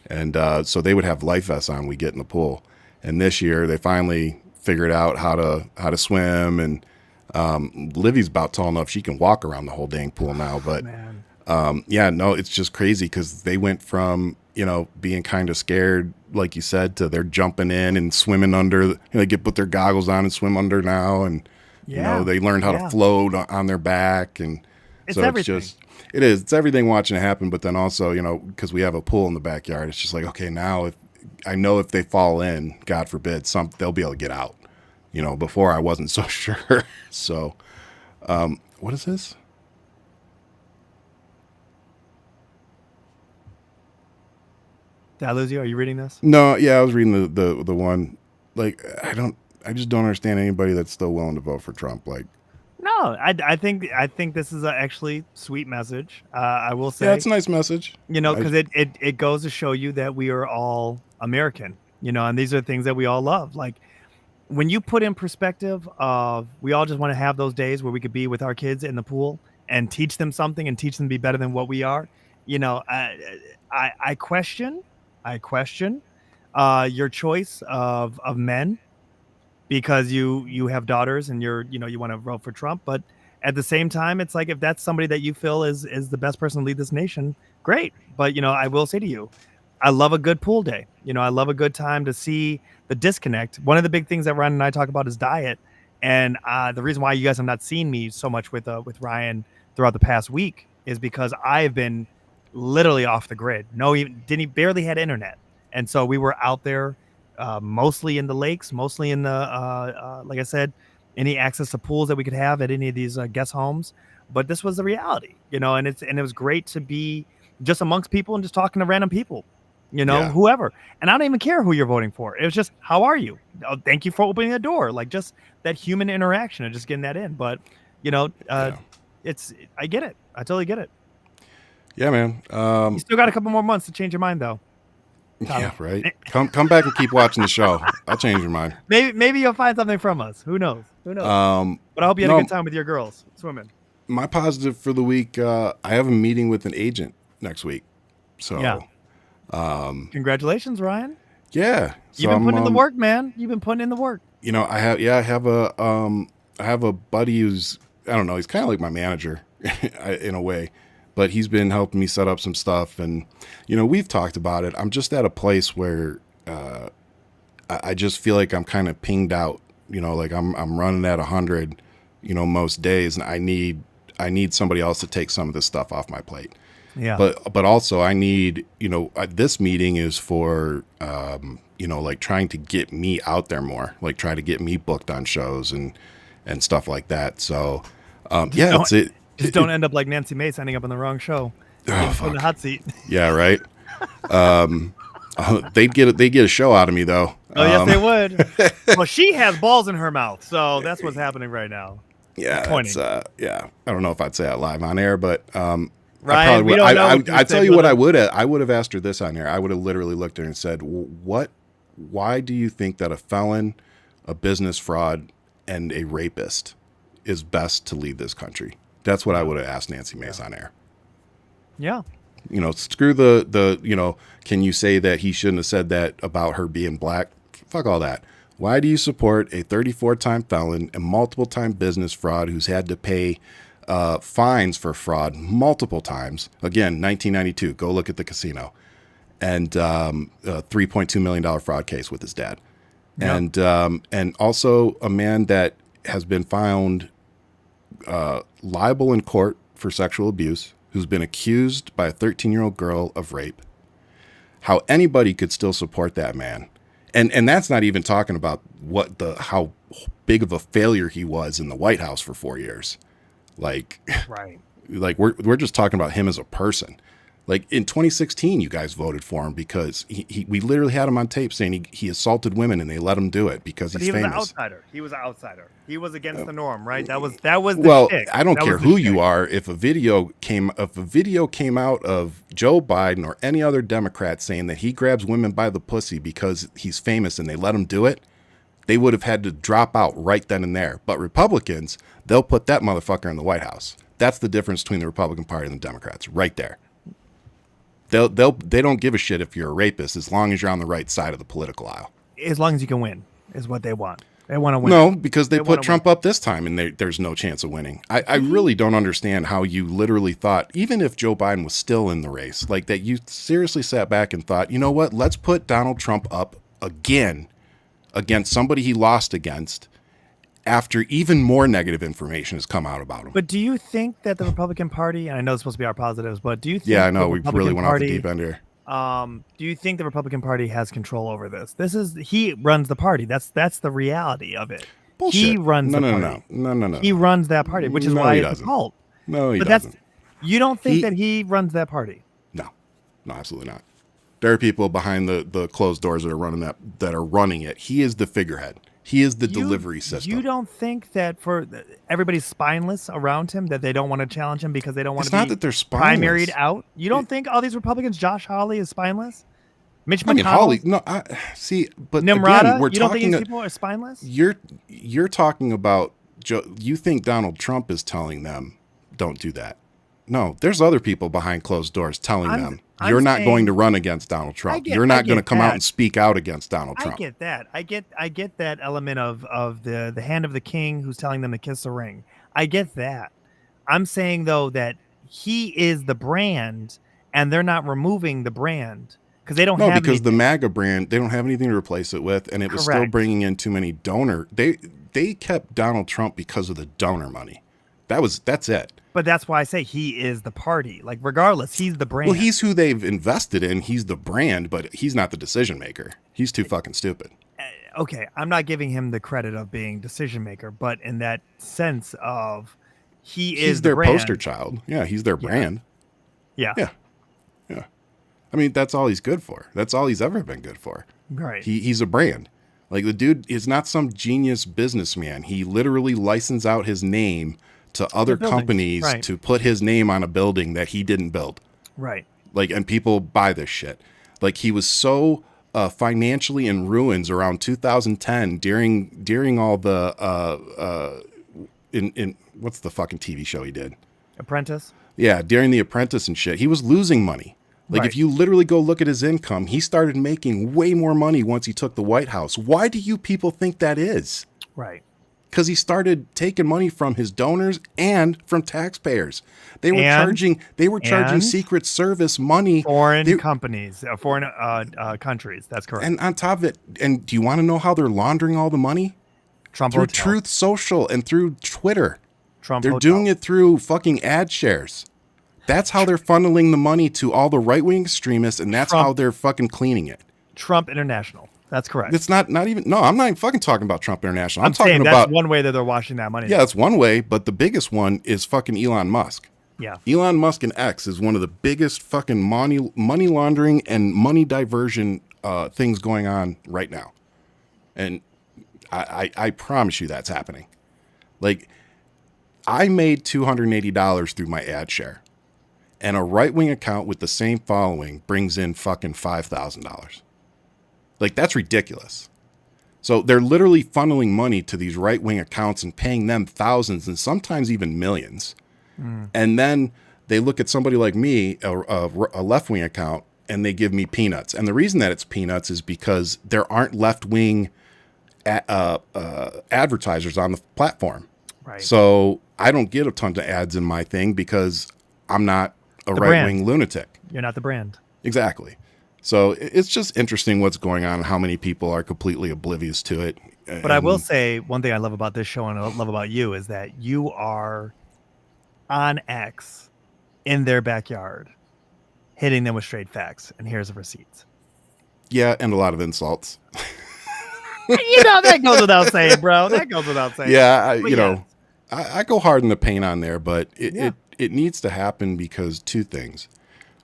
And so they would have life vests on. We get in the pool, and this year they finally figured out how to swim. And Livy's about tall enough she can walk around the whole dang pool now. But it's just crazy because they went from being kind of scared, like you said, to they're jumping in and swimming under. They put their goggles on and swim under now, and they learned how to float on their back, and it's everything. It's everything watching it happen. But then also, because we have a pool in the backyard, it's just like, okay, now if they fall in, God forbid, they'll be able to get out. Before I wasn't so sure. So, What is this? Did I lose you? Are you reading this? No, yeah, I was reading the one. Like, I just don't understand anybody that's still willing to vote for Trump. Like, No, I think this is a actually sweet message. I will say, yeah, it's a nice message. Because it goes to show you that we are all American, and these are things that we all love. Like when you put in perspective of we all just want to have those days where we could be with our kids in the pool and teach them something and teach them to be better than what we are. I question your choice of men because you have daughters and you want to vote for Trump, but at the same time, it's like if that's somebody that you feel is the best person to lead this nation, great. But I will say to you, I love a good pool day. I love a good time to see the disconnect. One of the big things that Ryan and I talk about is diet, and the reason why you guys have not seen me so much with Ryan throughout the past week is because I have been literally off the grid. Barely had internet, and so we were out there. Mostly in the lakes, mostly in the, like I said, any access to pools that we could have at any of these guest homes. But this was the reality, and it was great to be just amongst people and just talking to random people, whoever. And I don't even care who you're voting for. It was just, how are you? Oh, thank you for opening the door. Like just that human interaction and just getting that in. But, I get it. I totally get it. Yeah, man. You still got a couple more months to change your mind, though. Yeah, right. Come back and keep watching the show. I'll change your mind. Maybe you'll find something from us. Who knows? But I hope you had a good time with your girls swimming. My positive for the week, I have a meeting with an agent next week. So yeah. Congratulations, Ryan. Yeah. So You've been putting in the work, man. You've been putting in the work. I have a buddy who's, I don't know, he's kind of like my manager in a way. But he's been helping me set up some stuff. And, we've talked about it. I'm just at a place where I just feel like I'm kind of pinged out, like I'm running at 100, most days. And I need somebody else to take some of this stuff off my plate. Yeah. But also I need, this meeting is for, like trying to get me out there more, like try to get me booked on shows and stuff like that. So, yeah, it's it. Just don't end up like Nancy Mace ending up on the wrong show. On the hot seat. Yeah, right. They'd get a show out of me though. Oh yes, they would. Well, she has balls in her mouth, so that's what's happening right now. Yeah, yeah. I don't know if I'd say that live on air, but Ryan, I probably would. I'd tell you what I would have asked her this on air. I would have literally looked at her and said, why do you think that a felon, a business fraud, and a rapist is best to lead this country? That's what I would have asked Nancy Mace on air. Yeah. Screw the can you say that he shouldn't have said that about her being black? Fuck all that. Why do you support a 34-time felon and multiple-time business fraud who's had to pay fines for fraud multiple times? Again, 1992. Go look at the casino. And a $3.2 million fraud case with his dad. Yep. And also a man that has been found liable in court for sexual abuse, who's been accused by a 13-year-old girl of rape. How anybody could still support that man. And that's not even talking about how big of a failure he was in the White House for 4 years. Like, right. Like we're just talking about him as a person. Like in 2016, you guys voted for him because we literally had him on tape saying he assaulted women and they let him do it because he's famous. He was an outsider. He was against the norm, right? That was the well. shtick. I don't care who you are. If a video came out of Joe Biden or any other Democrat saying that he grabs women by the pussy because he's famous and they let him do it, they would have had to drop out right then and there. But Republicans, they'll put that motherfucker in the White House. That's the difference between the Republican Party and the Democrats, right there. They don't give a shit if you're a rapist as long as you're on the right side of the political aisle. As long as you can win is what they want. They want to win. No, because they put Trump up this time and there's no chance of winning. I really don't understand how you literally thought, even if Joe Biden was still in the race, like that you seriously sat back and thought, you know what, let's put Donald Trump up again against somebody he lost against after even more negative information has come out about him. But do you think that the Republican Party, and I know it's supposed to be our positives, but do you think I know we really went off the deep end here. Do you think the Republican Party has control over this? He runs the party. That's the reality of it. Bullshit. He runs the party. No. He runs that party, which is No, why he it's a doesn't. cult. No, he But doesn't. you don't think that he runs that party? No, absolutely not. There are people behind the closed doors that are running it. He is the figurehead. He is the delivery system. You don't think that for everybody's spineless around him, that they don't want to challenge him because they don't want It's to be not that they're spineless. primaried out? You don't think all these Republicans, Josh Hawley is spineless? Mitch I mean, McConnell? Hawley. No, I see. But Nimrata? again, we're You don't think talking. these people are spineless? You're talking about. You think Donald Trump is telling them, "Don't do that." No, there's other people behind closed doors telling them, "You're not going to run against Donald Trump. You're not going to come out and speak out against Donald Trump." I get that. I get that element of the hand of the king who's telling them to kiss the ring. I get that. I'm saying though that he is the brand, and they're not removing the brand because they don't have because anything. the MAGA brand, they don't have anything to replace it with, and it was still bringing in too many donor. They kept Donald Trump because of the donor money. That's it. But that's why I say he is the party. Like, regardless, he's the brand. Well, he's who they've invested in. He's the brand, but he's not the decision maker. He's too fucking stupid. Okay, I'm not giving him the credit of being decision maker, but in that sense of he's their brand. poster child. Yeah, he's their brand. Yeah. I mean, that's all he's good for. That's all he's ever been good for. Right. He's a brand. Like, the dude is not some genius businessman. He literally licensed out his name to other companies to put his name on a building that he didn't build. Right. Like, and people buy this shit. Like, he was so financially in ruins around 2010 during all the in what's the fucking TV show he did? Apprentice? Yeah, during The Apprentice and shit. He was losing money. Like, if you literally go look at his income, he started making way more money once he took the White House. Why do you people think that is? Right. Because he started taking money from his donors and from taxpayers. They were charging Secret Service money. Foreign companies, foreign countries. That's correct. And on top of it, and do you want to know how they're laundering all the money? Trump through Hotel. Truth Social and through Twitter. They're Hotel. doing it through fucking ad shares. That's how they're funneling the money to all the right-wing extremists, and that's how they're fucking cleaning it. Trump International. That's correct. It's not even. No, I'm not even fucking talking about Trump International. I'm talking saying about. That's one way that they're washing that money. Yeah, that's one way, but the biggest one is fucking Elon Musk. Yeah. Elon Musk and X is one of the biggest fucking money laundering and money diversion things going on right now. And I promise you that's happening. Like, I made $280 through my ad share. And a right-wing account with the same following brings in fucking $5,000. Like, that's ridiculous. So they're literally funneling money to these right-wing accounts and paying them thousands and sometimes even millions. And then they look at somebody like me, a left-wing account, and they give me peanuts. And the reason that it's peanuts is because there aren't left-wing advertisers on the platform. Right. So I don't get a ton of ads in my thing because I'm not a right-wing lunatic. You're not the brand. Exactly. So it's just interesting what's going on and how many people are completely oblivious to it. But I will say one thing I love about this show and I love about you is that you are on X in their backyard, hitting them with straight facts. And here's the receipts. Yeah, and a lot of insults. That goes without saying, bro. That goes without saying. Yeah, I go hard in the paint on there, but it needs to happen because two things.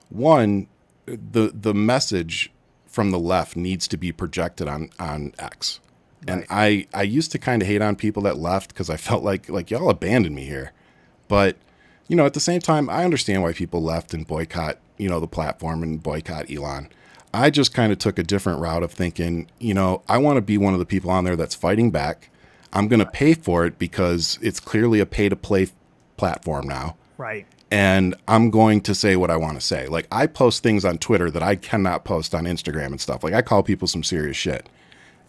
One, the message from the left needs to be projected on X. And I used to kind of hate on people that left because I felt like y'all abandoned me here. But, at the same time, I understand why people left and boycott, the platform and boycott Elon. I just kind of took a different route of thinking, I want to be one of the people on there that's fighting back. I'm going to pay for it because it's clearly a pay-to-play platform now. Right. And I'm going to say what I want to say. Like, I post things on Twitter that I cannot post on Instagram and stuff. Like, I call people some serious shit.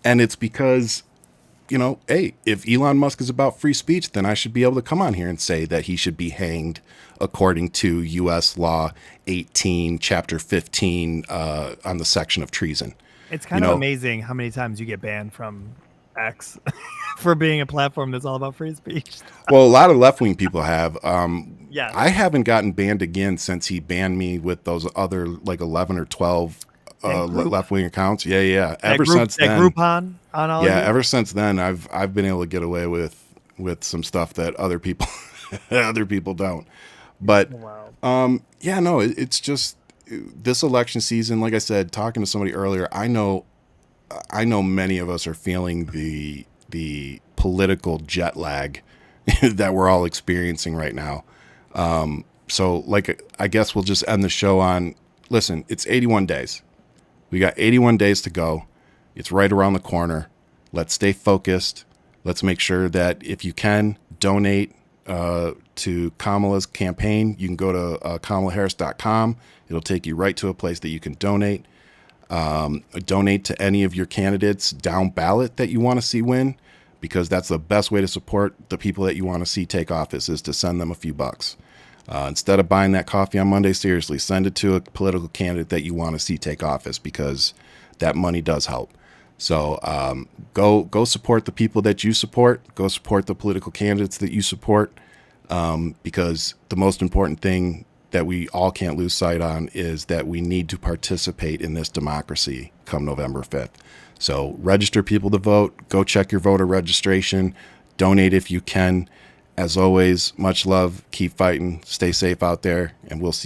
And it's because, hey, if Elon Musk is about free speech, then I should be able to come on here and say that he should be hanged according to U.S. Law 18, Chapter 15, on the section of treason. It's kind of amazing how many times you get banned from X for being a platform that's all about free speech. Well, a lot of left-wing people have. Yeah. I haven't gotten banned again since he banned me with those other 11 or 12 left wing accounts. Yeah. Since then, Groupon on all. Yeah, ever since then, I've been able to get away with some stuff that other people don't. But it's just this election season. Like I said, talking to somebody earlier, I know many of us are feeling the political jet lag that we're all experiencing right now. So, like, I guess we'll just end the show on, listen, it's 81 days. We got 81 days to go. It's right around the corner. Let's stay focused. Let's make sure that if you can, donate to Kamala's campaign. You can go to kamalaharris.com. It'll take you right to a place that you can donate. Donate to any of your candidates down ballot that you want to see win, because that's the best way to support the people that you want to see take office, is to send them a few bucks. Instead of buying that coffee on Monday, seriously, send it to a political candidate that you want to see take office, because that money does help. So go support the people that you support. Go support the political candidates that you support, because the most important thing that we all can't lose sight on is that we need to participate in this democracy come November 5th. So register people to vote. Go check your voter registration. Donate if you can. As always, much love. Keep fighting. Stay safe out there, and we'll see you.